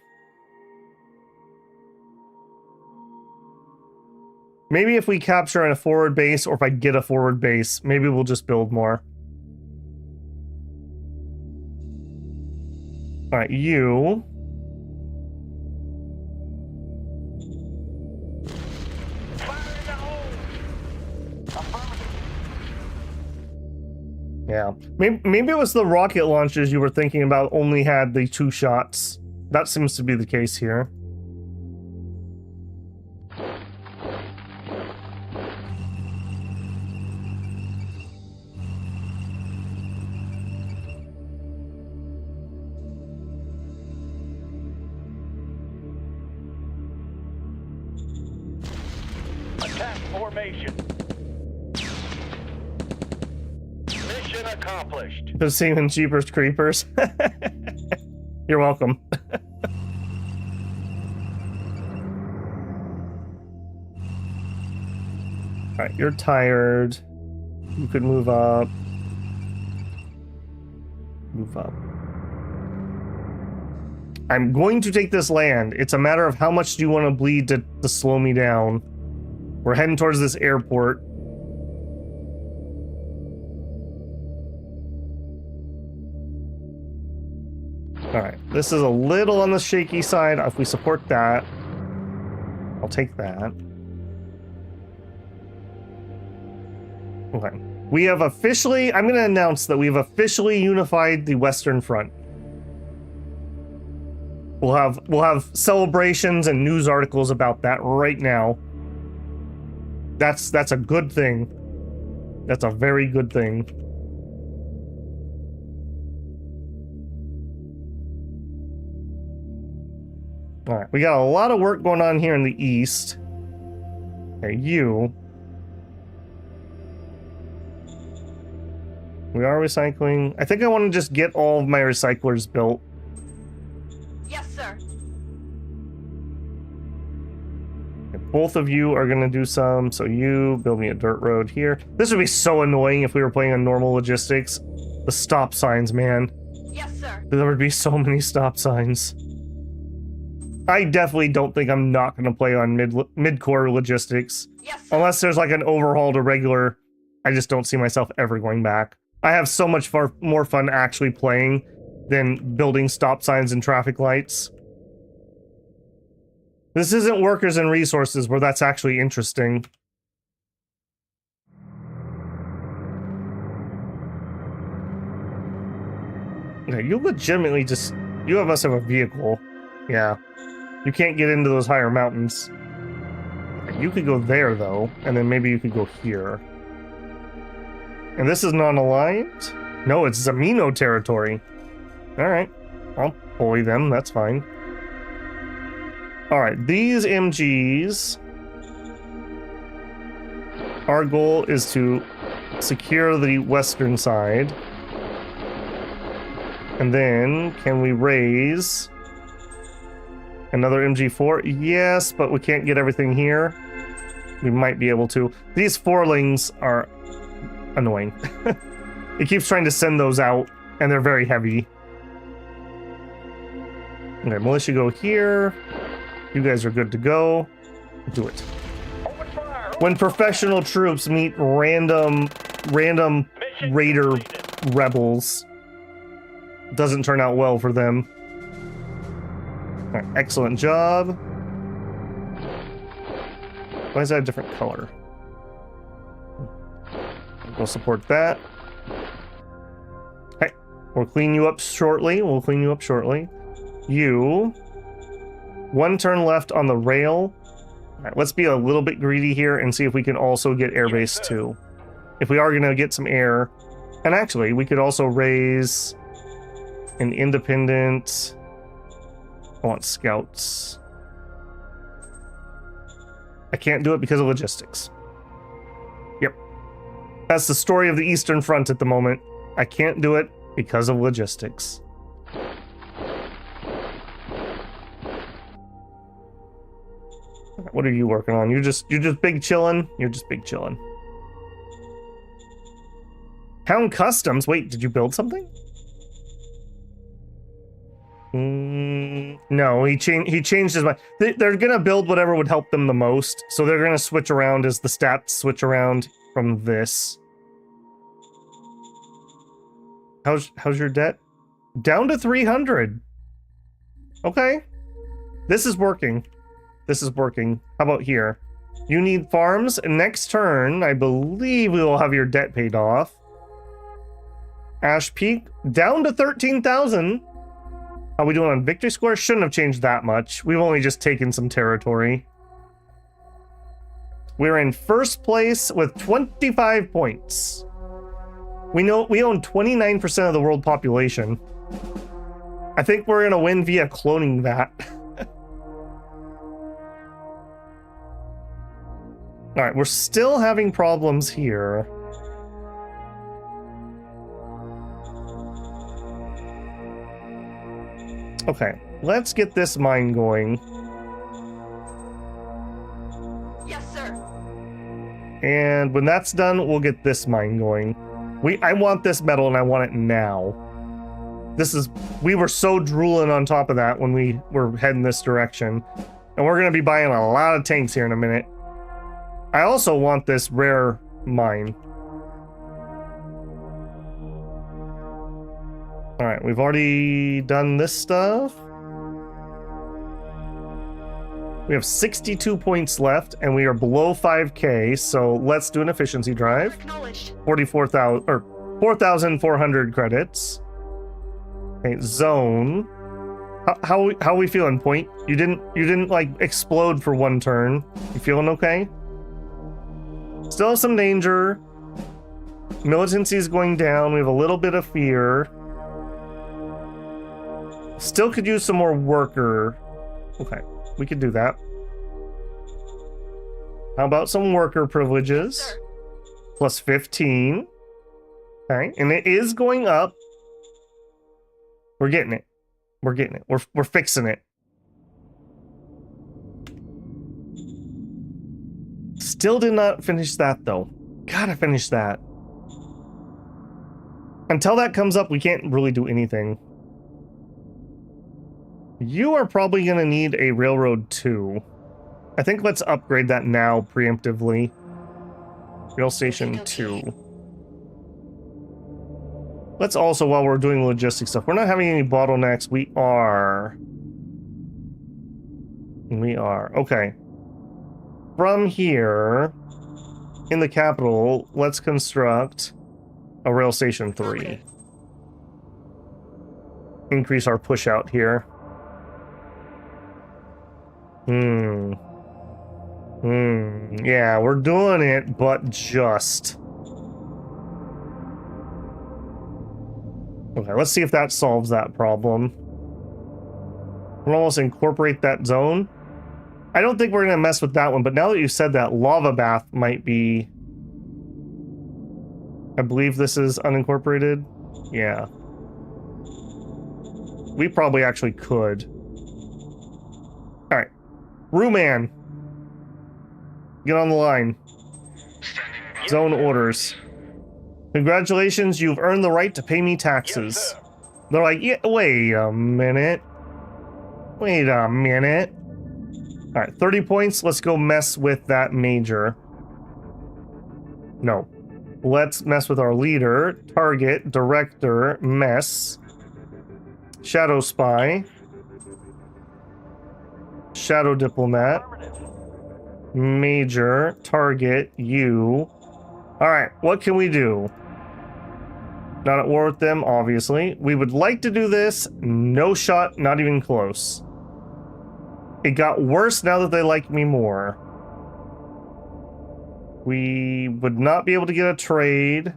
Maybe if we capture a forward base, or if I get a forward base, maybe we'll just build more. Alright, you... Yeah, maybe it was the rocket launchers you were thinking about only had the 2 shots. That seems to be the case here. Attack formation. Mission accomplished. The Seaman Jeepers Creepers. You're welcome. Alright, you're tired. You could move up. Move up. I'm going to take this land. It's a matter of how much do you want to bleed to slow me down. We're heading towards this airport. Alright, this is a little on the shaky side. If we support that, I'll take that. Okay. We have officially, I'm going to announce that we've officially unified the Western Front. We'll have celebrations and news articles about that right now. That's a good thing. That's a very good thing. All right, we got a lot of work going on here in the east. Okay, you. We are recycling. I think I want to just get all of my recyclers built. Yes, sir. Both of you are going to do some, so you build me a dirt road here. This would be so annoying if we were playing on normal logistics. The stop signs, man. Yes, sir. There would be so many stop signs. I definitely don't think I'm not going to play on mid-core logistics. Yes, sir. Unless there's like an overhaul to regular. I just don't see myself ever going back. I have so much more fun actually playing than building stop signs and traffic lights. This isn't workers and resources where that's actually interesting. Okay, you legitimately just... You must have a vehicle. Yeah. You can't get into those higher mountains. You could go there, though, and then maybe you could go here. And this is non-aligned? No, it's Zamino territory. Alright. I'll bully them, that's fine. Alright, these MGs... Our goal is to secure the western side. And then, can we raise another MG4? Yes, but we can't get everything here. We might be able to. These forlings are annoying. It keeps trying to send those out, and they're very heavy. Okay, militia go here. You guys are good to go. Do it. When professional troops meet random raider rebels, doesn't turn out well for them. All right, excellent job. Why is that a different color? We'll support that. Okay, we'll clean you up shortly. We'll clean you up shortly. You, one turn left on the rail. All right, let's be a little bit greedy here and see if we can also get airbase 2. If we are going to get some air. And actually, we could also raise an independent... I want scouts. I can't do it because of logistics. Yep. That's the story of the Eastern Front at the moment. I can't do it because of logistics. What are you working on? You're just big chillin'? You're just big chillin'. Hound Customs? Wait, did you build something? No, he changed his mind. They're gonna build whatever would help them the most, so they're gonna switch around as the stats switch around from this. How's your debt? Down to 300. Okay. This is working. This is working. How about here? You need farms. Next turn, I believe we will have your debt paid off. Ash Peak, down to 13,000. How are we doing on victory score? Shouldn't have changed that much. We've only just taken some territory. We're in first place with 25 points. We own 29% of the world population. I think we're gonna win via cloning that. All right, we're still having problems here. Okay, let's get this mine going. Yes, sir. And when that's done, we'll get this mine going. I want this metal and I want it now. We were so drooling on top of that when we were heading this direction. And we're gonna be buying a lot of tanks here in a minute. I also want this rare mine. All right, we've already done this stuff. We have 62 points left, and we are below 5K, so let's do an efficiency drive. 44,000 or 4,400 credits. Okay, zone. How are we feeling, Point? You didn't like explode for one turn. You feeling okay? Still have some danger. Militancy is going down. We have a little bit of fear. Still could use some more worker. Okay, we could do that. How about some worker privileges? Sir. Plus 15. Okay, and it is going up. We're getting it. We're getting it. We're fixing it. Still did not finish that though. Gotta finish that. Until that comes up, we can't really do anything. You are probably gonna need a railroad too. I think let's upgrade that now preemptively. Rail station 2. Let's also, while we're doing logistics stuff, we're not having any bottlenecks. We are. Okay. From here, in the capital, let's construct a rail station 3. Okay. Increase our push out here. Yeah, we're doing it, but just. Okay, let's see if that solves that problem. We'll almost incorporate that zone. I don't think we're going to mess with that one, but now that you said that, lava bath might be... I believe this is unincorporated. Yeah. We probably actually could. Alright. Rooman. Get on the line. Zone orders. Congratulations, you've earned the right to pay me taxes. Yes, sir. They're like, yeah, wait a minute. Wait a minute. Alright, 30 points. Let's go mess with that major. No. Let's mess with our leader. Target, director, mess. Shadow spy. Shadow diplomat. Major, target, you. Alright, what can we do? Not at war with them, obviously. We would like to do this. No shot, not even close. It got worse now that they like me more. We would not be able to get a trade.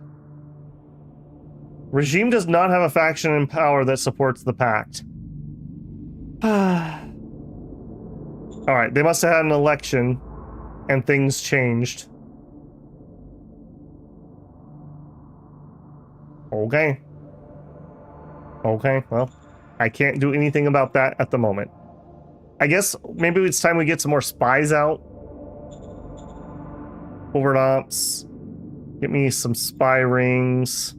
Regime does not have a faction in power that supports the pact. Alright, they must have had an election and things changed. Okay. Okay, well, I can't do anything about that at the moment. I guess maybe it's time we get some more spies out. Forward ops. Get me some spy rings.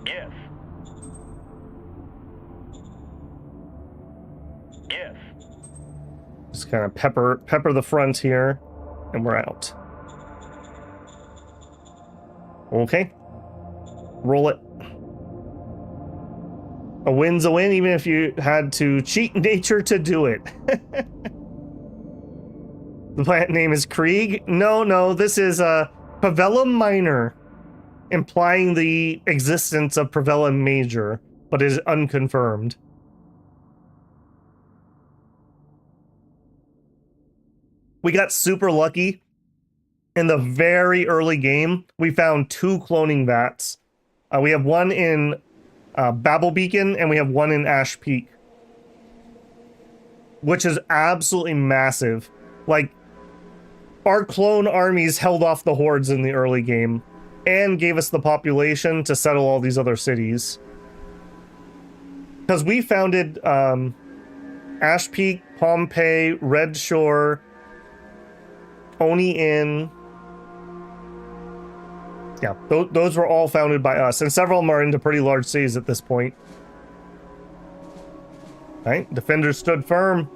Yes. Yes. Just kind of pepper the front here, and we're out. Okay. Roll it. A win's a win, even if you had to cheat nature to do it. The planet name is Krieg. No, this is Pavellum Minor, implying the existence of Pavellum Major, but is unconfirmed. We got super lucky. In the very early game, we found 2 cloning vats. We have one in Babel Beacon, and we have one in Ash Peak. Which is absolutely massive. Like, our clone armies held off the hordes in the early game, and gave us the population to settle all these other cities. Because we founded Ash Peak, Pompeii, Red Shore, Oni Inn. Yeah, those were all founded by us, and several of them are into pretty large cities at this point. Right? Defenders stood firm.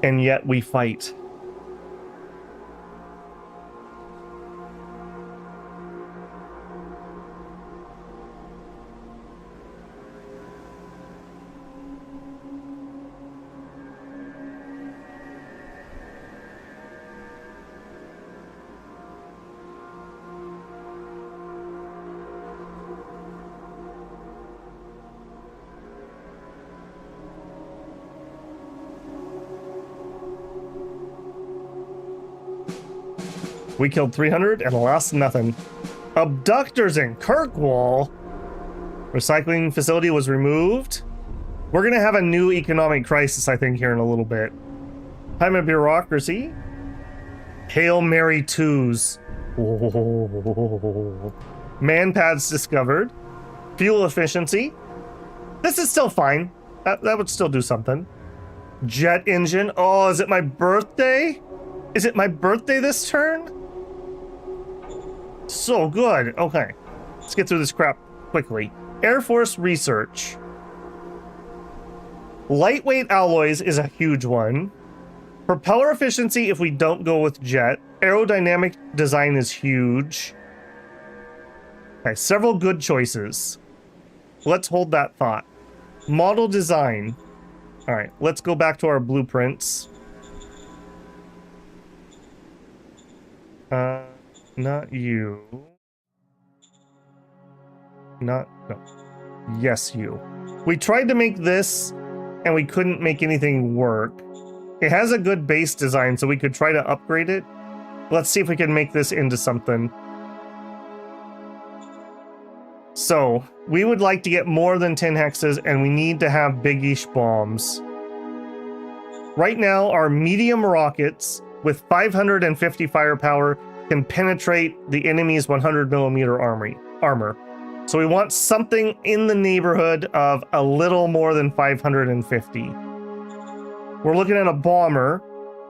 And yet we fight. We killed 300 and lost nothing. Abductors in Kirkwall. Recycling facility was removed. We're gonna have a new economic crisis, I think, here in a little bit. Time of bureaucracy. Hail Mary 2s. Oh. Manpads discovered. Fuel efficiency. This is still fine. That would still do something. Jet engine. Oh, is it my birthday? Is it my birthday this turn? So good. Okay. Let's get through this crap quickly. Air Force research. Lightweight alloys is a huge one. Propeller efficiency if we don't go with jet. Aerodynamic design is huge. Okay, several good choices. Let's hold that thought. Model design. All right, let's go back to our blueprints. Not you. No. Yes, you. We tried to make this, and we couldn't make anything work. It has a good base design, so we could try to upgrade it. Let's see if we can make this into something. so we would like to get more than 10 hexes, and we need to have big-ish bombs. Right now, our medium rockets with 550 firepower can penetrate the enemy's 100 millimeter armor. So we want something in the neighborhood of a little more than 550. We're looking at a bomber.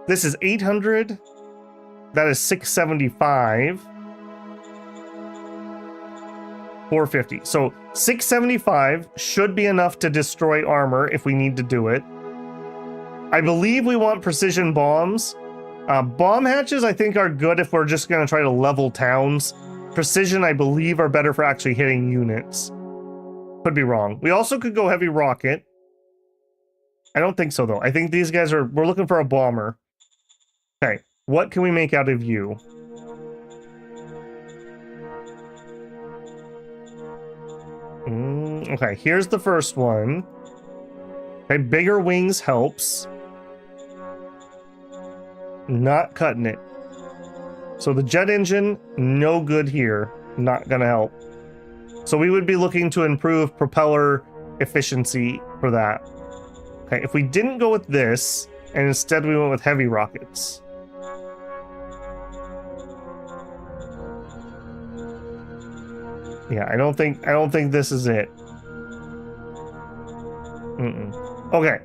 This is 800. That is 675. 450. So 675 should be enough to destroy armor if we need to do it. I believe we want precision bombs. Bomb hatches, I think, are good if we're just going to try to level towns. Precision, I believe, are better for actually hitting units. Could be wrong. We also could go heavy rocket. I don't think so, though. I think these guys are... We're looking for a bomber. Okay. What can we make out of you? Okay, here's the first one. Okay, bigger wings helps. Not cutting it. So the jet engine, no good here. Not gonna help. So we would be looking to improve propeller efficiency for that. Okay, if we didn't go with this, and instead we went with heavy rockets. Yeah, I don't think this is it. Okay,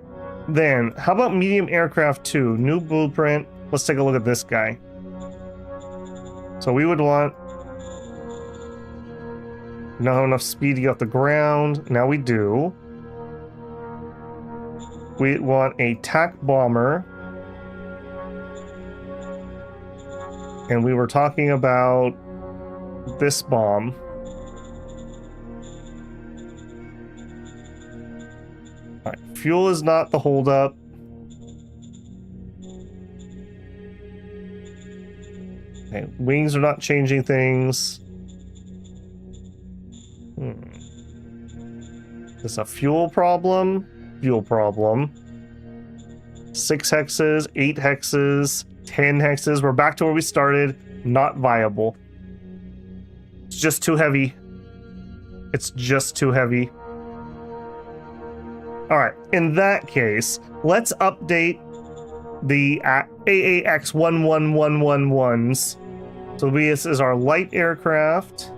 then how about medium aircraft 2? New blueprint. Let's take a look at this guy. So we would want... Not have enough speed to get off the ground. Now we do. We want a TAC bomber. And we were talking about this bomb. All right, fuel is not the holdup. Okay, wings are not changing things. Is this a fuel problem? Fuel problem. 6 hexes, 8 hexes, 10 hexes. We're back to where we started. Not viable. It's just too heavy. It's just too heavy. All right, in that case, let's update the AAX 11111s. So this is our light aircraft.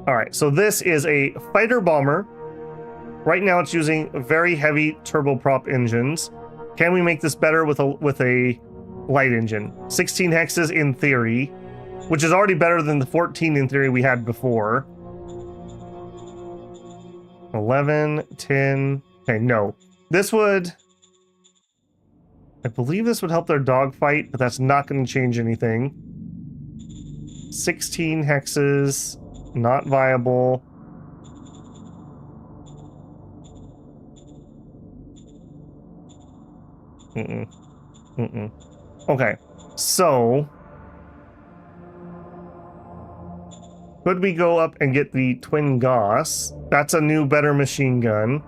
All right, so this is a fighter bomber. Right now it's using very heavy turboprop engines. Can we make this better with a light engine? 16 hexes in theory, which is already better than the 14 in theory we had before. 11, 10. Okay, no. This would... I believe this would help their dogfight, but that's not going to change anything. 16 hexes, not viable. Okay, so could we go up and get the twin Gauss? That's a new, better machine gun.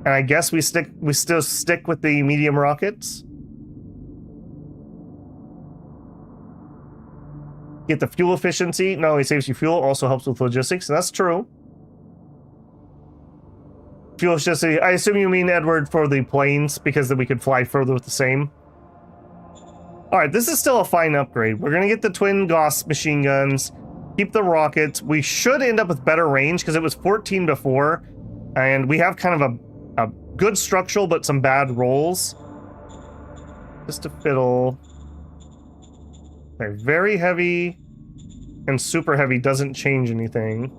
And I guess we still stick with the medium rockets. Get the fuel efficiency. Not only saves you fuel, also helps with logistics. And that's true. Fuel efficiency. I assume you mean, Edward, for the planes, because then we could fly further with the same. Alright, this is still a fine upgrade. We're going to get the twin Gauss machine guns. Keep the rockets. We should end up with better range, because it was 14 before. And we have kind of a good structural, but some bad rolls. Just a fiddle. Okay, very heavy and super heavy doesn't change anything.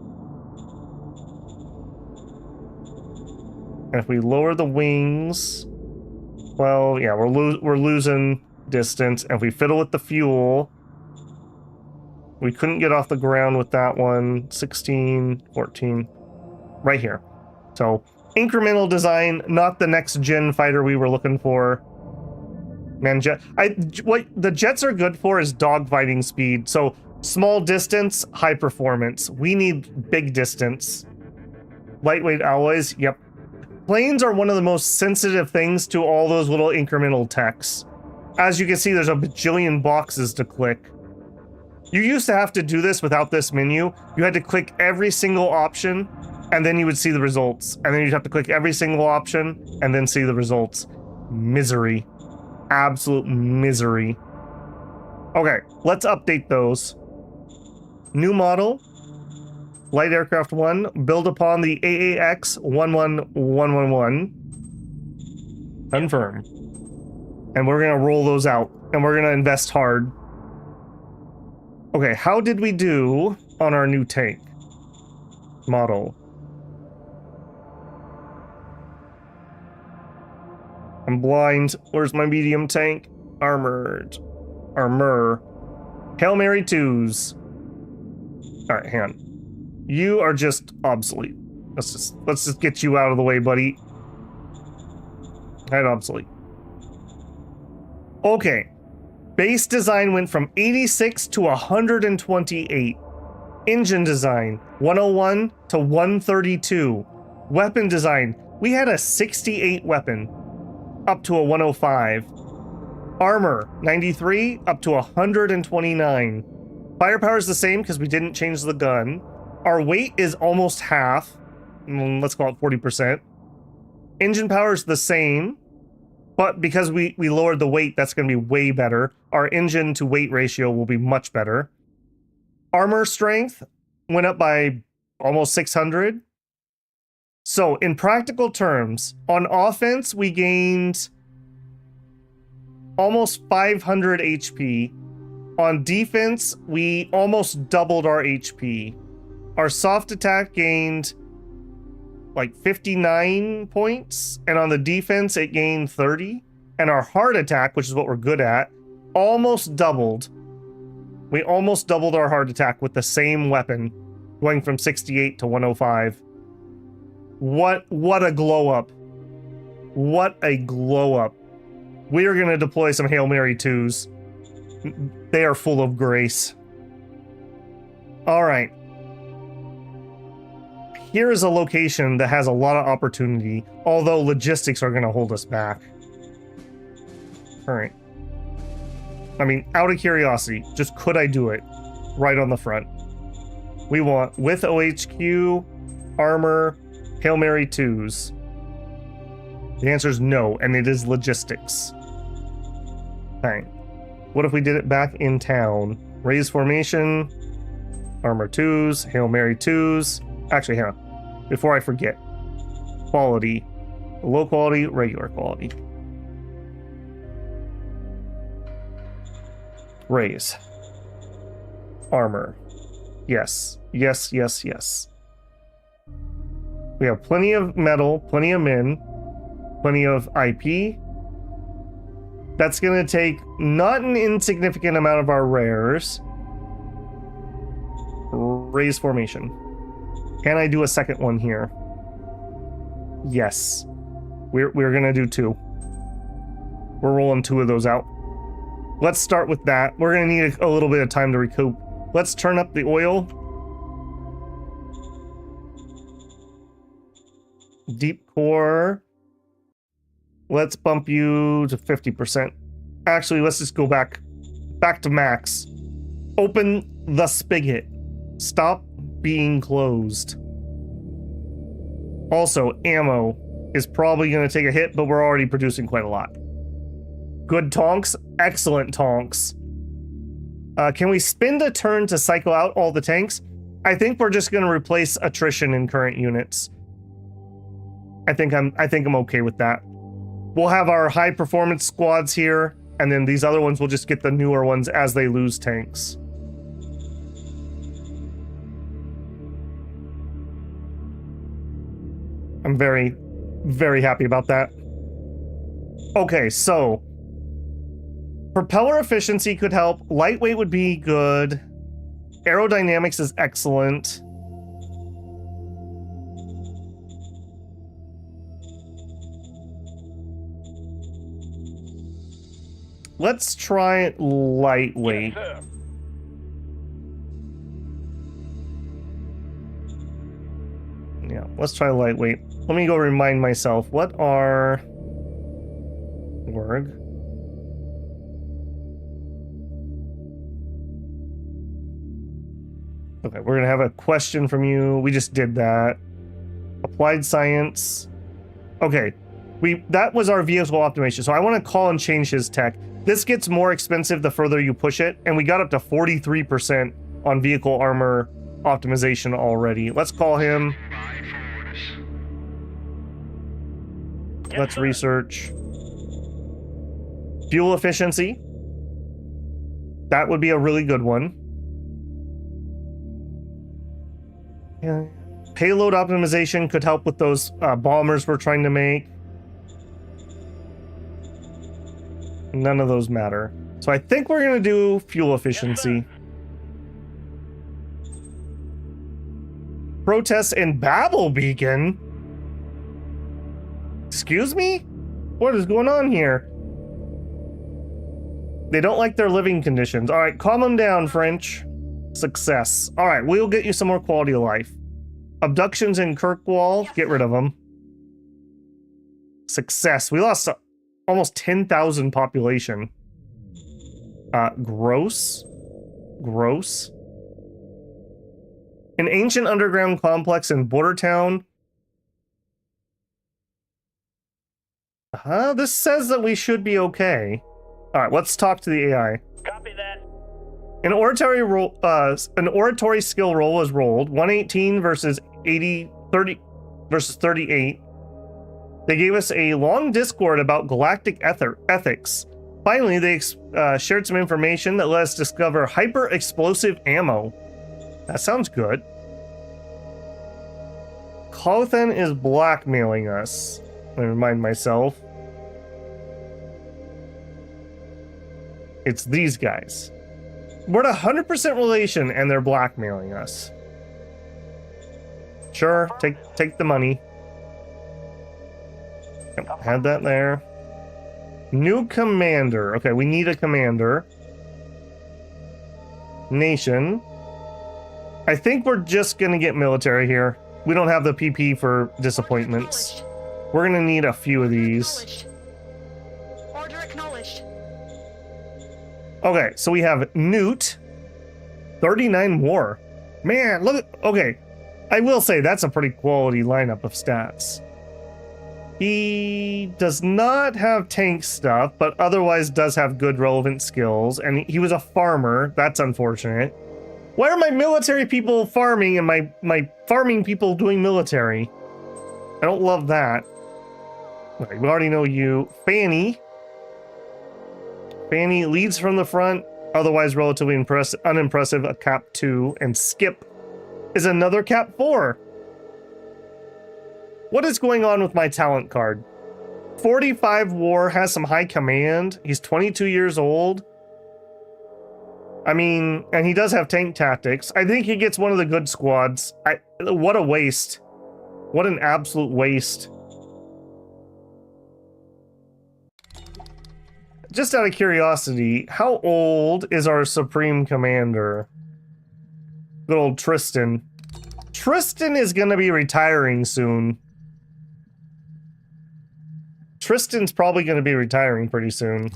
And if we lower the wings, well, yeah, we're losing distance. And if we fiddle with the fuel, we couldn't get off the ground with that one. 16, 14, right here. So incremental design, not the next gen fighter we were looking for. Man, what the jets are good for is dogfighting speed. So small distance, high performance. We need big distance. Lightweight alloys, yep. Planes are one of the most sensitive things to all those little incremental techs. As you can see, there's a bajillion boxes to click. You used to have to do this without this menu. You had to click every single option, and then you would see the results. And then you'd have to click every single option, and then see the results. Misery. Absolute misery. Okay, let's update those. New model. Light Aircraft 1. Build upon the AAX 11111. Confirm. And we're going to roll those out. And we're going to invest hard. Okay, how did we do on our new tank model? I'm blind. Where's my medium tank? Armored. Armor. Hail Mary 2s. Alright, hang on. You are just obsolete. Let's just get you out of the way, buddy. Right, obsolete. Okay. Base design went from 86 to 128. Engine design, 101 to 132. Weapon design, we had a 68 weapon, up to a 105. Armor, 93, up to 129. Firepower is the same because we didn't change the gun. Our weight is almost half. Let's call it 40%. Engine power is the same. But because we lowered the weight, that's going to be way better. Our engine to weight ratio will be much better. Armor strength went up by almost 600. So in practical terms, on offense, we gained almost 500 HP. On defense, we almost doubled our HP. Our soft attack gained like 59 points, and on the defense it gained 30, and our hard attack, which is what we're good at, almost doubled. We almost doubled our hard attack with the same weapon, going from 68 to 105. What a glow up. What a glow up. We are going to deploy some Hail Mary 2s. They are full of grace. All right. Here is a location that has a lot of opportunity, although logistics are going to hold us back. All right. I mean, out of curiosity, just could I do it right on the front? We want with OHQ, armor, Hail Mary 2s. The answer is no, and it is logistics. All right. What if we did it back in town? Raise formation, armor 2s, Hail Mary 2s. Actually, hang on. Before I forget. Quality. Low quality, regular quality. Raise. Armor. Yes. Yes, yes, yes. We have plenty of metal, plenty of men, plenty of IP. That's going to take not an insignificant amount of our rares. Raise formation. Can I do a second one here? Yes. We're going to do 2. We're rolling 2 of those out. Let's start with that. We're going to need a little bit of time to recoup. Let's turn up the oil. Deep core. Let's bump you to 50%. Actually, let's just go back to max. Open the spigot. Stop being closed. Also, ammo is probably going to take a hit, but we're already producing quite a lot. Good tonks. Excellent tonks. Can we spend a turn to cycle out all the tanks? I think we're just going to replace attrition in current units. I think I'm okay with that. We'll have our high performance squads here, and then these other ones will just get the newer ones as they lose tanks. I'm very, very happy about that. Okay, so propeller efficiency could help. Lightweight would be good. Aerodynamics is excellent. Let's try lightweight. Yes, sir. Yeah, let's try lightweight. Let me go remind myself. What are... Org. Okay, we're gonna have a question from you. We just did that. Applied science. Okay, that was our vehicle optimization. So I want to call and change his tech. This gets more expensive the further you push it, and we got up to 43% on vehicle armor optimization already. Let's call him. Let's research. Fuel efficiency. That would be a really good one. Yeah. Payload optimization could help with those bombers we're trying to make. None of those matter. So I think we're going to do fuel efficiency. Protests in Babel Beacon? Excuse me? What is going on here? They don't like their living conditions. All right, calm them down, French. Success. All right, we'll get you some more quality of life. Abductions in Kirkwall, get rid of them. Success. We lost almost 10,000 population. Gross. Gross. An ancient underground complex in Border Town. This says that we should be okay. All right, let's talk to the AI. Copy that. An oratory skill roll was rolled. 118 versus 30 versus 38. They gave us a long discord about galactic ethics. Finally, they shared some information that let us discover hyper-explosive ammo. That sounds good. Clothan is blackmailing us. Let me remind myself. It's these guys. We're at 100% relation and they're blackmailing us. Sure, take the money. Yep, had that there. New commander. Okay, we need a commander. Nation. I think we're just gonna get military here. We don't have the PP for disappointments. We're gonna need a few of these. Order acknowledged. Okay, so we have Newt. 39 war. Man, look at... Okay, I will say that's a pretty quality lineup of stats. He does not have tank stuff, but otherwise does have good relevant skills. And he was a farmer. That's unfortunate. Why are my military people farming and my farming people doing military? I don't love that. Okay, we already know you. Fanny. Fanny leads from the front, otherwise relatively unimpressive, a cap 2. And Skip is another cap 4. What is going on with my talent card? 45 war, has some high command. He's 22 years old. I mean, and he does have tank tactics. I think he gets one of the good squads. What a waste. What an absolute waste. Just out of curiosity, how old is our Supreme Commander? Good old Tristan. Tristan is going to be retiring soon. Tristan's probably going to be retiring pretty soon.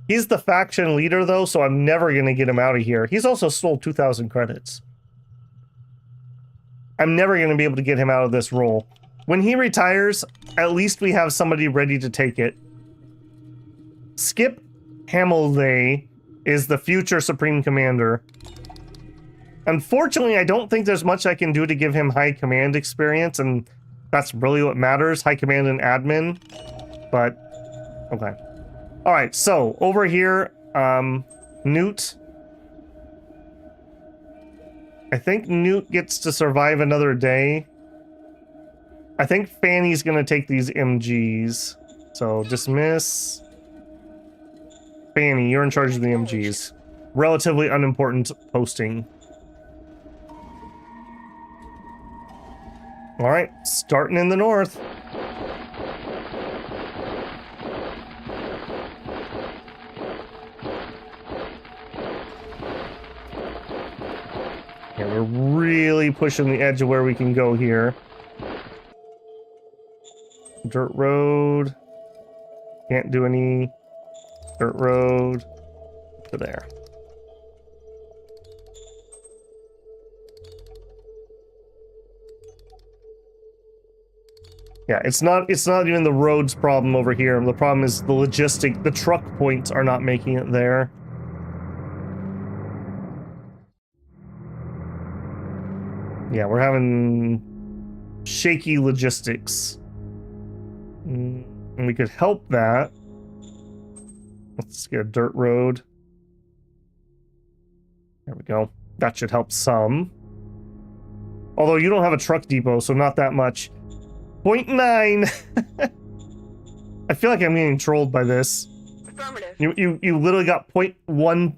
He's the faction leader, though, so I'm never going to get him out of here. He's also stole 2,000 credits. I'm never going to be able to get him out of this role. When he retires, at least we have somebody ready to take it. Skip Hamilday is the future Supreme Commander. Unfortunately, I don't think there's much I can do to give him high command experience, and that's really what matters, high command and admin. But, okay. All right, so over here, Newt. I think Newt gets to survive another day. I think Fanny's gonna take these MGs. So dismiss. Fanny, you're in charge of the MGs. Relatively unimportant posting. All right, starting in the north. Yeah, we're really pushing the edge of where we can go here. Dirt road. Can't do any Dirt road to there. Yeah, it's not even the roads problem over here. The problem is the truck points are not making it there. Yeah, we're having shaky logistics. And we could help that. Let's get a dirt road. There we go. That should help some. Although you don't have a truck depot, so not that much. 0.9! I feel like I'm getting trolled by this. Affirmative. You literally got 0.1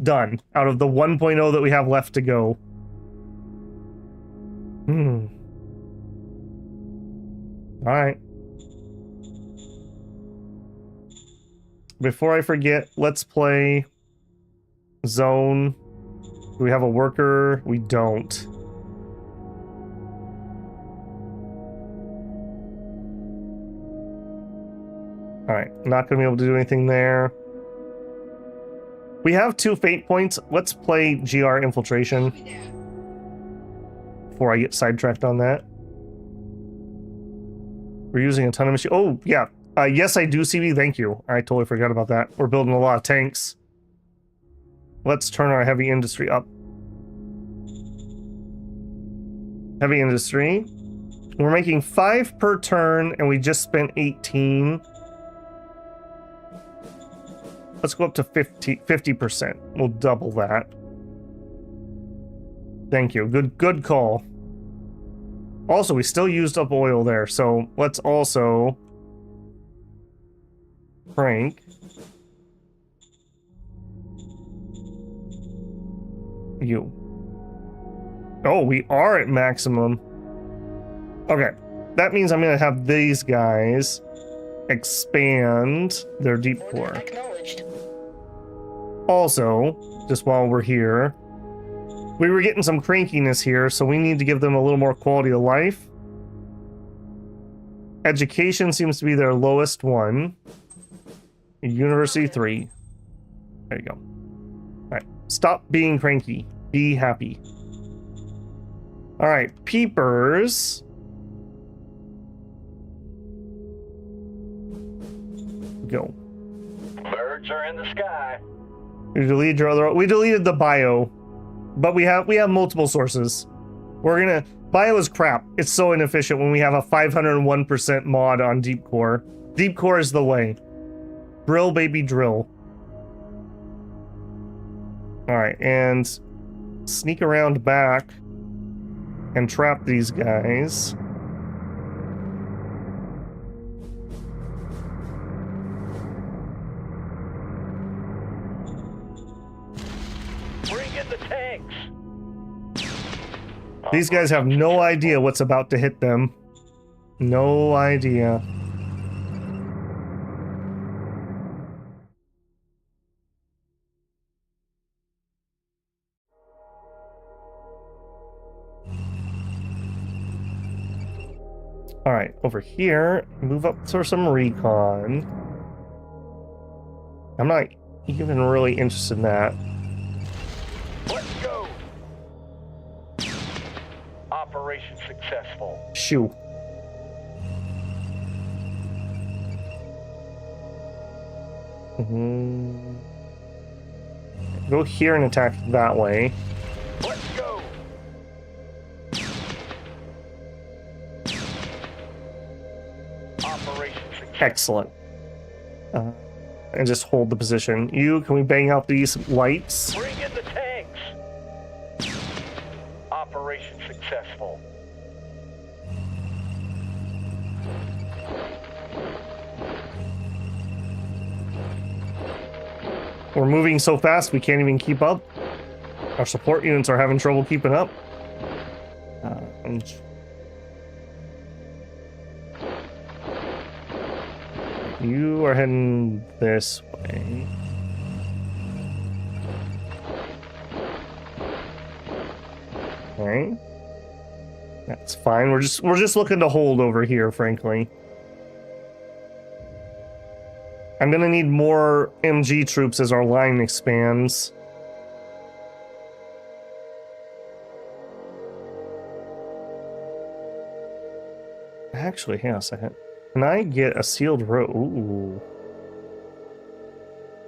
done out of the 1.0 that we have left to go. Alright. Before I forget, let's play zone. Do we have a worker? We don't. Alright, not gonna be able to do anything there. We have 2 fate points. Let's play GR infiltration before I get sidetracked on that. We're using a ton of machine. Oh, yeah. Yes, I do, CB. Thank you. I totally forgot about that. We're building a lot of tanks. Let's turn our heavy industry up. Heavy industry. We're making 5 per turn, and we just spent 18. Let's go up to 50%. We'll double that. Thank you. Good call. Also, we still used up oil there, so let's also crank you. Oh, we are at maximum. Okay, that means I'm gonna have these guys expand their deep core. Acknowledged. Also, just while we're here, we were getting some crankiness here, so we need to give them a little more quality of life. Education seems to be their lowest one. University 3. There you go. Alright, stop being cranky. Be happy. Alright, peepers. Go. Birds are in the sky. We deleted your other. We deleted the bio, but we have multiple sources. We're gonna. Bio is crap. It's so inefficient when we have a 501% mod on deep core. Deep core is the way. Drill, baby, drill. All right, and sneak around back and trap these guys. Bring in the tanks. These guys have no idea what's about to hit them. No idea. All right, over here, move up for some recon. I'm not even really interested in that. Let's go. Operation successful. Shoo. Go here and attack that way. Let's go. Operation successful. Excellent. And just hold the position. Can we bang out these lights? Bring in the tanks. Operation successful. We're moving so fast we can't even keep up. Our support units are having trouble keeping up. You are heading this way. Okay. That's fine. We're just looking to hold over here, frankly. I'm gonna need more MG troops as our line expands. Actually, hang on a second. Can I get a sealed road? Ooh.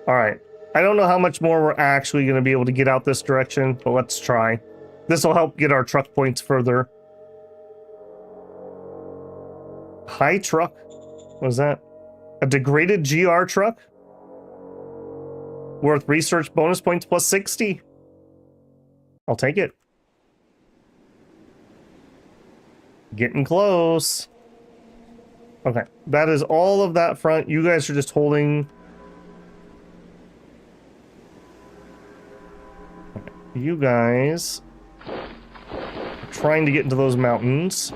Alright. I don't know how much more we're actually going to be able to get out this direction, but let's try. This will help get our truck points further. High truck? What is that? A degraded GR truck? Worth research bonus points plus 60. I'll take it. Getting close. Okay, that is all of that front. You guys are just holding. Okay. You guys are trying to get into those mountains.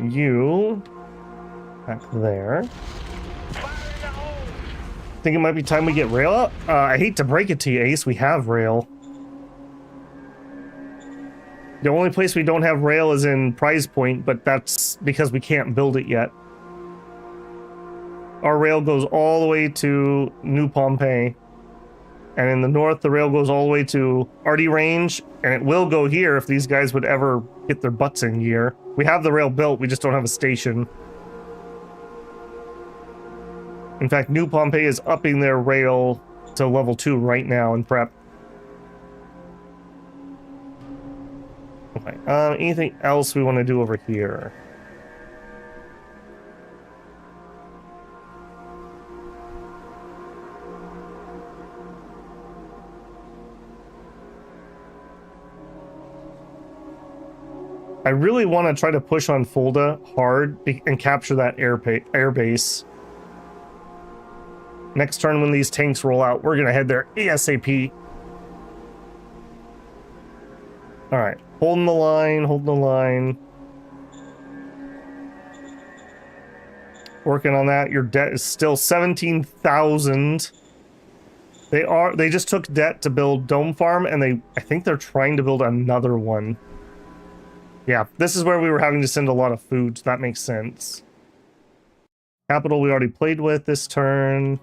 You back there. Think it might be time we get rail up? I hate to break it to you, Ace. We have rail. The only place we don't have rail is in Prize Point, but that's because we can't build it yet. Our rail goes all the way to New Pompeii. And in the north, the rail goes all the way to Arty Range, and it will go here if these guys would ever get their butts in gear. We have the rail built, we just don't have a station. In fact, New Pompeii is upping their rail to level 2 right now in prep. Okay, anything else we want to do over here? I really want to try to push on Fulda hard and capture that air base. Next turn when these tanks roll out, we're going to head there ASAP. Alright, holding the line, holding the line. Working on that. Your debt is still 17,000. They just took debt to build Dome Farm, and I think they're trying to build another one. Yeah, this is where we were having to send a lot of food, so that makes sense. Capital we already played with this turn.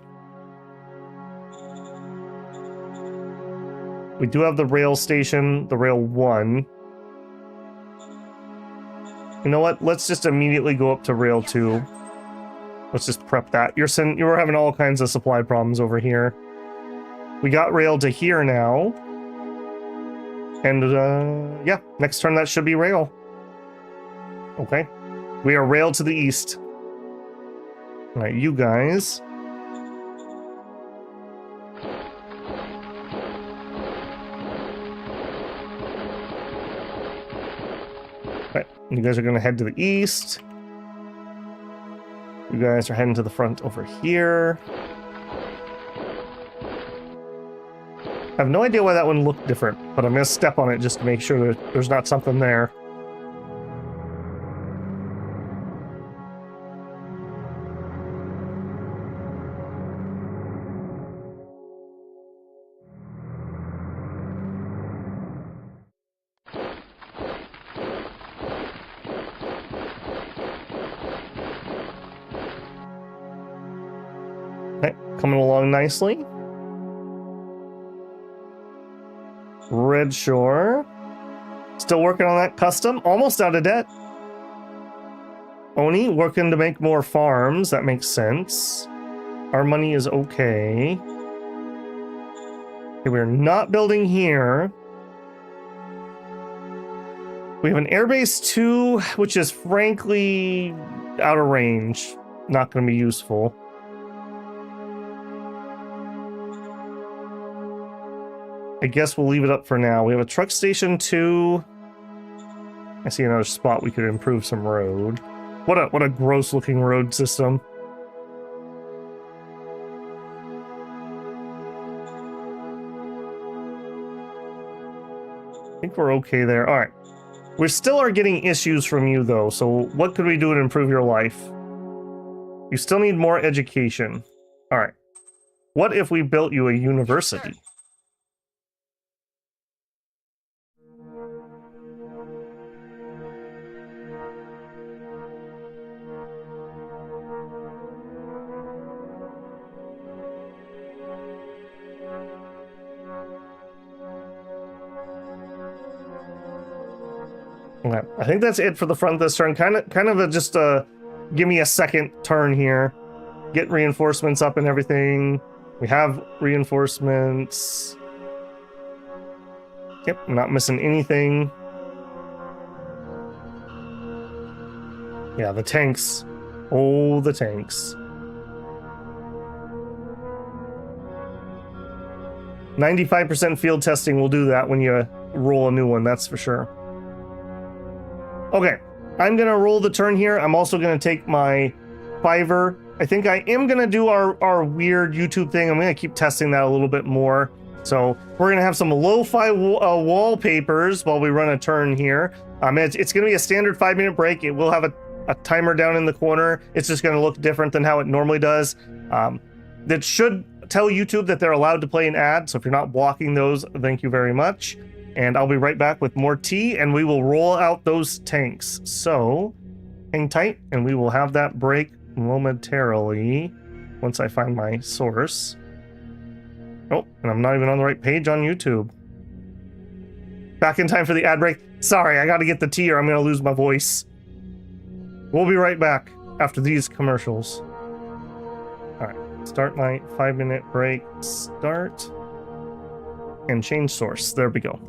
We do have the rail station, the rail 1. You know what? Let's just immediately go up to rail 2. Let's just prep that. You're having all kinds of supply problems over here. We got rail to here now. And, yeah, next turn that should be rail. Okay. We are rail to the east. Alright, you guys. Alright, you guys are going to head to the east. You guys are heading to the front over here. I have no idea why that one looked different, but I'm going to step on it just to make sure that there's not something there. Okay, coming along nicely. Red Shore. Still working on that custom. Almost out of debt. Oni working to make more farms. That makes sense. Our money is okay. Okay, we're not building here. We have an airbase 2, which is frankly out of range. Not going to be useful. I guess we'll leave it up for now. We have a truck station 2. I see another spot we could improve some road. What a gross looking road system. I think we're okay there. All right. We still are getting issues from you, though, so what could we do to improve your life? You still need more education. All right. What if we built you a university? Okay, I think that's it for the front this turn. Kind of just give me a second turn here. Get reinforcements up and everything. We have reinforcements. Yep, I'm not missing anything. Yeah, the tanks. Oh, the tanks. 95% field testing will do that when you roll a new one, that's for sure. Okay, I'm gonna roll the turn here. I'm also gonna take my Fiverr. I think I am gonna do our weird YouTube thing. I'm gonna keep testing that a little bit more. So we're gonna have some lo-fi wallpapers while we run a turn here. It's gonna be a standard 5-minute break. It will have a timer down in the corner. It's just gonna look different than how it normally does. That should tell YouTube that they're allowed to play an ad. So if you're not blocking those, thank you very much. And I'll be right back with more tea, and we will roll out those tanks. So hang tight, and we will have that break momentarily once I find my source. Oh, and I'm not even on the right page on YouTube. Back in time for the ad break. Sorry, I got to get the tea or I'm going to lose my voice. We'll be right back after these commercials. All right, start my 5-minute break. Start and change source. There we go.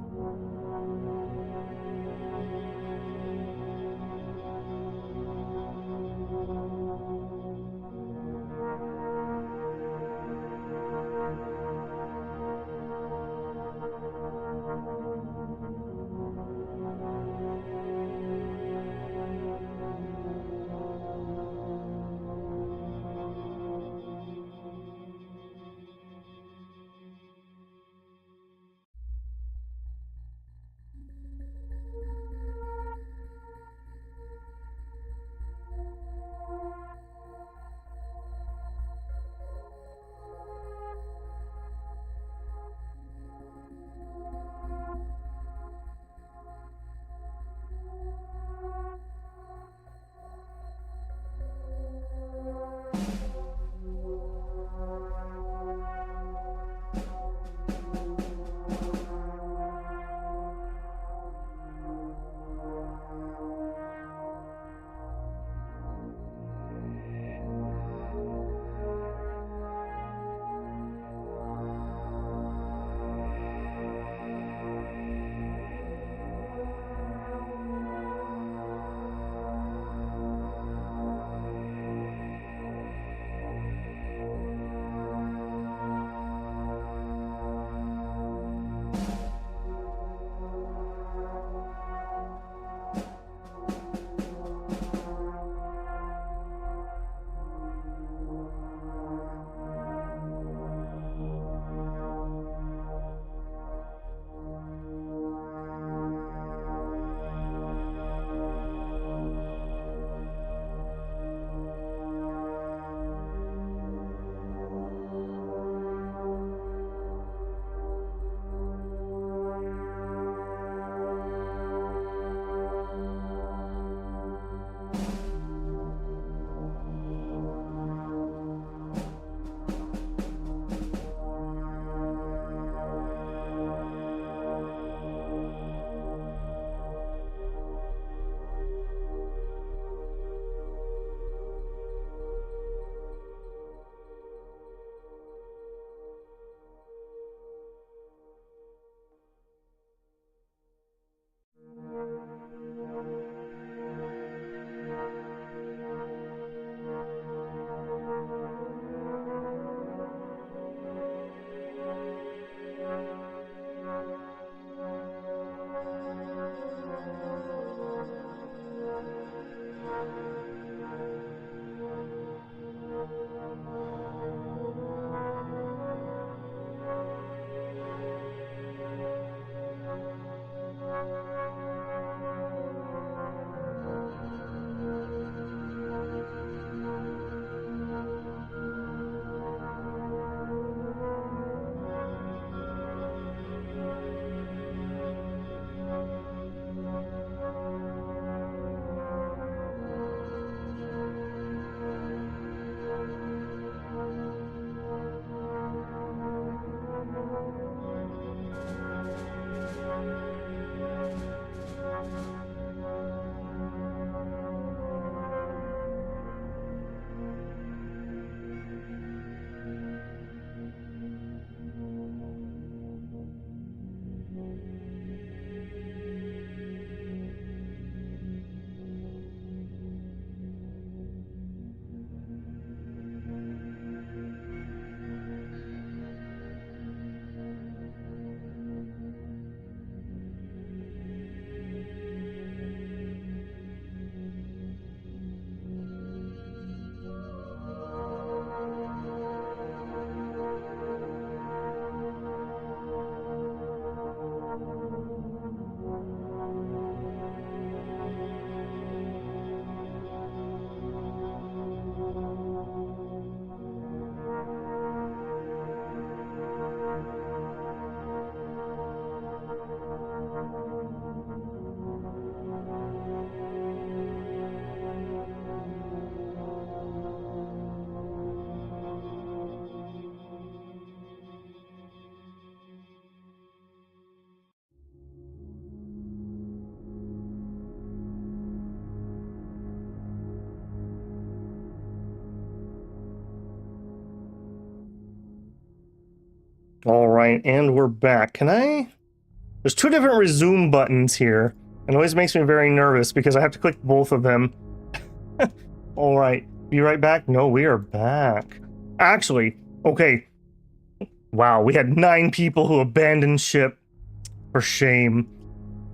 All right, and we're back. Can I? There's two different resume buttons here. It always makes me very nervous because I have to click both of them. All right, be right back. No, we are back. Actually, okay. Wow, we had 9 people who abandoned ship. For shame.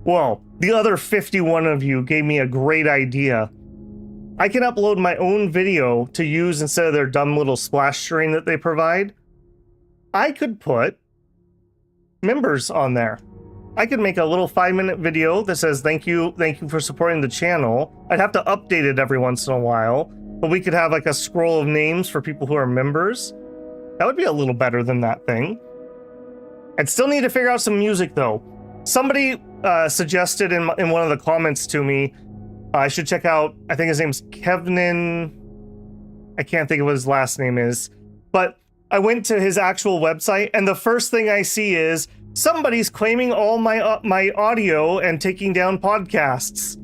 Well, the other 51 of you gave me a great idea. I can upload my own video to use instead of their dumb little splash screen that they provide. I could put members on there. I could make a little 5-minute video that says thank you for supporting the channel. I'd have to update it every once in a while, but we could have like a scroll of names for people who are members. That would be a little better than that thing. I'd still need to figure out some music though. Somebody suggested in one of the comments to me, I should check out, I think his name's Kevin. I can't think of what his last name is, but I went to his actual website and the first thing I see is somebody's claiming all my audio and taking down podcasts.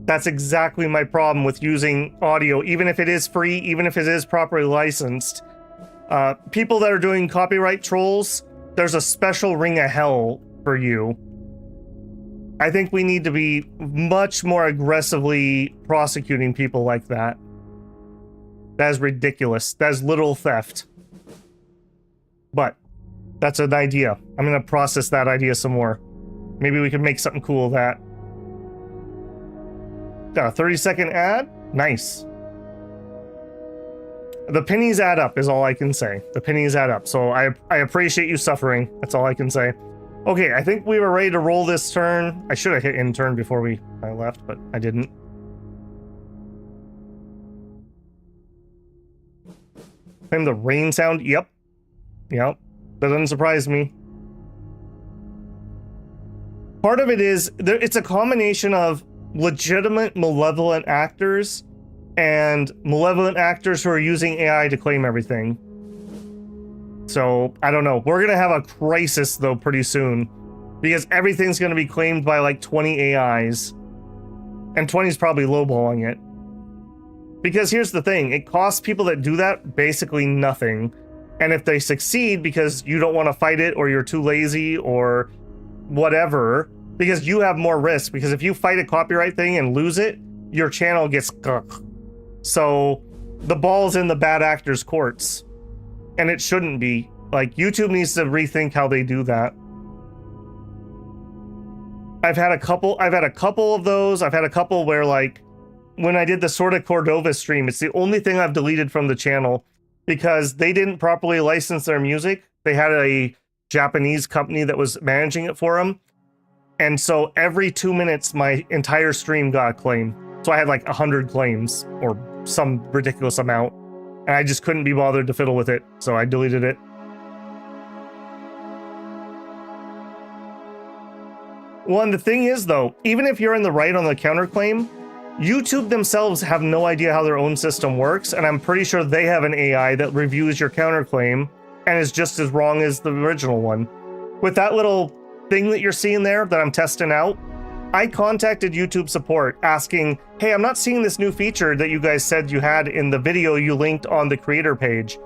That's exactly my problem with using audio, even if it is free, even if it is properly licensed. People that are doing copyright trolls, there's a special ring of hell for you. I think we need to be much more aggressively prosecuting people like that. That is ridiculous. That is literal theft. But that's an idea. I'm going to process that idea some more. Maybe we can make something cool of that. Got a 30-second ad? Nice. The pennies add up is all I can say. The pennies add up. So I appreciate you suffering. That's all I can say. Okay, I think we were ready to roll this turn. I should have hit end turn before I left, but I didn't. And the rain sound? Yep. That doesn't surprise me. Part of it is, it's a combination of legitimate malevolent actors and malevolent actors who are using AI to claim everything. So, I don't know. We're going to have a crisis, though, pretty soon. Because everything's going to be claimed by, like, 20 AIs. And 20 is probably lowballing it. Because here's the thing. It costs people that do that basically nothing. And if they succeed because you don't want to fight it, or you're too lazy, or whatever, because you have more risk. Because if you fight a copyright thing and lose it, your channel gets... So, the ball's in the bad actors' courts. And it shouldn't be. Like, YouTube needs to rethink how they do that. I've had a couple of those. I've had a couple where, like, when I did the Sorta Cordova stream, it's the only thing I've deleted from the channel because they didn't properly license their music. They had a Japanese company that was managing it for them. And so every 2 minutes, my entire stream got a claim. So I had like 100 claims or some ridiculous amount. And I just couldn't be bothered to fiddle with it. So I deleted it. Well, and the thing is, though, even if you're in the right on the counterclaim, YouTube themselves have no idea how their own system works, and I'm pretty sure they have an AI that reviews your counterclaim and is just as wrong as the original one. With that little thing that you're seeing there that I'm testing out, I contacted YouTube support asking, hey, I'm not seeing this new feature that you guys said you had in the video you linked on the creator page.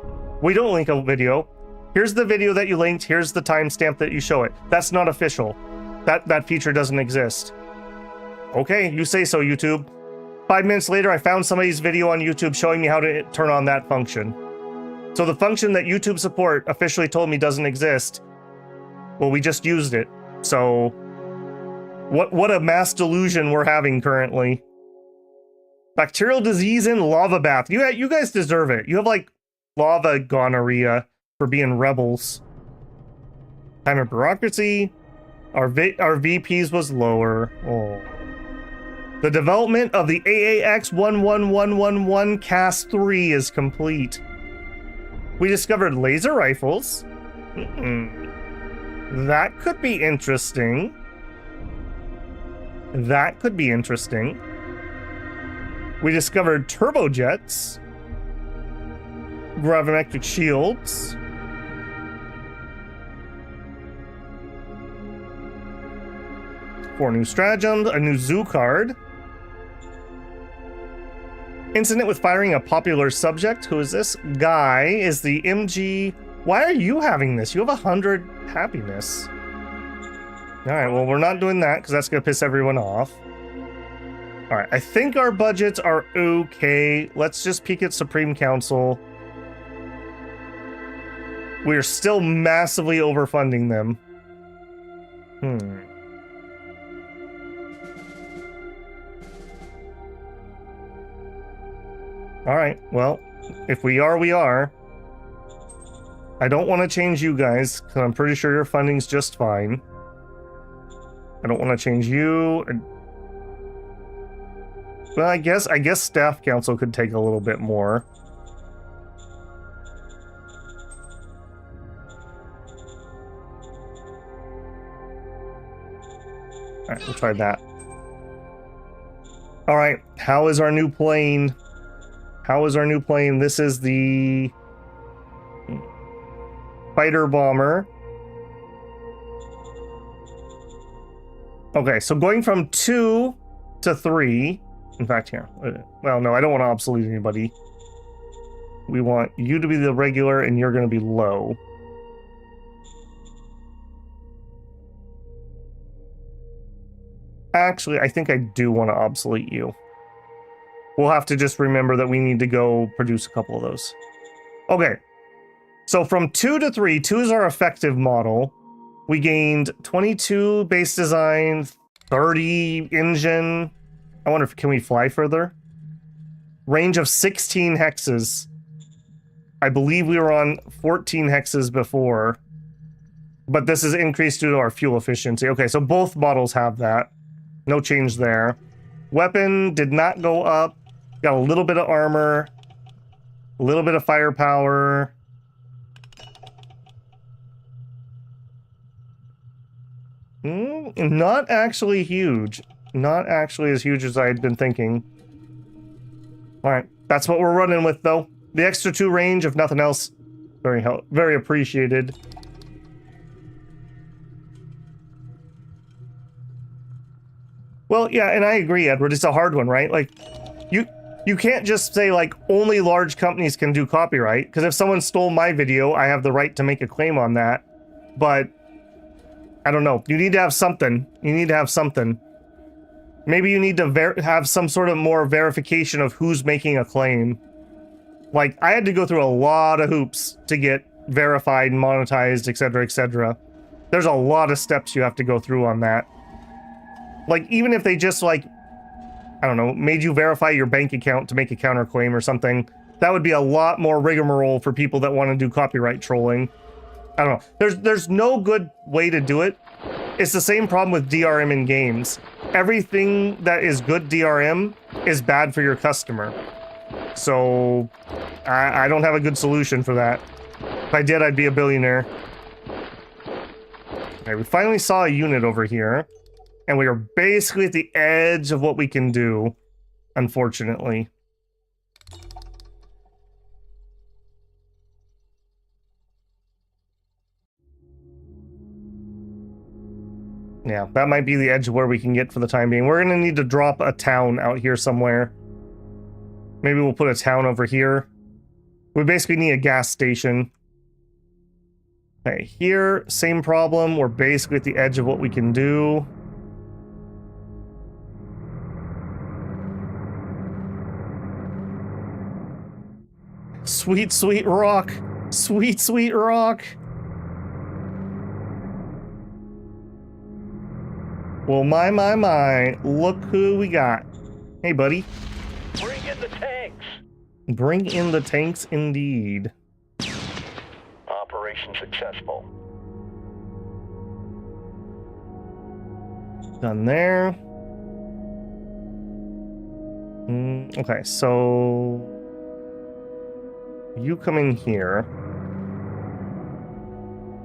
We don't link a video. Here's the video that you linked. Here's the timestamp that you show it. That's not official. That feature doesn't exist. Okay, you say so, YouTube. 5 minutes later, I found somebody's video on YouTube showing me how to turn on that function. So the function that YouTube support officially told me doesn't exist, well, we just used it. So what a mass delusion we're having currently. Bacterial disease in lava bath. You guys deserve it. You have like lava gonorrhea for being rebels. Time of bureaucracy. Our VPs was lower. Oh. The development of the AAX 11111 Cast 3 is complete. We discovered laser rifles. That could be interesting. That could be interesting. We discovered turbojets. Gravimetric shields. Four new stratagems, a new zoo card. Incident with firing a popular subject. Who is this? Guy is the MG Why are you having this? You have 100 happiness. Alright, well, we're not doing that because that's going to piss everyone off. Alright, I think our budgets are okay. Let's just peek at Supreme Council. We're still massively overfunding them. Alright, well, if we are, we are. I don't want to change you guys, because I'm pretty sure your funding's just fine. I don't want to change you. Well, I guess Staff Council could take a little bit more. Alright, we'll try that. Alright, how is our new plane? How is our new plane? This is the fighter bomber. Okay, so going from 2 to 3. In fact, here. Well, no, I don't want to obsolete anybody. We want you to be the regular and you're going to be low. Actually, I think I do want to obsolete you. We'll have to just remember that we need to go produce a couple of those. Okay. So from 2 to 3, 2 is our effective model. We gained 22 base design, 30 engine. I wonder if, can we fly further? Range of 16 hexes. I believe we were on 14 hexes before. But this is increased due to our fuel efficiency. Okay, so both models have that. No change there. Weapon did not go up. Got a little bit of armor. A little bit of firepower. Not actually huge. Not actually as huge as I had been thinking. Alright, that's what we're running with, though. The extra 2 range, if nothing else, very appreciated. Well, yeah, and I agree, Edward. It's a hard one, right? Like, you can't just say, like, only large companies can do copyright, because if someone stole my video, I have the right to make a claim on that. But, I don't know. You need to have something. You need to have something. Maybe you need to have some sort of more verification of who's making a claim. Like, I had to go through a lot of hoops to get verified, monetized, etc., etc. There's a lot of steps you have to go through on that. Like, even if they just, like, I don't know, made you verify your bank account to make a counterclaim or something, that would be a lot more rigmarole for people that want to do copyright trolling. I don't know. There's no good way to do it. It's the same problem with DRM in games. Everything that is good DRM is bad for your customer. So, I don't have a good solution for that. If I did, I'd be a billionaire. Okay, we finally saw a unit over here. And we are basically at the edge of what we can do, unfortunately. Yeah, that might be the edge of where we can get for the time being. We're going to need to drop a town out here somewhere. Maybe we'll put a town over here. We basically need a gas station. Okay, here, same problem. We're basically at the edge of what we can do. Sweet, sweet rock. Sweet, sweet rock. Well, my. Look who we got. Hey, buddy. Bring in the tanks. Bring in the tanks, indeed. Operation successful. Done there. Okay, so... you come in here.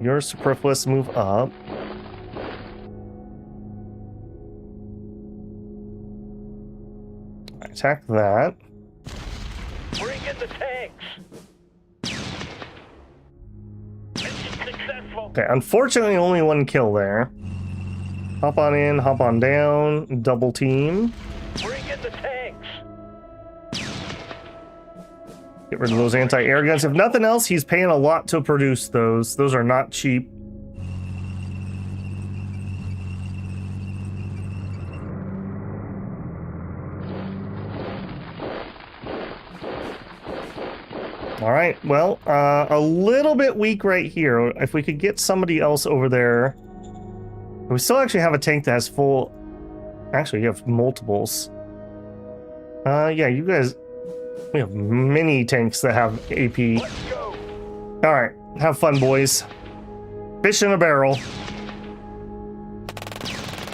Your superfluous move up. Attack that. Bring in the tanks. Mission successful. Okay, unfortunately only 1 kill there. Hop on in, hop on down, double team. Bring in the tanks. Get rid of those anti-air guns. If nothing else, he's paying a lot to produce those. Those are not cheap. All right, well, a little bit weak right here. If we could get somebody else over there. We still actually have a tank that has full... Actually, you have multiples. Yeah, you guys... We have many tanks that have AP. Let's go. All right, have fun, boys. Fish in a barrel.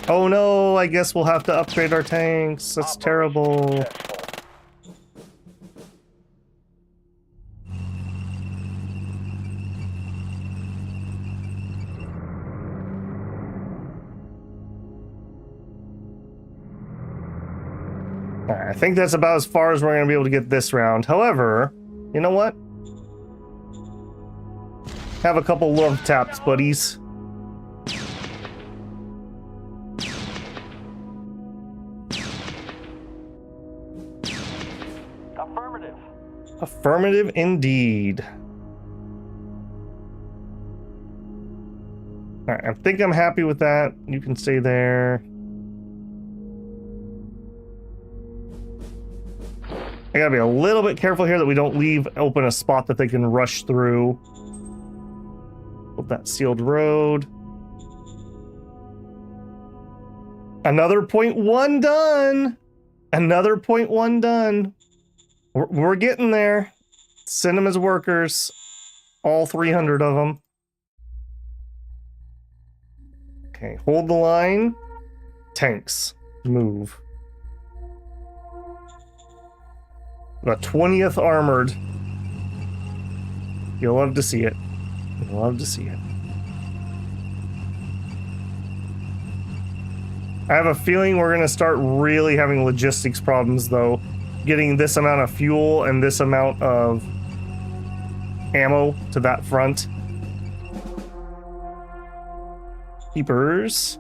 Oh no, I guess we'll have to upgrade our tanks. That's terrible. Successful. All right, I think that's about as far as we're going to be able to get this round. However, you know what? Have a couple love taps, buddies. Affirmative. Affirmative indeed. All right, I think I'm happy with that. You can stay there. I gotta be a little bit careful here that we don't leave open a spot that they can rush through. Build that sealed road. Another 0.1 done. Another 0.1 done. We're getting there. Send them as workers. All 300 of them. Okay, hold the line. Tanks, move. The 20th armored. You'll love to see it. You'll love to see it. I have a feeling we're going to start really having logistics problems, though. Getting this amount of fuel and this amount of ammo to that front. Keepers.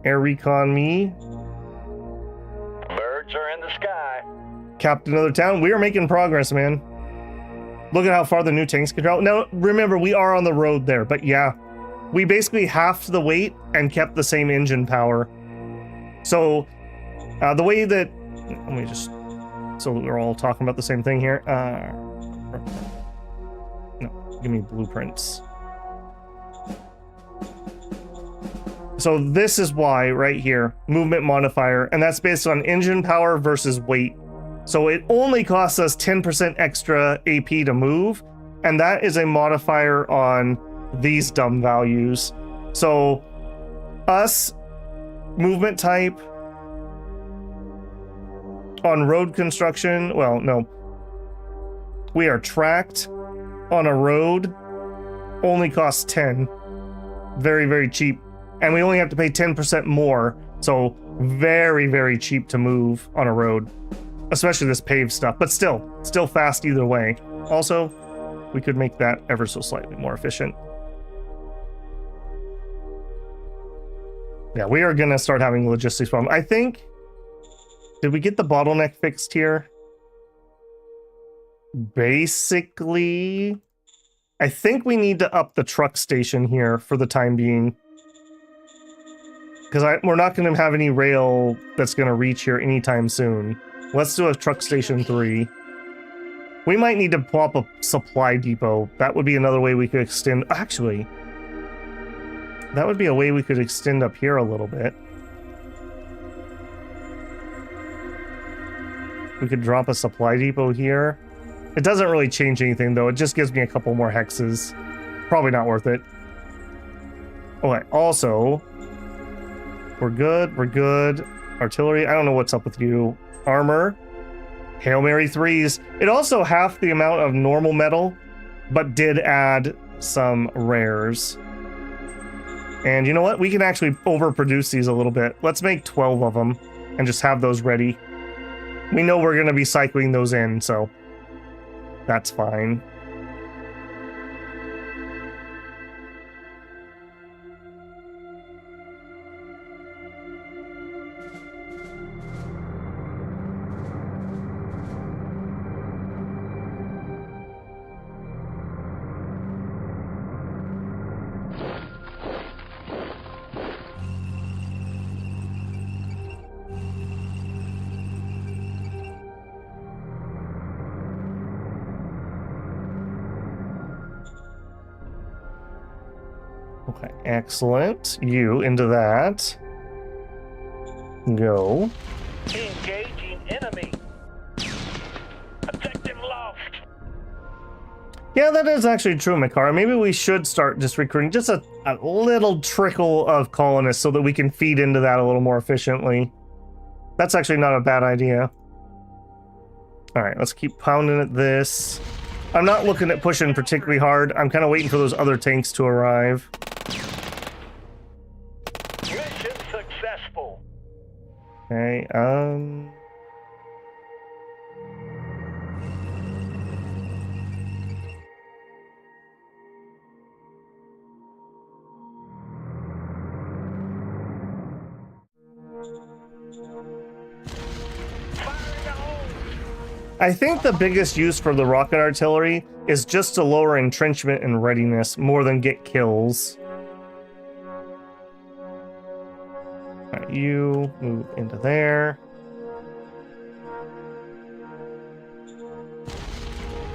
Air recon me. Birds are in the sky. Capped another town. We are making progress, man. Look at how far the new tanks can travel. Now, remember, we are on the road there, but yeah. We basically halved the weight and kept the same engine power. So, the way that... Let me just... So we're all talking about the same thing here. No, give me blueprints. So this is why, right here, movement modifier, and that's based on engine power versus weight. So it only costs us 10% extra AP to move, and that is a modifier on these dumb values. So us, movement type, on road construction, well, no. We are tracked on a road, only costs 10. Very, very cheap. And we only have to pay 10% more, so very, very cheap to move on a road. Especially this paved stuff, but still fast either way. Also, we could make that ever so slightly more efficient. Yeah, we are gonna start having logistics problems. I think, did we get the bottleneck fixed here? Basically, I think we need to up the truck station here for the time being. Because we're not going to have any rail that's going to reach here anytime soon. Let's do a truck station 3. We might need to pop a supply depot. That would be another way we could extend. Actually, that would be a way we could extend up here a little bit. We could drop a supply depot here. It doesn't really change anything, though. It just gives me a couple more hexes. Probably not worth it. Okay, also... We're good. Artillery, I don't know what's up with you. Armor. Hail Mary 3s. It also halved the amount of normal metal, but did add some rares. And you know what? We can actually overproduce these a little bit. Let's make 12 of them and just have those ready. We know we're going to be cycling those in, so that's fine. Okay, excellent. You into that. Go. Engaging enemy. Objective lost. Yeah, that is actually true, Makara. Maybe we should start just recruiting just a little trickle of colonists so that we can feed into that a little more efficiently. That's actually not a bad idea. All right, let's keep pounding at this. I'm not looking at pushing particularly hard. I'm kind of waiting for those other tanks to arrive. Mission successful. Okay, I think the biggest use for the rocket artillery is just to lower entrenchment and readiness more than get kills. Alright, you move into there.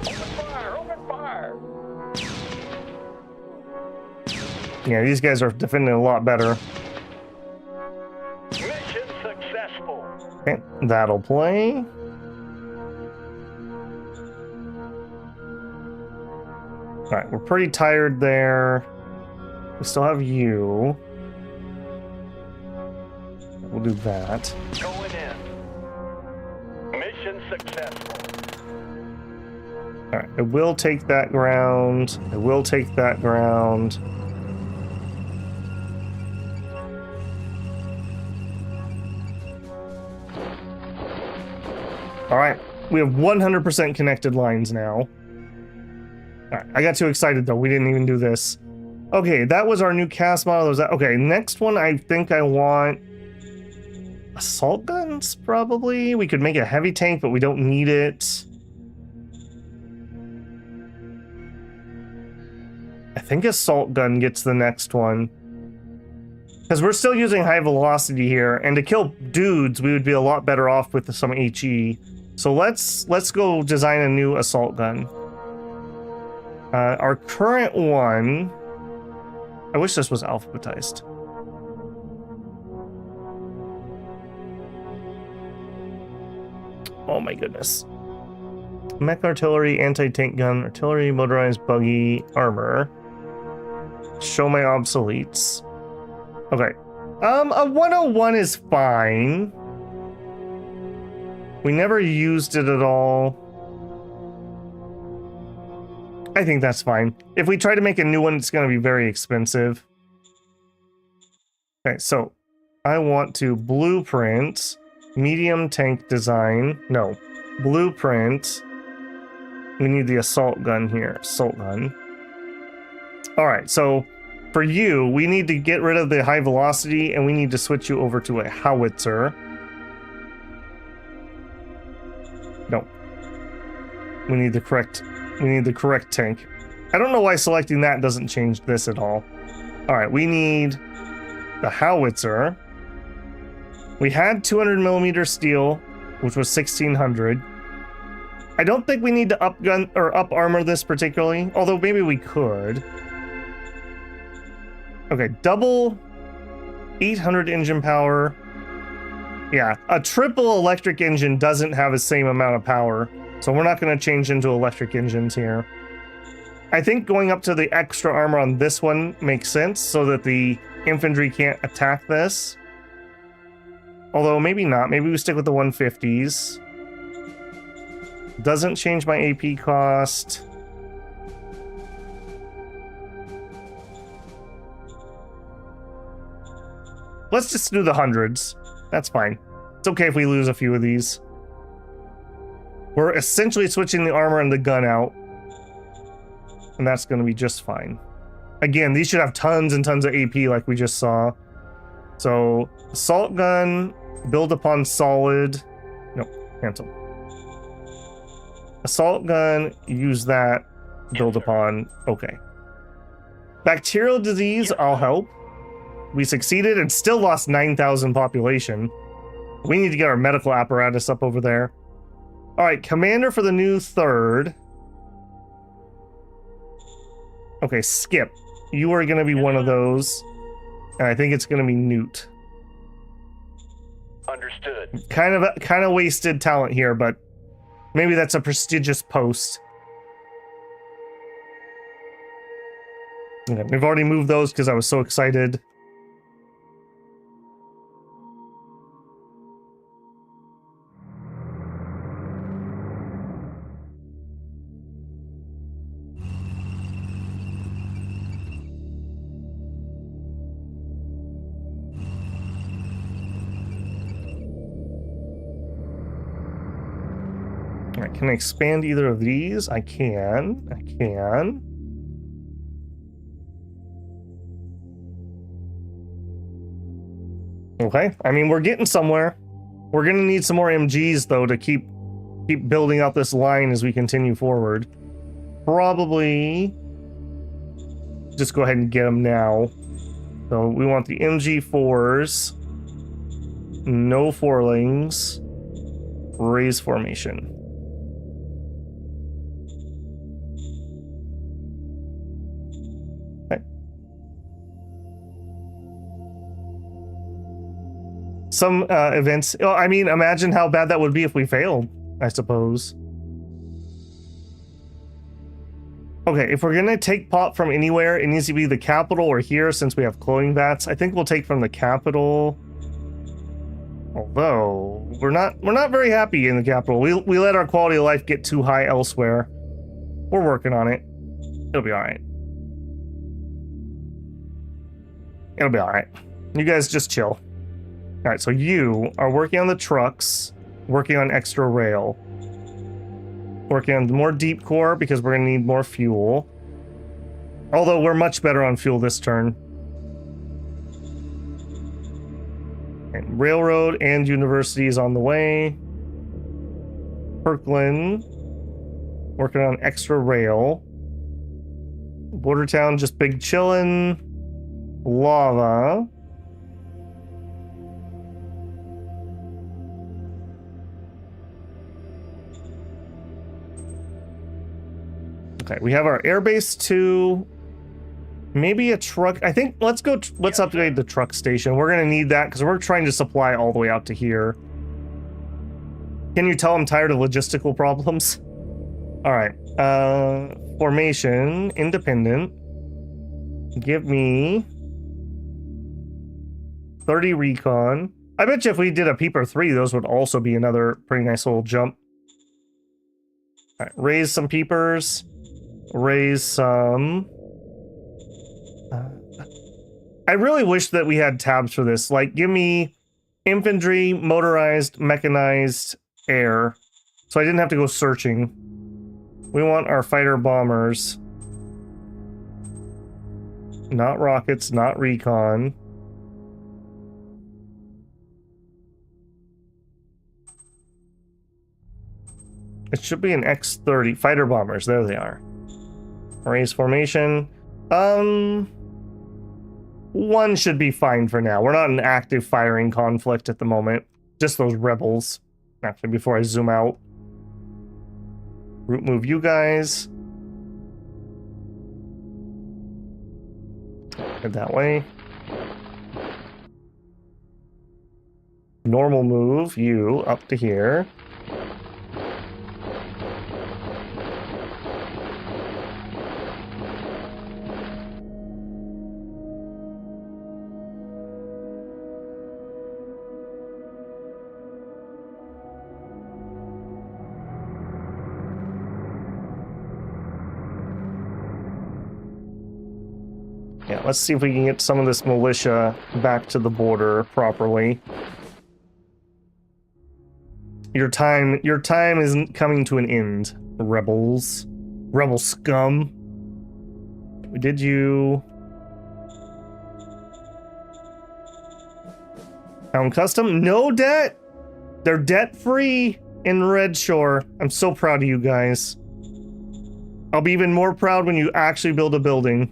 Open fire! Yeah, these guys are defending a lot better. Mission successful. Okay, that'll play. Alright, we're pretty tired there. We still have you. We'll do that. Going in. Mission successful. Alright, I will take that ground. I will take that ground. Alright, we have 100% connected lines now. Alright, I got too excited though. We didn't even do this. Okay, that was our new cast model. Was that okay? Next one, I think I want assault guns. Probably we could make a heavy tank, but we don't need it. I think assault gun gets the next one because we're still using high velocity here, and to kill dudes, we would be a lot better off with some HE. So let's go design a new assault gun. Our current one, I wish this was alphabetized. Oh my goodness. Mech artillery, anti-tank gun, artillery, motorized buggy, armor. Show my obsoletes. Okay. A 101 is fine. We never used it at all. I think that's fine. If we try to make a new one, it's going to be very expensive. Okay, so I want to blueprint, medium tank design. No, blueprint. We need the assault gun here. Assault gun. All right, so for you, we need to get rid of the high velocity and we need to switch you over to a howitzer. No. We need the correct tank. I don't know why selecting that doesn't change this at all. All right, we need the howitzer. We had 200 millimeter steel, which was 1600. I don't think we need to up armor this particularly, although maybe we could. Okay, double 800 engine power. Yeah, a triple electric engine doesn't have the same amount of power, so we're not going to change into electric engines here. I think going up to the extra armor on this one makes sense so that the infantry can't attack this. Although maybe not. Maybe we stick with the 150s. Doesn't change my AP cost. Let's just do the hundreds. That's fine. It's okay if we lose a few of these. We're essentially switching the armor and the gun out. And that's going to be just fine. Again, these should have tons and tons of AP like we just saw. So, assault gun, build upon solid. No, cancel. Assault gun, use that, build upon. Okay. Bacterial disease, I'll help. We succeeded and still lost 9,000 population. We need to get our medical apparatus up over there. All right, commander for the new third. Okay, skip. you are going to be one of those. And I think it's going to be Newt. Understood. Kind of wasted talent here, but maybe that's a prestigious post. Okay, we've already moved those because I was so excited. All right, can I expand either of these? I can. Okay, I mean, we're getting somewhere. We're gonna need some more MGs though to keep building out this line as we continue forward. Probably just go ahead and get them now. So we want the MG4s, no forlings, raise formation. Okay. Some events, oh, I mean, imagine how bad that would be if we failed, I suppose. Okay, if we're gonna take pop from anywhere, it needs to be the capital or here since we have cloning vats. I think we'll take from the capital. Although we're not very happy in the capital. We let our quality of life get too high elsewhere. We're working on it. It'll be all right. It'll be all right. You guys just chill. All right, so you are working on the trucks, working on extra rail. Working on more deep core because we're going to need more fuel. Although we're much better on fuel this turn. And railroad and university is on the way. Kirkland. Working on extra rail. Border town just big chillin'. Lava. Okay, we have our airbase 2. Maybe a truck. I think let's upgrade the truck station. We're gonna need that because we're trying to supply all the way out to here. Can you tell I'm tired of logistical problems? All right. Formation, independent. Give me 30 recon. I bet you if we did a peeper 3, those would also be another pretty nice little jump. All right, raise some peepers. Raise some. I really wish that we had tabs for this. Like, give me infantry, motorized, mechanized, air. So I didn't have to go searching. We want our fighter bombers. Not rockets, not recon. It should be an X-30. Fighter bombers, there they are. Raise formation. One should be fine for now. We're not in active firing conflict at the moment. Just those rebels. Actually, before I zoom out. Route move you guys. Head that way. Normal move you up to here. Yeah, let's see if we can get some of this militia back to the border properly. Your time isn't coming to an end, rebels. Rebel scum. We did you. Town custom, no debt. They're debt free in Red Shore. I'm so proud of you guys. I'll be even more proud when you actually build a building.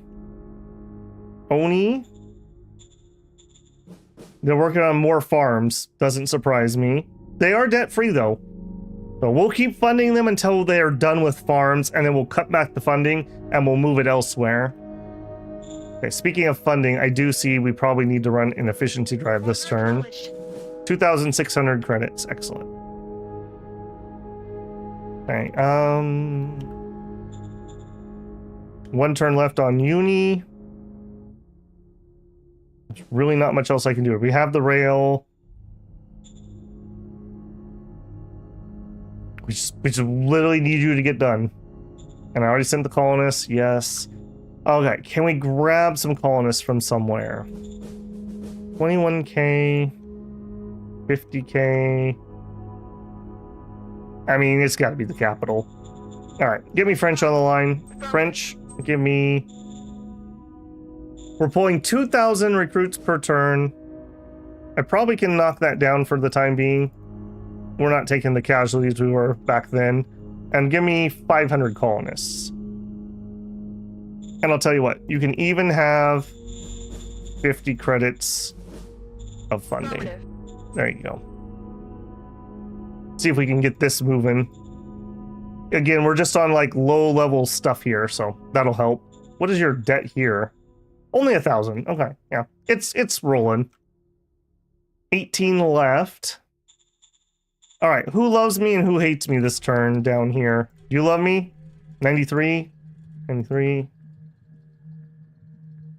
Oni. They're working on more farms. Doesn't surprise me. They are debt-free, though. So we'll keep funding them until they are done with farms, and then we'll cut back the funding, and we'll move it elsewhere. Okay, speaking of funding, I do see we probably need to run an efficiency drive this turn. Acknowledged. 2,600 credits. Excellent. Okay, one turn left on Uni. There's really not much else I can do. We have the rail. We just literally need you to get done. And I already sent the colonists. Yes. Okay, can we grab some colonists from somewhere? 21k, 50k. I mean, it's got to be the capital. All right, give me French on the line. French, give me... We're pulling 2,000 recruits per turn. I probably can knock that down for the time being. We're not taking the casualties we were back then. And give me 500 colonists. And I'll tell you what, you can even have 50 credits of funding. Affirmative. There you go. See if we can get this moving. Again, we're just on like low level stuff here, so that'll help. What is your debt here? Only 1,000. Okay, yeah. It's rolling. 18 left. All right, who loves me and who hates me this turn down here? Do you love me? 93? 93?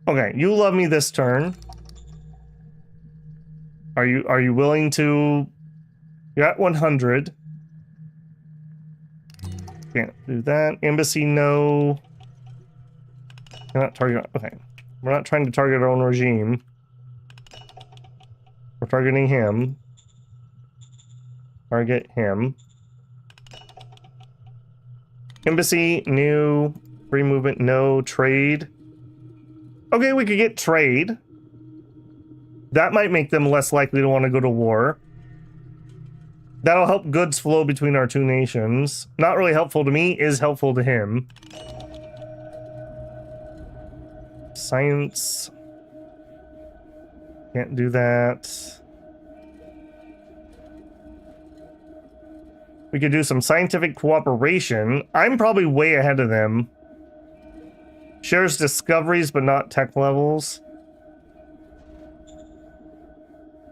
Okay, you love me this turn. Are you willing to... You're at 100. Can't do that. Embassy, no. Cannot target... Okay. We're not trying to target our own regime. We're targeting him. Target him. Embassy, new. Free movement, no. Trade. Okay, we could get trade. That might make them less likely to want to go to war. That'll help goods flow between our two nations. Not really helpful to me, is helpful to him. Science. Can't do that. We could do some scientific cooperation. I'm probably way ahead of them. Shares discoveries, but not tech levels.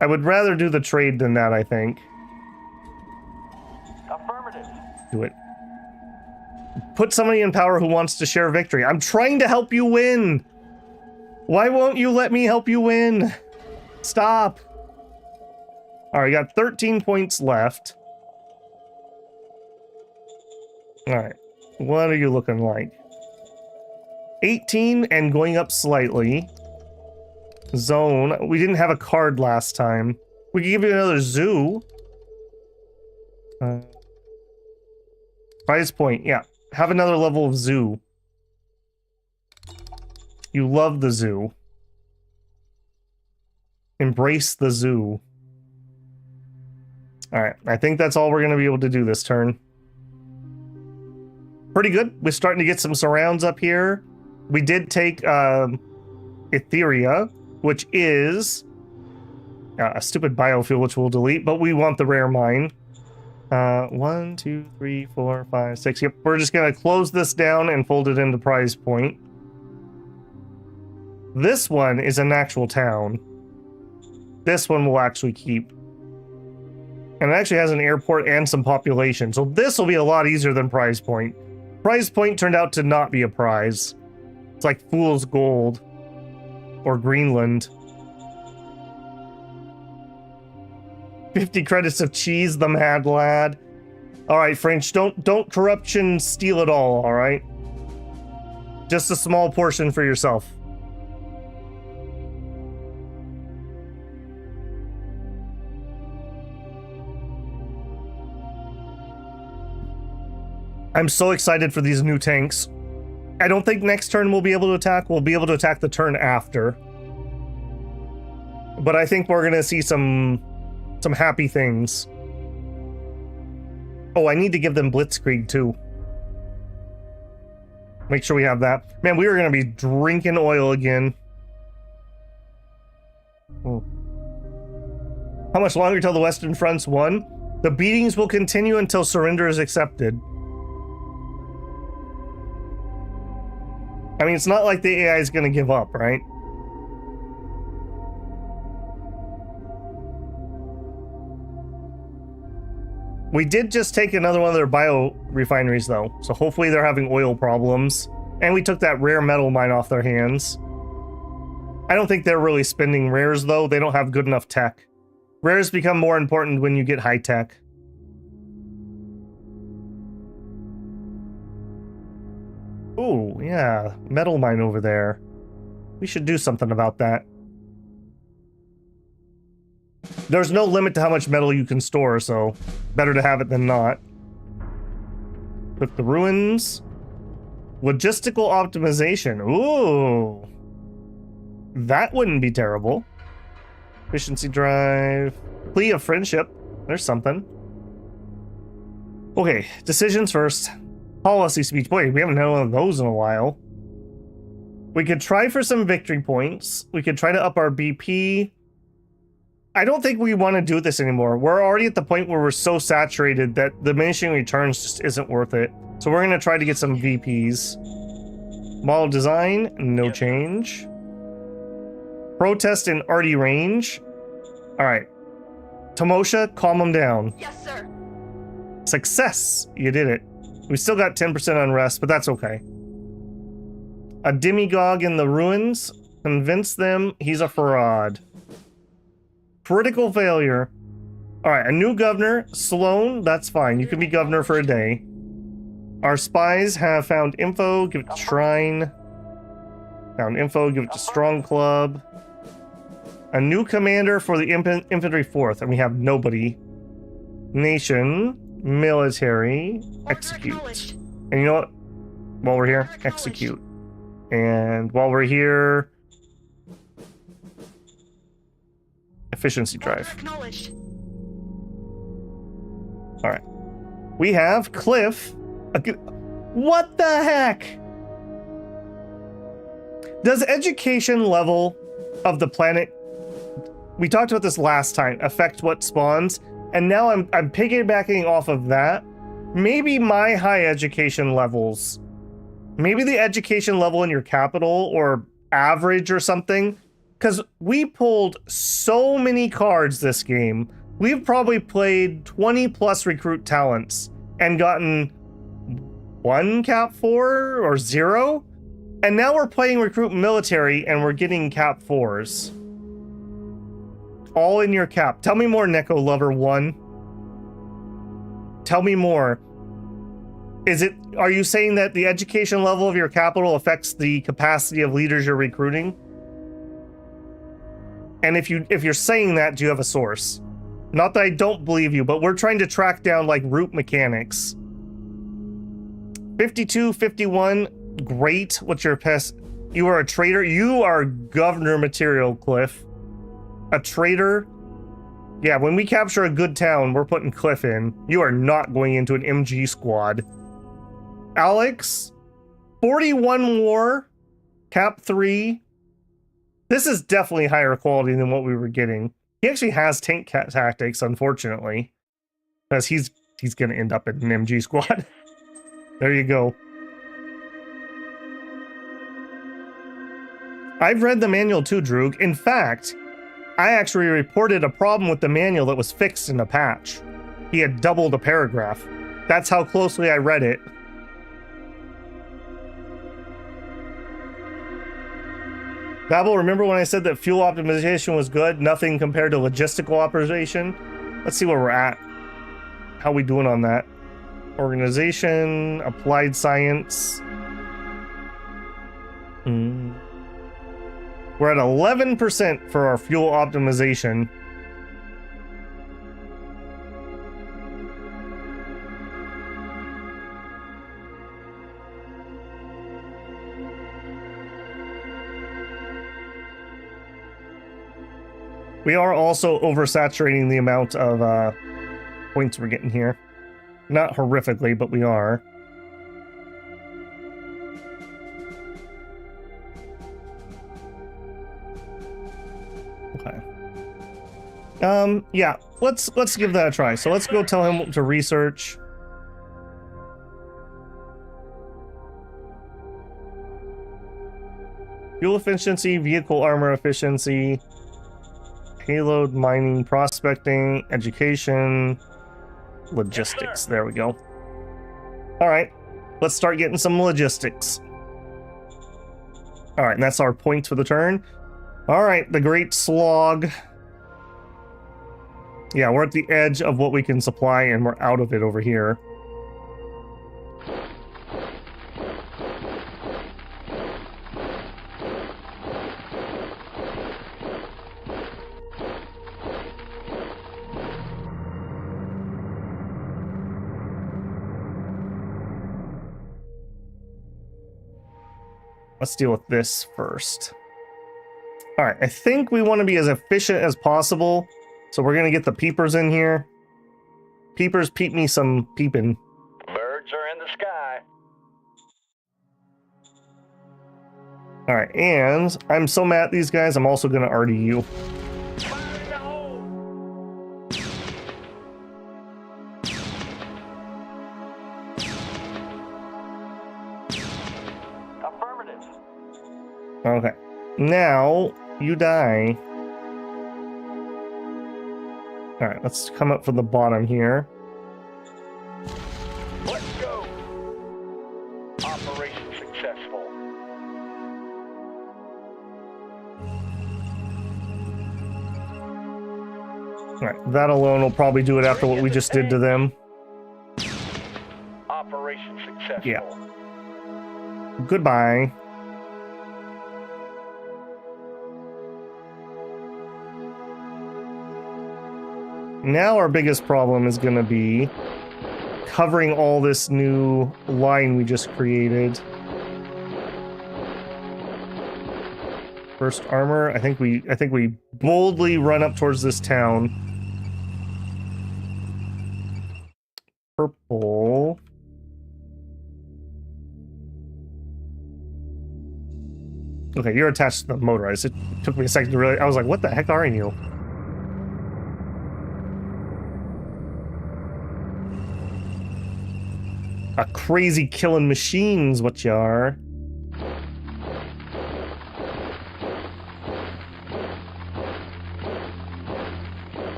I would rather do the trade than that, I think. Affirmative. Do it. Put somebody in power who wants to share victory. I'm trying to help you win. Why won't you let me help you win? Stop. All right, got 13 points left. All right, what are you looking like? 18 and going up slightly. Zone. We didn't have a card last time. We could give you another zoo. Prize point, yeah. Have another level of zoo. You love the zoo. Embrace the zoo. Alright, I think that's all we're going to be able to do this turn. Pretty good. We're starting to get some surrounds up here. We did take Etheria, which is a stupid biofuel, which we'll delete, but we want the rare mine. 1, 2, 3, 4, 5, 6. Yep, we're just going to close this down and fold it into prize point. This one is an actual town. This one will actually keep. And it actually has an airport and some population, so this will be a lot easier than prize point. Prize point turned out to not be a prize. It's like fool's gold. Or Greenland. 50 credits of cheese, the mad lad. Alright, French, don't corruption steal it all, alright? Just a small portion for yourself. I'm so excited for these new tanks. I don't think next turn we'll be able to attack. We'll be able to attack the turn after. But I think we're going to see some happy things. Oh, I need to give them Blitzkrieg too. Make sure we have that. Man, we are going to be drinking oil again. Oh. How much longer till the Western Front's won? The beatings will continue until surrender is accepted. I mean, it's not like the AI is going to give up, right? We did just take another one of their bio refineries, though, so hopefully they're having oil problems. And we took that rare metal mine off their hands. I don't think they're really spending rares, though. They don't have good enough tech. Rares become more important when you get high tech. Ooh, yeah, metal mine over there. We should do something about that. There's no limit to how much metal you can store, so better to have it than not. Put the ruins. Logistical optimization. Ooh. That wouldn't be terrible. Efficiency drive. Plea of friendship. There's something. Okay, decisions first. Policy speech. Boy, we haven't had one of those in a while. We could try for some victory points. We could try to up our BP. I don't think we want to do this anymore. We're already at the point where we're so saturated that diminishing returns just isn't worth it. So we're going to try to get some VPs. Model design, no change. Protest in arty range. All right. Tomosha, calm them down. Yes, sir. Success. You did it. We still got 10% unrest, but that's okay. A demigod in the ruins. Convince them he's a fraud. Critical failure. All right, a new governor, Sloan. That's fine. You can be governor for a day. Our spies have found info. Give it to Shrine. Found info. Give it to Strong Club. A new commander for the Infantry 4th, and we have nobody. Nation, military, execute. And you know what? While we're here, execute. And while we're here, efficiency drive. All right. We have Cliff. What the heck? Does education level of the planet, we talked about this last time, affect what spawns? And now I'm piggybacking off of that. Maybe my high education levels, maybe the education level in your capital or average or something, because we pulled so many cards this game. We've probably played 20 plus recruit talents and gotten 1 cap 4 or 0. And now we're playing recruit military and we're getting cap 4s. All in your cap. Tell me more, Neko Lover 1. Tell me more. Are you saying that the education level of your capital affects the capacity of leaders you're recruiting? And if you're saying that, do you have a source? Not that I don't believe you, but we're trying to track down like root mechanics. 52, 51, great. What's your pest? You are a traitor. You are governor material, Cliff. A traitor. Yeah, when we capture a good town, we're putting Cliff in. You are not going into an MG squad. Alex, 41 war, cap 3. This is definitely higher quality than what we were getting. He actually has tank tactics, unfortunately, because he's going to end up in an MG squad. There you go. I've read the manual too, Droog. In fact, I actually reported a problem with the manual that was fixed in a patch. He had doubled a paragraph. That's how closely I read it. Babel, remember when I said that fuel optimization was good? Nothing compared to logistical optimization? Let's see where we're at. How we doing on that? Organization, applied science. We're at 11% for our fuel optimization. We are also oversaturating the amount of points we're getting here. Not horrifically, but we are. Okay. Yeah, let's give that a try. So let's go tell him to research. Fuel efficiency, vehicle armor efficiency, payload, mining, prospecting, education, logistics. There we go. All right, let's start getting some logistics. All right, and that's our point for the turn. All right, the Great Slog. Yeah, we're at the edge of what we can supply, and we're out of it over here. Let's deal with this first. All right, I think we want to be as efficient as possible. So we're going to get the peepers in here. Peepers, peep me some peeping. Birds are in the sky. All right, and I'm so mad at these guys, I'm also going to RDU. Fire in the hole! Affirmative. Okay, now you die. All right, let's come up from the bottom here. Let's go. Operation successful. All right, that alone will probably do it after what we just did to them. Operation successful. Yeah. Goodbye. Now our biggest problem is going to be covering all this new line we just created. First armor. I think we boldly run up towards this town. Purple. Okay, you're attached to the motorized. It took me a second to realize. I was like, what the heck are you? A crazy killing machine's what you are.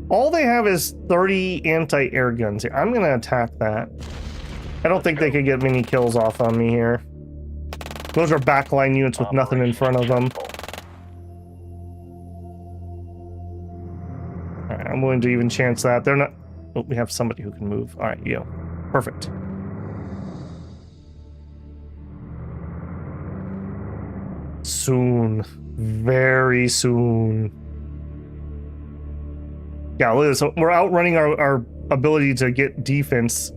All they have is 30 anti-air guns here. I'm gonna attack that. I don't think they could get many kills off on me here. Those are backline units with nothing in front of them. Alright, I'm willing to even chance that. They're not... Oh, we have somebody who can move. Alright, you. Perfect. Soon. Very soon. Yeah, look at this. We're outrunning our ability to get defense.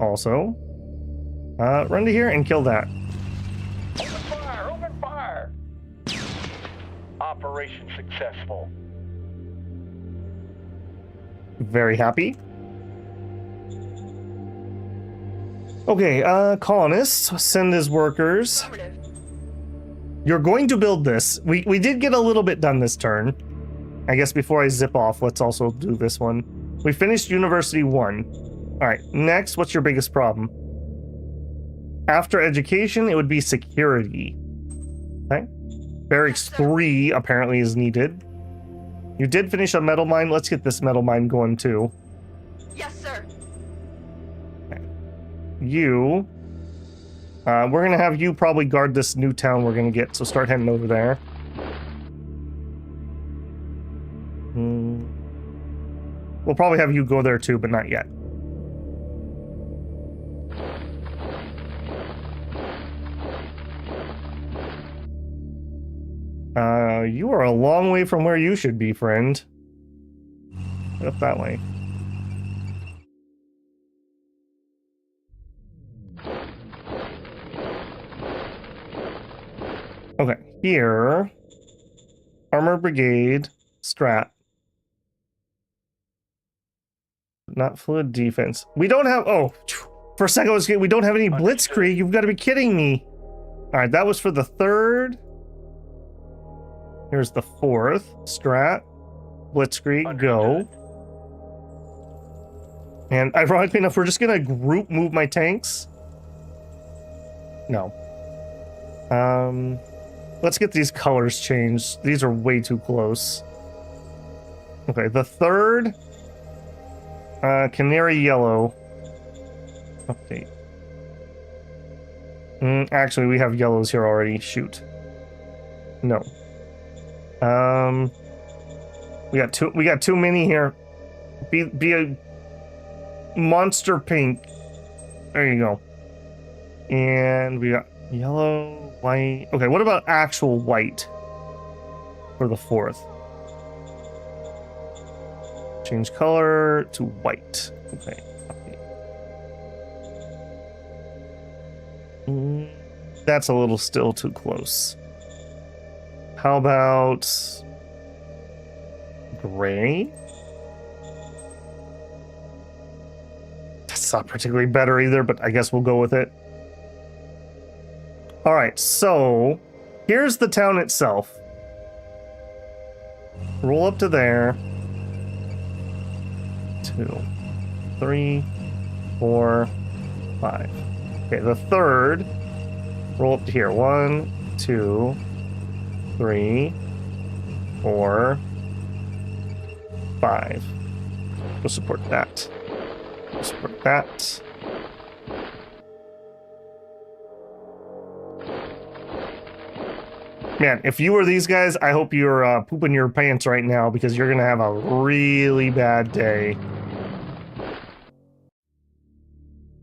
Also, run to here and kill that. Open fire! Open fire! Operation successful. Very happy. Okay, colonists, send as workers. You're going to build this. We did get a little bit done this turn. I guess before I zip off, let's also do this one. We finished University 1. All right, next, what's your biggest problem? After education, it would be security. Okay. Barracks 3 apparently is needed. You did finish a metal mine. Let's get this metal mine going too. Yes, sir. Okay. You, we're gonna have you probably guard this new town we're gonna get, so start heading over there. We'll probably have you go there too, but not yet. You are a long way from where you should be, friend. Get up that way. Okay, here. Armor Brigade, strat. Not fluid defense. We don't have, oh, for a second I was getting, we don't have any blitzkrieg. You've got to be kidding me. All right, that was for the third. Here's the fourth. Strat. Blitzkrieg, go. And ironically enough, we're just gonna group move my tanks. No. Let's get these colors changed. These are way too close. Okay, the third. Canary yellow. Update. Actually, we have yellows here already. Shoot. No. We got too many here. Be a monster pink. There you go. And we got yellow, white. Okay, what about actual white for the fourth? Change color to white. Okay. That's a little still too close. How about gray? That's not particularly better either, but I guess we'll go with it. All right, so here's the town itself. Roll up to there. 2, 3, 4, 5. Okay, the third. Roll up to here. 1, 2, 3, 4, 5. We'll support that. We'll support that. Man, if you were these guys, I hope you're pooping your pants right now because you're gonna have a really bad day.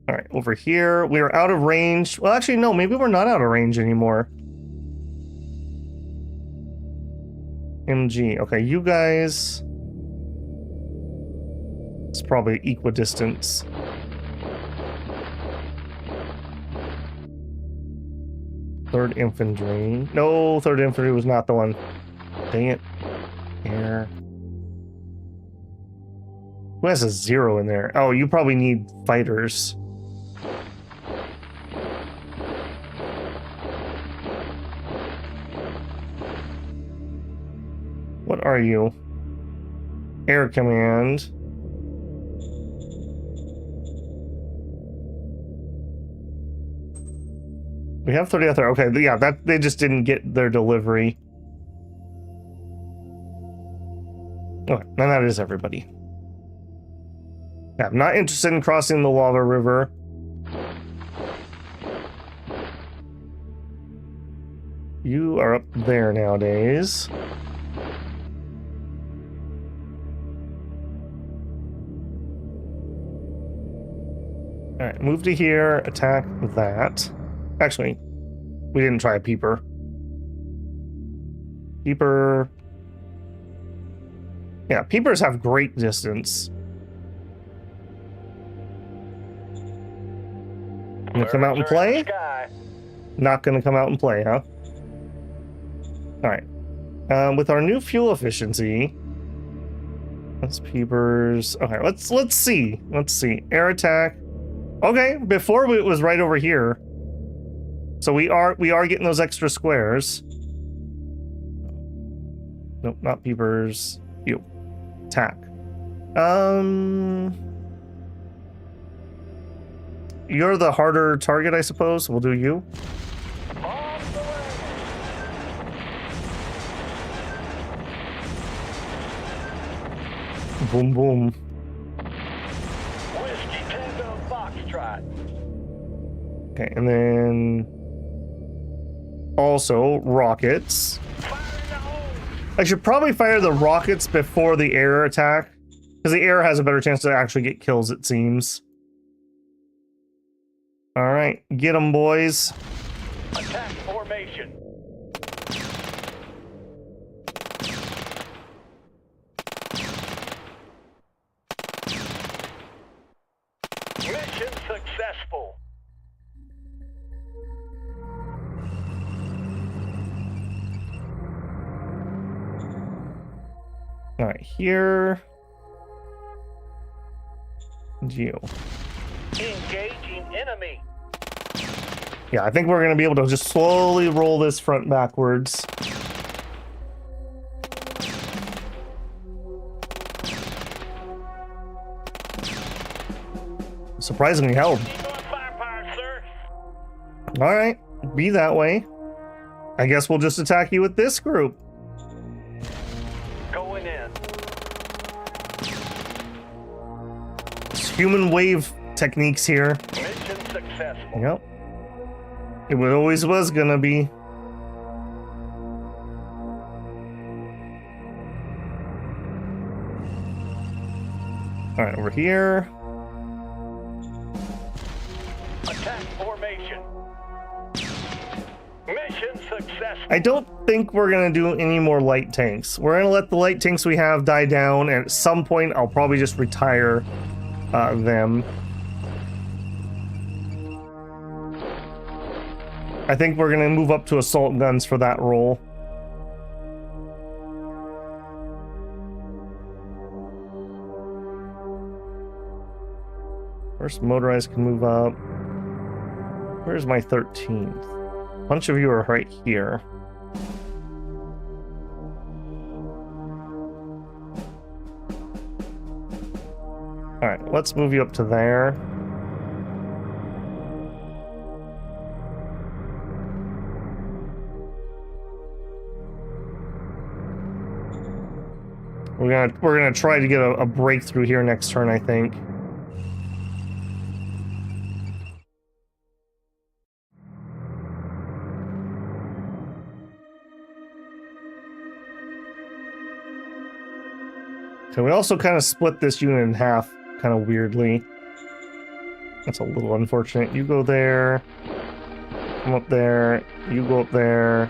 All right, over here, we are out of range. Well, actually, no, maybe we're not out of range anymore. MG. Okay, you guys. It's probably equidistance. Third infantry. No, third infantry was not the one. Dang it. Air. Who has a 0 in there? Oh, you probably need fighters. What are you? Air command. We have 30 out there. Okay, yeah, that they just didn't get their delivery. Okay, and that is everybody. Yeah, I'm not interested in crossing the lava river. You are up there nowadays. Alright, move to here, attack that. Actually, we didn't try a peeper. Peeper. Yeah, peepers have great distance. Gonna come out and play? Not gonna come out and play, huh? Alright. With our new fuel efficiency. That's peepers. Okay, let's see. Let's see. Air attack. Okay, before it was right over here. So we are getting those extra squares. Nope, not peepers. You. Attack. You're the harder target, I suppose. We'll do you. Boom, boom. Whiskey Tango Foxtrot. Okay, and then also rockets. I should probably fire the rockets before the air attack, because the air has a better chance to actually get kills, it seems. All right, get them, boys. Attack formation. Mission successful. All right, here. Geo. Engaging enemy. Yeah, I think we're going to be able to just slowly roll this front backwards. Surprisingly held. Keep on firepower, sir. All right, be that way. I guess we'll just attack you with this group. Going in. It's human wave techniques here. Mission successful. Yep. It always was gonna be. All right, over here. Attack formation. Mission successful. I don't think we're gonna do any more light tanks. We're gonna let the light tanks we have die down, and at some point I'll probably just retire them. I think we're gonna move up to assault guns for that role. First motorized can move up. Where's my 13th? A bunch of you are right here. Alright, let's move you up to there. We're gonna try to get a breakthrough here next turn, I think. So we also kind of split this unit in half, kind of weirdly. That's a little unfortunate. You go there. Come up there. You go up there.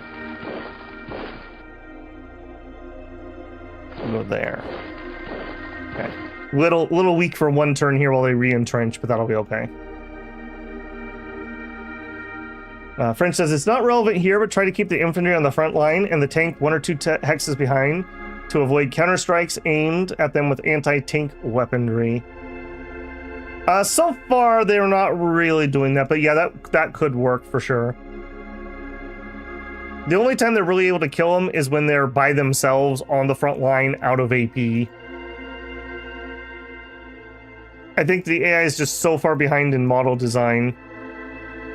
You go there. Okay. Little weak for one turn here while they re-entrench, but that'll be okay. French says, it's not relevant here, but try to keep the infantry on the front line and the tank 1 or 2 hexes behind to avoid counterstrikes aimed at them with anti-tank weaponry. So far, they're not really doing that, but yeah, that could work for sure. The only time they're really able to kill them is when they're by themselves on the front line out of AP. I think the AI is just so far behind in model design.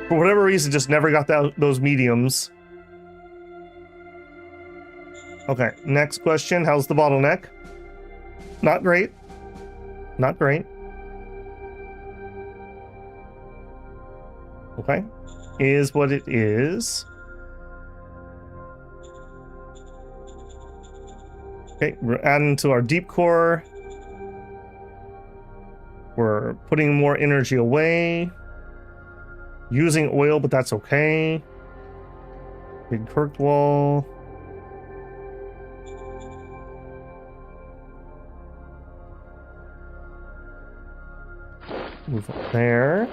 For whatever reason, just never got those mediums. Okay, next question. How's the bottleneck? Not great. Not great. Okay. Is what it is. Okay, we're adding to our deep core. We're putting more energy away. Using oil, but that's okay. Big Kirkwall. Move up there.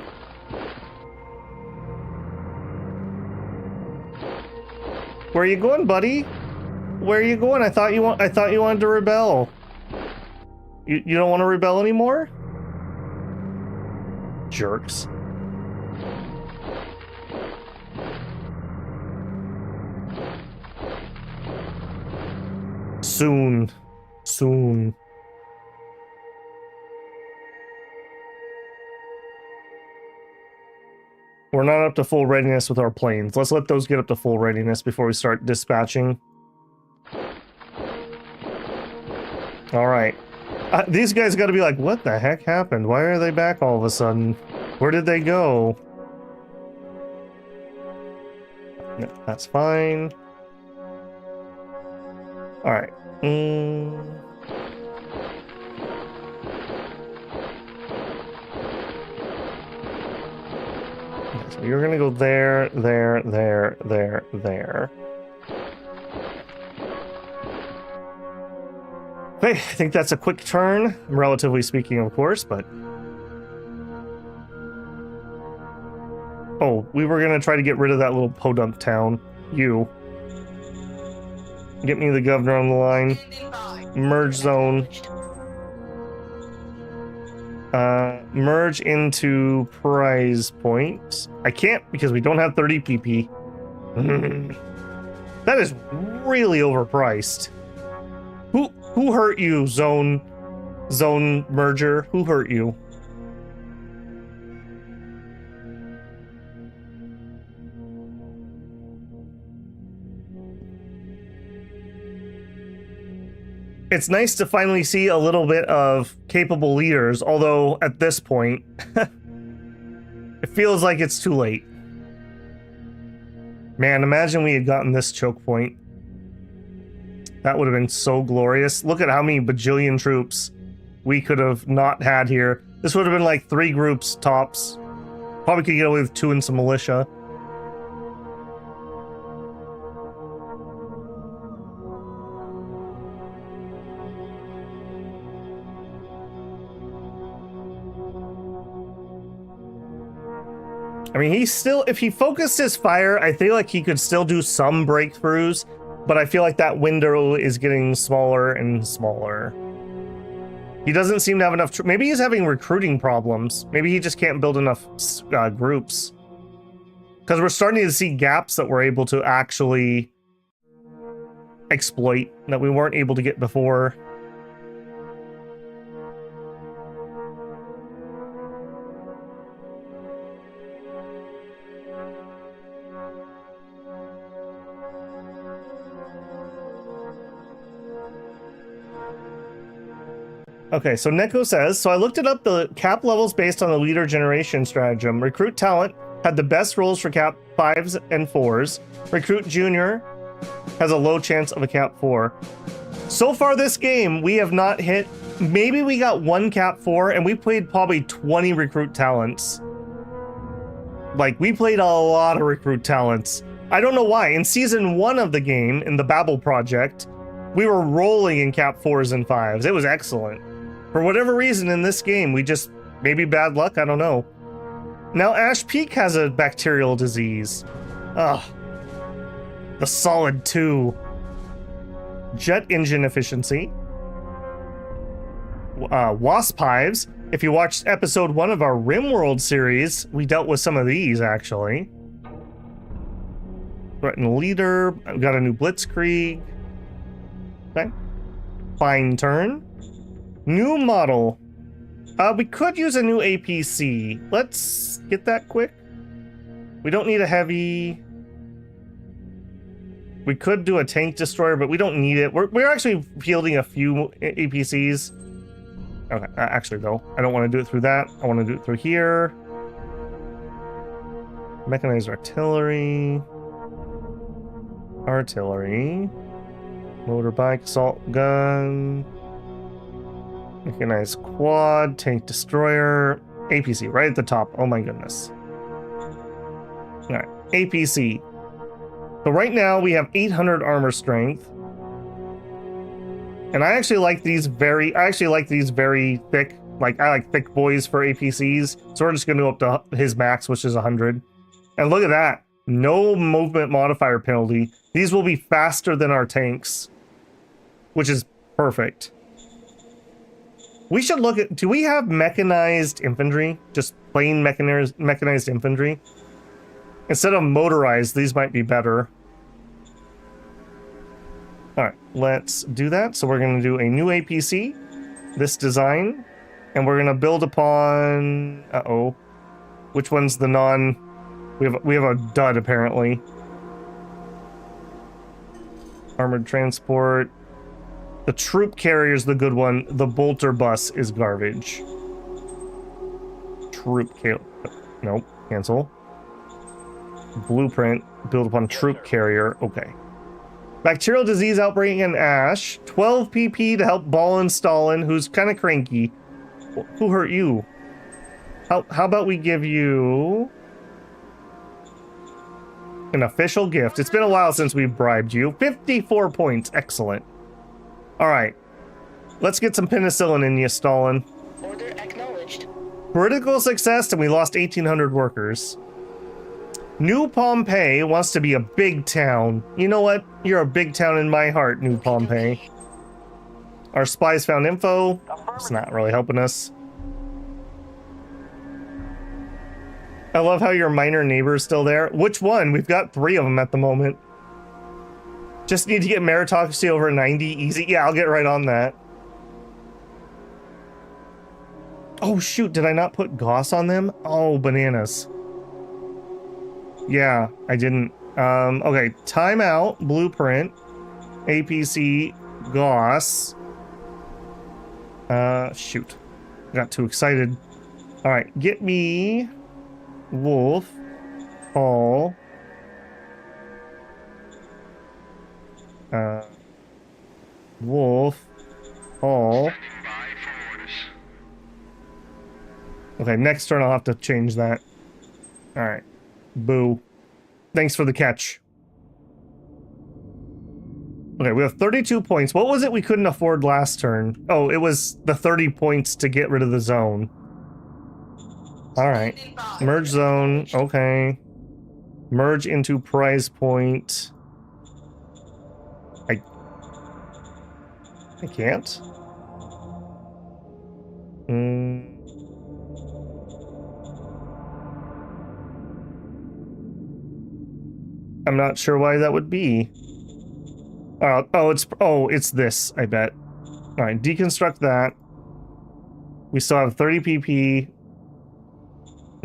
Where are you going, buddy? Where are you going? I thought you wanted to rebel. You don't want to rebel anymore? Jerks. Soon. Soon. We're not up to full readiness with our planes. Let's let those get up to full readiness before we start dispatching. Alright. These guys got to be like, what the heck happened? Why are they back all of a sudden? Where did they go? No, that's fine. Alright. So you're gonna go there, there, there, there, there. Okay, I think that's a quick turn, relatively speaking, of course, but... Oh, we were gonna try to get rid of that little podunk town. You. Get me the governor on the line. Merge zone. Merge into prize points. I can't because we don't have 30 PP. That is really overpriced. Who hurt you, zone merger? Who hurt you? It's nice to finally see a little bit of capable leaders, although at this point, it feels like it's too late. Man, imagine we had gotten this choke point. That would have been so glorious. Look at how many bajillion troops we could have not had here. This would have been like 3 groups tops. Probably could get away with 2 and some militia. I mean, he's still, if he focused his fire, I feel like he could still do some breakthroughs, but I feel like that window is getting smaller and smaller. He doesn't seem to have enough, maybe he's having recruiting problems. Maybe he just can't build enough groups. Because we're starting to see gaps that we're able to actually exploit that we weren't able to get before. Okay, so Neko says, so I looked it up, the cap levels based on the leader generation stratagem. Recruit talent had the best rolls for cap 5s and 4s. Recruit junior has a low chance of a cap 4. So far this game, we have not hit, maybe we got 1 cap 4 and we played probably 20 recruit talents. Like, we played a lot of recruit talents. I don't know why. In season 1 of the game, in the Babel project, we were rolling in cap 4s and 5s. It was excellent. For whatever reason in this game, we just, maybe bad luck, I don't know. Now Ash Peak has a bacterial disease. Ugh. The solid 2. Jet engine efficiency. Wasp hives. If you watched episode 1 of our RimWorld series, we dealt with some of these actually. Threaten leader. I've got a new Blitzkrieg. Okay. Fine turn. New model. We could use a new APC. Let's get that quick. We don't need a heavy. We could do a tank destroyer, but we don't need it. We're actually fielding a few APCs. Okay, actually though, I don't want to do it through that. I want to do it through here. Mechanized artillery. Artillery. Motorbike, assault gun. Mechanized quad, tank destroyer, APC right at the top. Oh my goodness. All right, APC. So right now we have 800 armor strength, and I actually like these very thick. Like, I like thick boys for APCs. So we're just gonna go up to his max, which is 100. And look at that, no movement modifier penalty. These will be faster than our tanks, which is perfect. We should look at, do we have mechanized infantry? Just plain mechanized infantry? Instead of motorized, these might be better. All right, let's do that. So we're gonna do a new APC, this design, and we're gonna build upon, uh-oh. Which one's the non, we have a dud apparently. Armored transport. The troop carrier is the good one. The bolter bus is garbage. Troop carrier. Nope. Cancel. Blueprint. Build upon troop carrier. Okay. Bacterial disease outbreak in Ash. 12 PP to help Ballin Stalin, who's kind of cranky. Who hurt you? How about we give you an official gift? It's been a while since we've bribed you. 54 points. Excellent. All right, let's get some penicillin in you, Stalin. Order acknowledged. Political success, and we lost 1,800 workers. New Pompeii wants to be a big town. You know what? You're a big town in my heart, New Pompeii. Our spies found info. It's not really helping us. I love how your minor neighbor is still there. Which one? We've got 3 of them at the moment. Just need to get meritocracy over 90 easy. Yeah, I'll get right on that. Oh shoot, did I not put Goss on them? Oh, bananas. Yeah, I didn't. Okay, timeout, blueprint, APC, Goss. Shoot. Got too excited. Alright, get me Wolf, Hall, Wolf, Hall. Okay, next turn I'll have to change that. Alright. Boo. Thanks for the catch. Okay, we have 32 points. What was it we couldn't afford last turn? Oh, it was the 30 points to get rid of the zone. Alright. Merge zone. Okay. Merge into prize point. I can't? I'm not sure why that would be. It's this, I bet. Alright, deconstruct that. We still have 30 PP.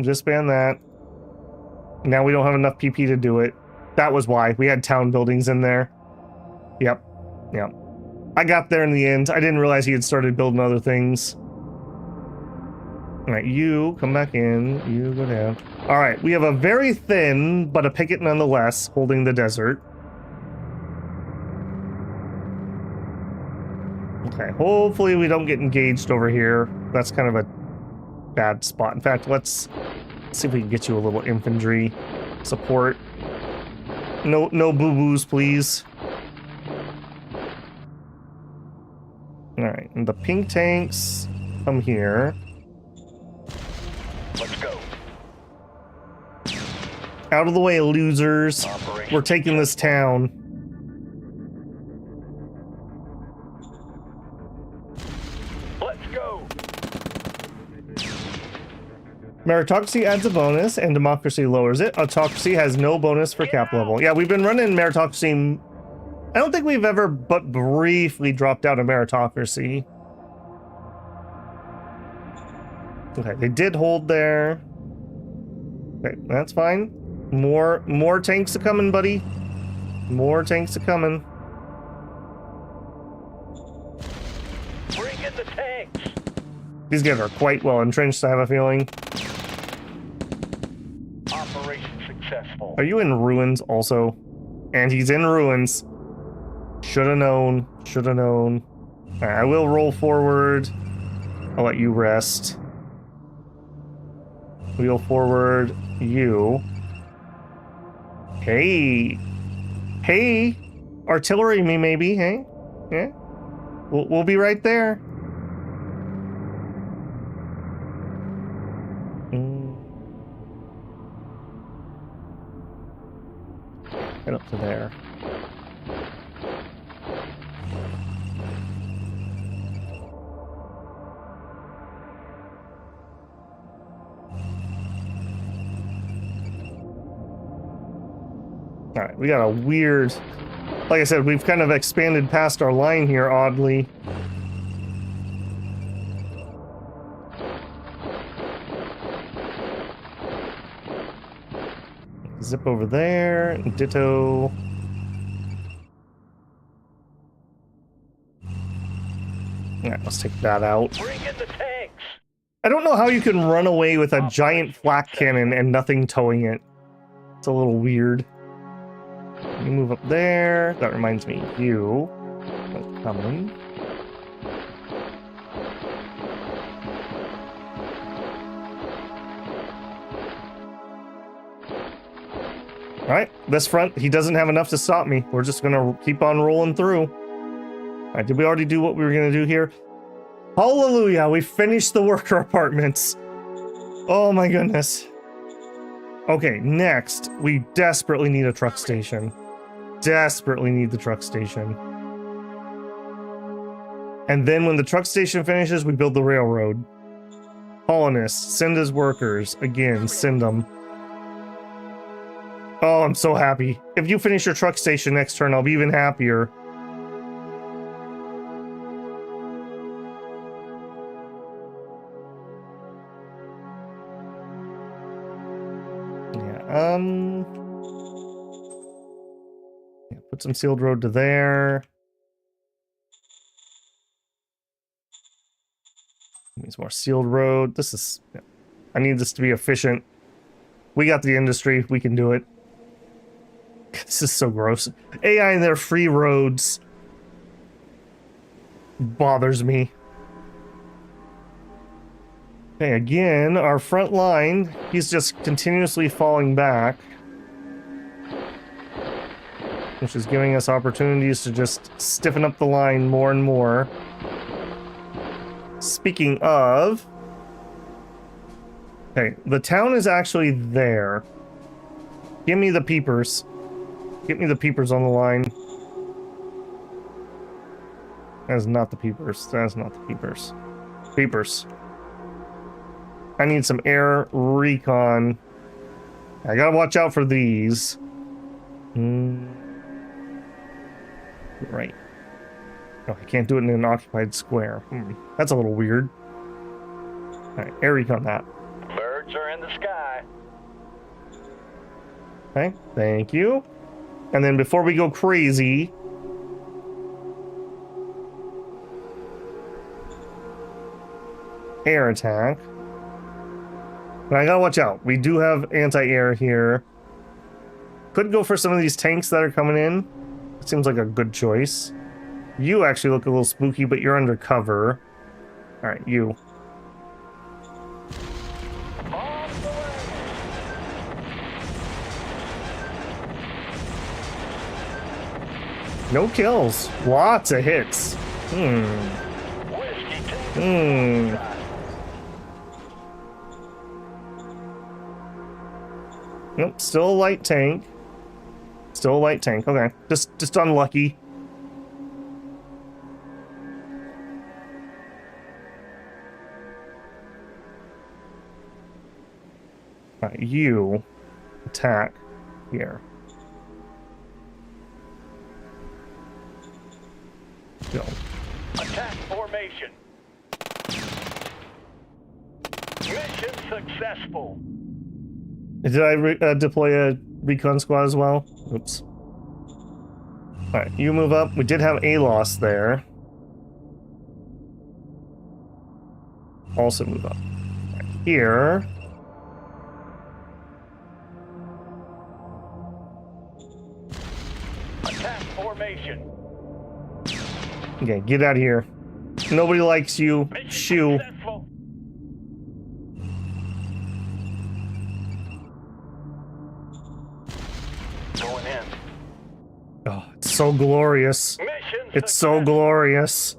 Disband that. Now we don't have enough PP to do it. That was why. We had town buildings in there. Yep. Yep. I got there in the end. I didn't realize he had started building other things. Alright, you come back in. You go down. Alright, we have a very thin, but a picket nonetheless, holding the desert. Okay, hopefully we don't get engaged over here. That's kind of a bad spot. In fact, let's see if we can get you a little infantry support. No boo-boos, please. Alright, and the pink tanks come here. Let's go. Out of the way, losers. We're taking this town. Let's go. Meritocracy adds a bonus, and democracy lowers it. Autocracy has no bonus for cap level. Yeah, we've been running meritocracy. I don't think we've ever but briefly dropped out of meritocracy. Okay, they did hold there. Okay, that's fine. More tanks are coming, buddy. More tanks are coming. Bring in the tanks. These guys are quite well entrenched, I have a feeling. Operation successful. Are you in ruins also? And he's in ruins. Shoulda known. Shoulda known. Alright, I will roll forward. I'll let you rest. Wheel forward, you. Hey. Hey. Artillery me, maybe, hey? Yeah? We'll be right there. Head up to there. Alright, we got a weird... Like I said, we've kind of expanded past our line here, oddly. Zip over there, ditto. Yeah, let's take that out. Bring in the tanks. I don't know how you can run away with a giant flak cannon and nothing towing it. It's a little weird. You move up there. That reminds me, you. Coming. Alright, this front, he doesn't have enough to stop me. We're just gonna keep on rolling through. Alright, did we already do what we were gonna do here? Hallelujah, we finished the worker apartments. Oh my goodness. Okay, next, we desperately need a truck station. Desperately need the truck station. And then when the truck station finishes, we build the railroad. Colonists, send as workers. Again, send them. Oh, I'm so happy. If you finish your truck station next turn, I'll be even happier. Yeah, yeah, put some sealed road to there. Needs more sealed road. This is... Yeah. I need this to be efficient. We got the industry. We can do it. This is so gross. AI and their free roads bothers me. Okay, again, our front line, he's just continuously falling back, which is giving us opportunities to just stiffen up the line more and more. Speaking of... Okay, the town is actually there. Give me the peepers. Get me the peepers on the line. That is not the peepers. That is not the peepers. Peepers. I need some air recon. I gotta watch out for these. Right. Oh, I can't do it in an occupied square. That's a little weird. Alright, air recon that. Birds are in the sky. Okay, thank you. And then before we go crazy, air attack. But I gotta watch out. We do have anti-air here. Could go for some of these tanks that are coming in. It seems like a good choice. You actually look a little spooky, but you're undercover. Alright, you. No kills. Lots of hits. Nope, still a light tank. Still a light tank. Okay, just unlucky. Alright, you attack here. Go. Attack formation. Mission successful. Did I deploy a recon squad as well? Oops. Alright, you move up. We did have a loss there. Also move up. Right, here. Attack formation. Okay, get out of here. Nobody likes you. Mission Shoo. successful. Going in. Oh, it's so glorious. Mission It's so glorious.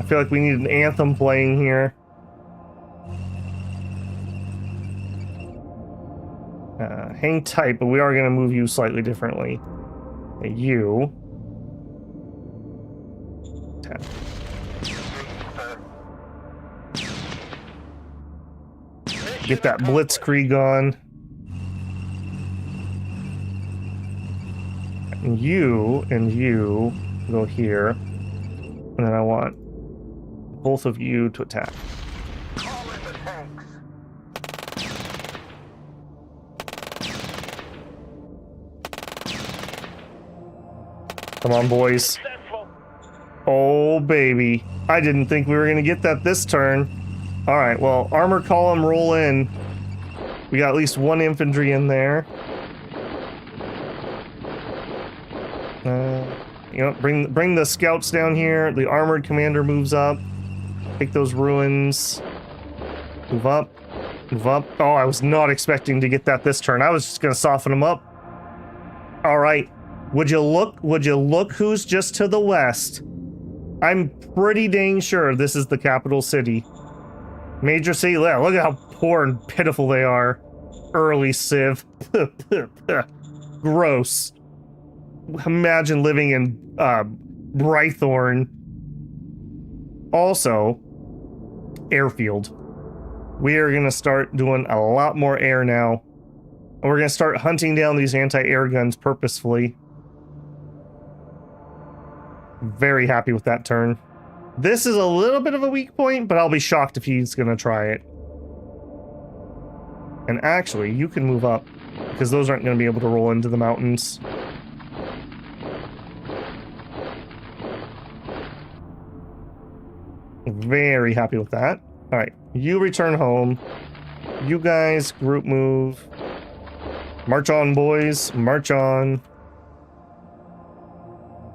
I feel like we need an anthem playing here. Hang tight, but we are going to move you slightly differently. Okay, you. Tap. Get that blitzkrieg on. And you go here. And then I want both of you to attack. Come on, boys. Oh, baby. I didn't think we were going to get that this turn. Alright, well, armor column roll in. We got at least one infantry in there. You know, bring the scouts down here. The armored commander moves up. Take those ruins. Move up. Move up. Oh, I was not expecting to get that this turn. I was just going to soften them up. Alright. Would you look who's just to the west? I'm pretty dang sure this is the capital city. Major city. Yeah, look at how poor and pitiful they are. Early Civ. Gross. Imagine living in Brythorn. Also, airfield. We are going to start doing a lot more air now. And we're going to start hunting down these anti-air guns purposefully. Very happy with that turn. This is a little bit of a weak point, but I'll be shocked if he's going to try it. And actually, you can move up, because those aren't going to be able to roll into the mountains. Very happy with that. All right, you return home. You guys group move. March on, boys. March on.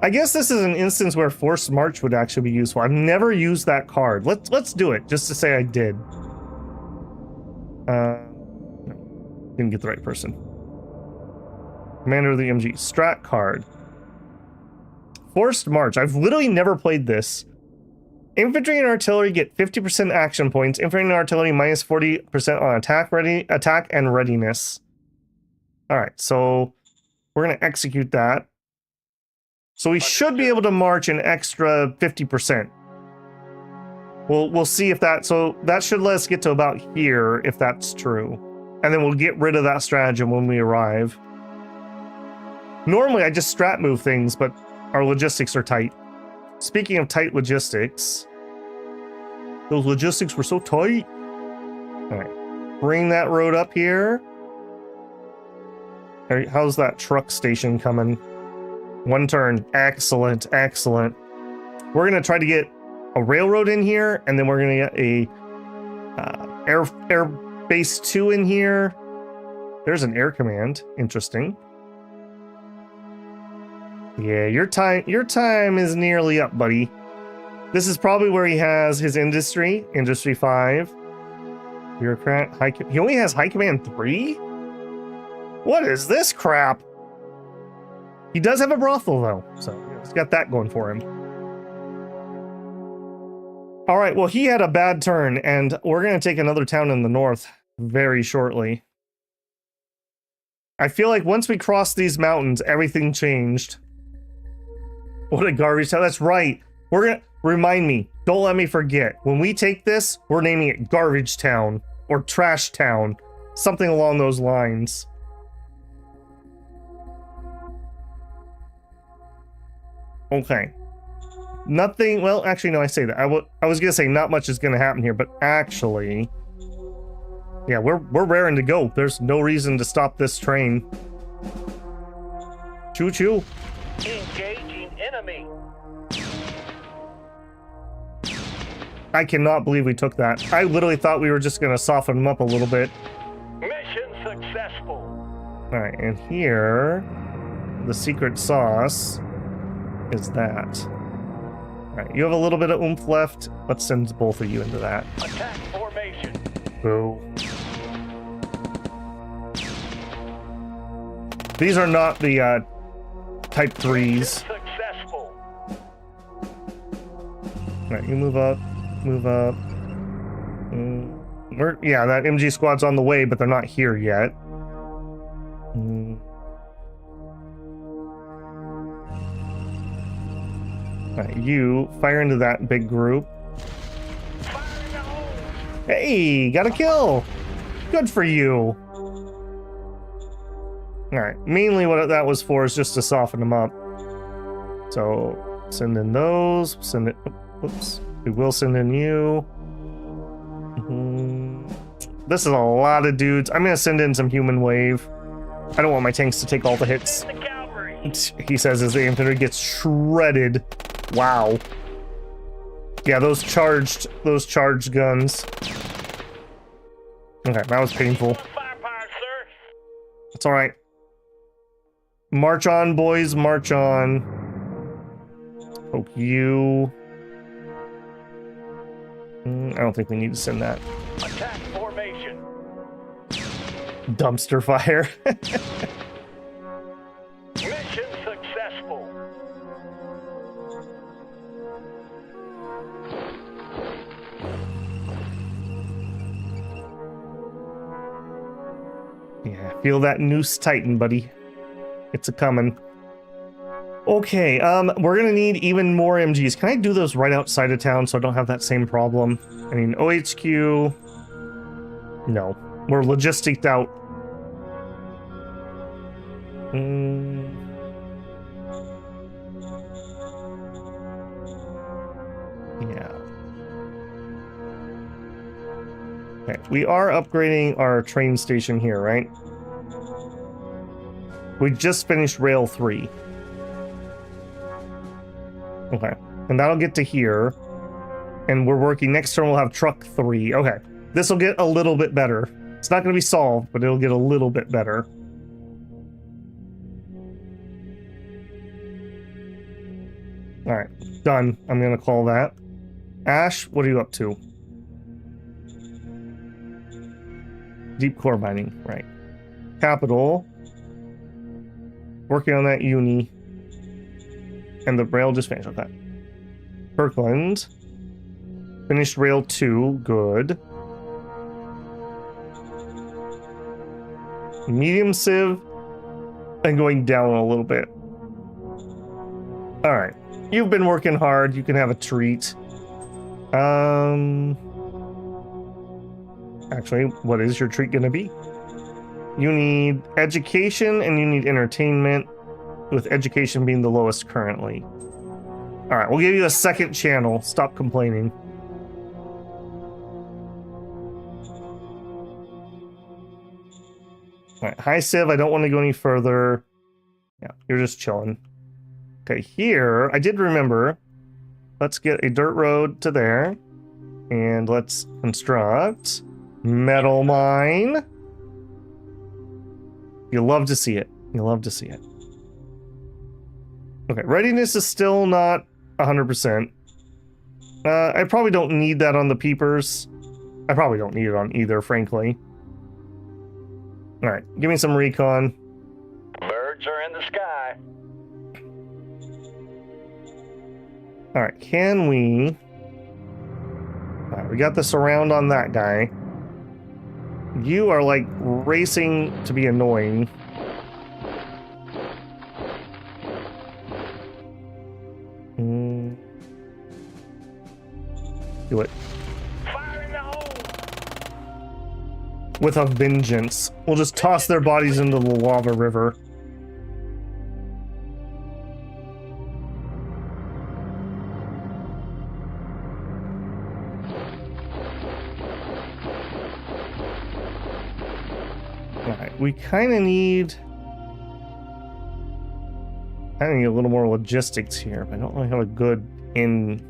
I guess this is an instance where forced march would actually be useful. I've never used that card. Let's do it just to say I did. No, didn't get the right person. Commander of the MG. Strat card. Forced march. I've literally never played this. Infantry and artillery get 50% action points. Infantry and artillery minus 40% on attack and readiness. All right, so we're going to execute that. So we should be able to march an extra 50%. We'll see if that... So that should let us get to about here, if that's true. And then we'll get rid of that stratagem when we arrive. Normally, I just strat move things, but our logistics are tight. Speaking of tight logistics... Those logistics were so tight. All right. Bring that road up here. All right, how's that truck station coming? One turn. Excellent, excellent. We're going to try to get a railroad in here, and then we're going to get a air base 2 in here. There's an air command. Interesting. Yeah, your time is nearly up, buddy. This is probably where he has his industry 5. Bureaucrat, he only has high command 3? What is this crap? He does have a brothel, though, so he's got that going for him. All right, well, he had a bad turn, and we're going to take another town in the north very shortly. I feel like once we crossed these mountains, everything changed. What a garbage town. That's right. We're going to... Remind me. Don't let me forget. When we take this, we're naming it Garbage Town or Trash Town. Something along those lines. Okay. Nothing... Well, actually, no, I say that. I was going to say not much is going to happen here, but actually... Yeah, we're raring to go. There's no reason to stop this train. Choo-choo. Engaging enemy. I cannot believe we took that. I literally thought we were just going to soften them up a little bit. Mission successful. All right, and here, the secret sauce is that. All right, you have a little bit of oomph left. Let's send both of you into that. Attack formation. Boo. These are not the type 3s. Successful. All right, you move up. Move up. Yeah, that MG squad's on the way, but they're not here yet. Alright, you fire into that big group. Hey, got a kill! Good for you! Alright, mainly what that was for is just to soften them up. So, send in those, send it... Whoops. We will send in you. This is a lot of dudes. I'm going to send in some human wave. I don't want my tanks to take all the hits. He says as the infantry gets shredded. Wow. Yeah, those charged guns. Okay, that was painful. It's all right. March on, boys. March on. Poke you. I don't think we need to send that. Attack formation. Dumpster fire. Mission successful. Yeah, feel that noose tighten, buddy. It's a coming. Okay, we're gonna need even more MGs. Can I do those right outside of town so I don't have that same problem? I mean, OHQ... No. We're logisticed out. Yeah. Okay, we are upgrading our train station here, right? We just finished rail 3. Okay, and that'll get to here. And we're working next turn, we'll have truck 3. Okay, this will get a little bit better. It's not going to be solved, but it'll get a little bit better. All right, done. I'm going to call that. Ash, what are you up to? Deep core mining, right. Capital. Working on that uni. And the rail just finished. Okay. Kirkland. Finished rail 2. Good. Medium sieve. And going down a little bit. Alright. You've been working hard. You can have a treat. Actually, what is your treat gonna be? You need education and you need entertainment, with education being the lowest currently. Alright, we'll give you a second channel. Stop complaining. Alright, hi Civ, I don't want to go any further. Yeah, you're just chilling. Okay, here, I did remember. Let's get a dirt road to there. And let's construct metal mine. You love to see it. You love to see it. Okay, readiness is still not 100%. I probably don't need that on the peepers. I probably don't need it on either, frankly. Alright, give me some recon. Birds are in the sky. Alright, can we... Alright, we got the surround on that guy. You are, like, racing to be annoying. Do it. Fire in the hole. With a vengeance. We'll just toss their bodies into the lava river. Alright, we kind of need... I need a little more logistics here, but I don't really have a good in...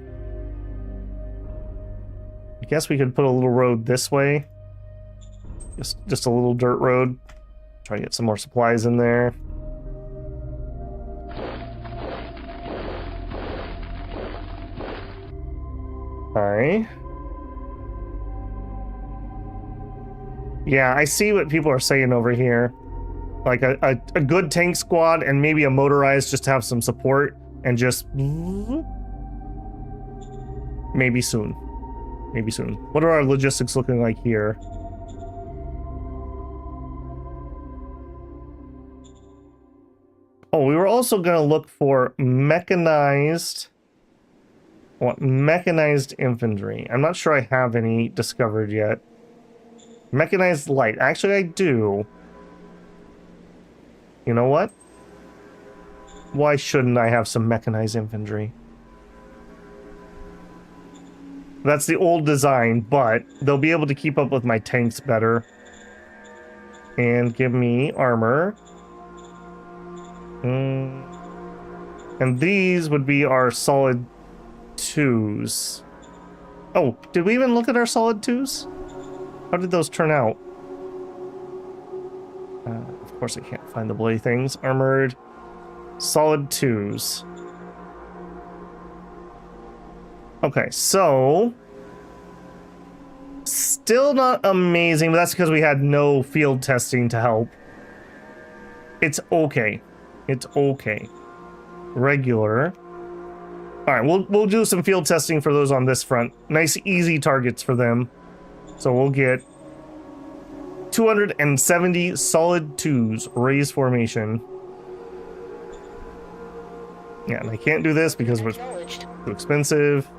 I guess we could put a little road this way. Just a little dirt road. Try to get some more supplies in there. Alright. Yeah, I see what people are saying over here. Like a good tank squad and maybe a motorized just to have some support and just... Maybe soon. Maybe soon. What are our logistics looking like here? Oh, we were also going to look for mechanized... What? Mechanized infantry. I'm not sure I have any discovered yet. Mechanized light. Actually, I do. You know what? Why shouldn't I have some mechanized infantry? That's the old design, but they'll be able to keep up with my tanks better. And give me armor. And these would be our solid 2s. Oh, did we even look at our solid 2s? How did those turn out? Of course I can't find the bloody things. Armored solid 2s. Okay, so still not amazing, but that's because we had no field testing to help. It's okay. It's okay. Regular. All right, we'll do some field testing for those on this front. Nice, easy targets for them. So we'll get 270 solid 2s, raise formation. Yeah, and I can't do this because it's too expensive.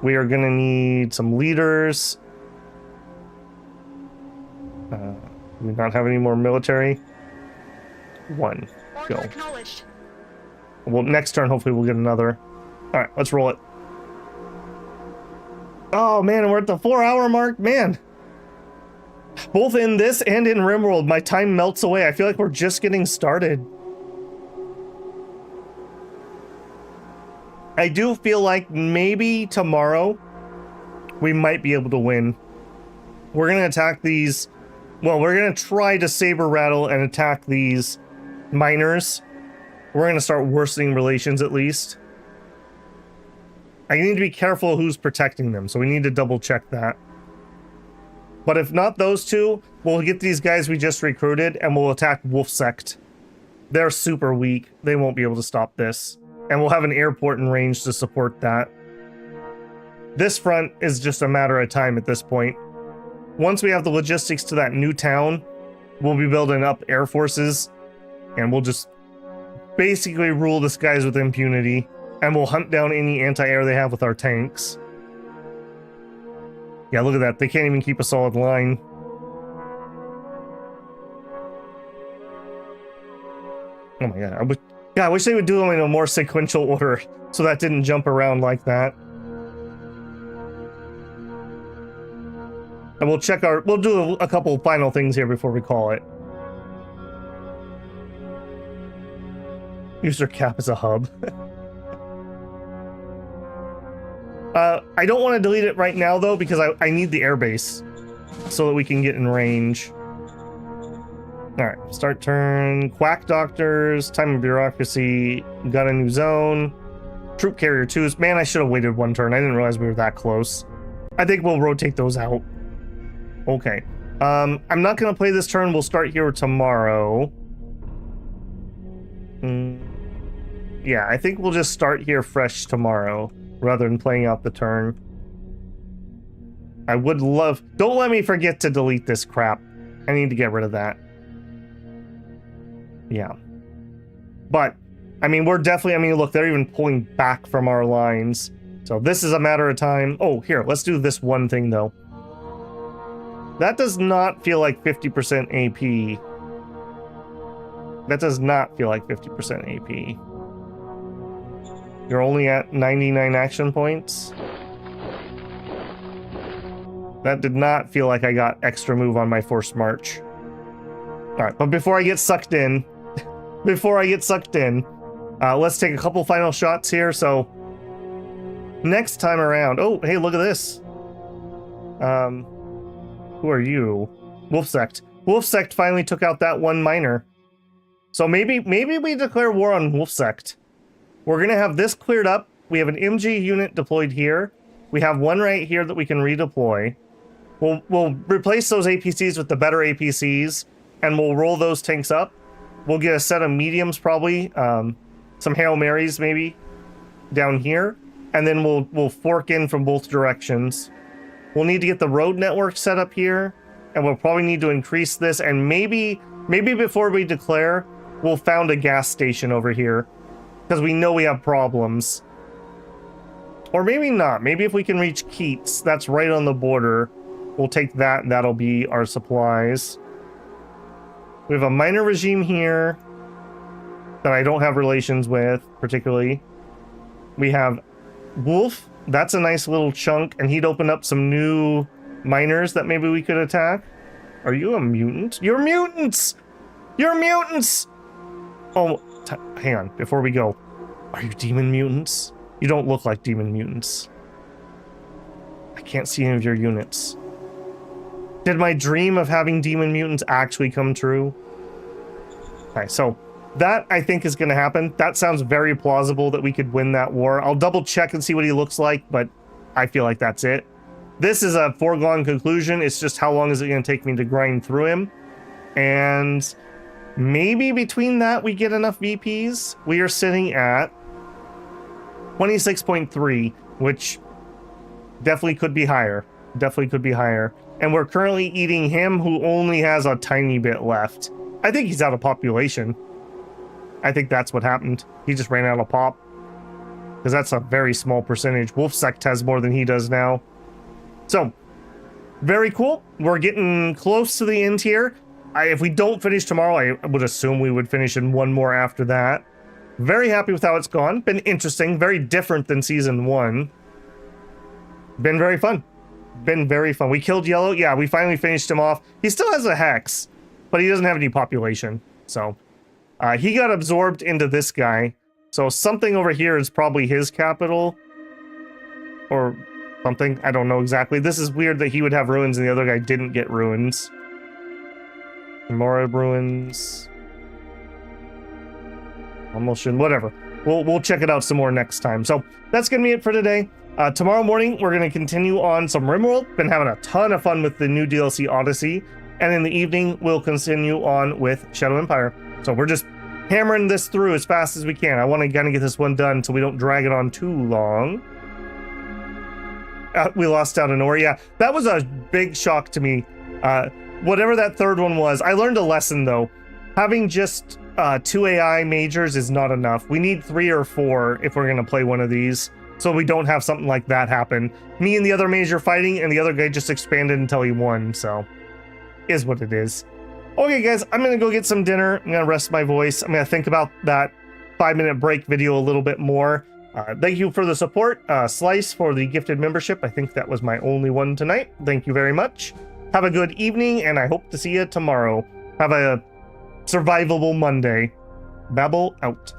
We are gonna need some leaders. Do we not have any more military? 1. Order Go. acknowledged. Well, next turn, hopefully we'll get another. All right, let's roll it. Oh, man, we're at the 4-hour mark. Man. Both in this and in RimWorld, my time melts away. I feel like we're just getting started. I do feel like maybe tomorrow we might be able to win. We're going to attack these... Well, we're going to try to saber rattle and attack these miners. We're going to start worsening relations at least. I need to be careful who's protecting them, so we need to double check that. But if not those two, we'll get these guys we just recruited and we'll attack Wolf Sect. They're super weak. They won't be able to stop this. And we'll have an airport in range to support that. This front is just a matter of time at this point. Once we have the logistics to that new town, we'll be building up air forces and we'll just basically rule the skies with impunity, and we'll hunt down any anti-air they have with our tanks. Yeah, look at that. They can't even keep a solid line. Oh my god. I wish they would do them in a more sequential order so that didn't jump around like that. And we'll do a couple final things here before we call it. User cap as a hub. I don't want to delete it right now though, because I need the airbase so that we can get in range. Alright, start turn. Quack doctors, time of bureaucracy, got a new zone. Troop carrier 2s. Man, I should have waited 1 turn. I didn't realize we were that close. I think we'll rotate those out. Okay. I'm not going to play this turn. We'll start here tomorrow. Yeah, I think we'll just start here fresh tomorrow rather than playing out the turn. I would love... Don't let me forget to delete this crap. I need to get rid of that. Yeah. But, I mean, we're definitely... I mean, look, they're even pulling back from our lines. So this is a matter of time. Oh, here, let's do this one thing, though. That does not feel like 50% AP. That does not feel like 50% AP. You're only at 99 action points. That did not feel like I got extra move on my forced march. Alright, but before I get sucked in, let's take a couple final shots here. So, next time around... Oh, hey, look at this. Who are you? Wolf Sect. Wolf Sect finally took out that one miner. So maybe we declare war on Wolf Sect. We're gonna have this cleared up. We have an MG unit deployed here. We have one right here that we can redeploy. We'll replace those APCs with the better APCs, and we'll roll those tanks up. We'll get a set of mediums probably, some Hail Marys maybe down here, and then we'll fork in from both directions. We'll need to get the road network set up here, and we'll probably need to increase this, and maybe before we declare, we'll found a gas station over here, because we know we have problems. Or maybe not. Maybe if we can reach Keats, that's right on the border, we'll take that, and that'll be our supplies. We have a minor regime here that I don't have relations with, particularly. We have Wolf. That's a nice little chunk, and he'd open up some new miners that maybe we could attack. Are you a mutant? You're mutants! You're mutants! Oh, hang on, before we go. Are you demon mutants? You don't look like demon mutants. I can't see any of your units. Did my dream of having demon mutants actually come true? Okay, so that I think is going to happen. That sounds very plausible that we could win that war. I'll double check and see what he looks like, but I feel like that's it. This is a foregone conclusion. It's just how long is it going to take me to grind through him? And maybe between that we get enough VPs. We are sitting at 26.3, which definitely could be higher. Definitely could be higher. And we're currently eating him, who only has a tiny bit left. I think he's out of population. I think that's what happened. He just ran out of pop. Because that's a very small percentage. Wolf Sect has more than he does now. So, very cool. We're getting close to the end here. If we don't finish tomorrow, I would assume we would finish in one more after that. Very happy with how it's gone. Been interesting, very different than season 1. Been very fun. Been very fun. We killed Yellow. Yeah, we finally finished him off. He still has a hex, but he doesn't have any population. So he got absorbed into this guy. So something over here is probably his capital. Or something. I don't know exactly. This is weird that he would have ruins and the other guy didn't get ruins. More ruins. Almost shouldn't. Whatever. We'll check it out some more next time. So that's gonna be it for today. Tomorrow morning we're gonna continue on some RimWorld. Been having a ton of fun with the new DLC Odyssey, and in the evening we'll continue on with Shadow Empire. So we're just hammering this through as fast as we can. I want to kind of get this one done so we don't drag it on too long. We lost out an ore. Yeah, that was a big shock to me. Whatever that third one was, I learned a lesson though. Having just 2 AI majors is not enough. We need 3 or 4 if we're going to play one of these, so we don't have something like that happen. Me and the other major fighting, and the other guy just expanded until he won, so is what it is. Okay, guys, I'm going to go get some dinner. I'm going to rest my voice. I'm going to think about that 5-minute break video a little bit more. Thank you for the support. Slice for the gifted membership. I think that was my only one tonight. Thank you very much. Have a good evening, and I hope to see you tomorrow. Have a survivable Monday. Babble out.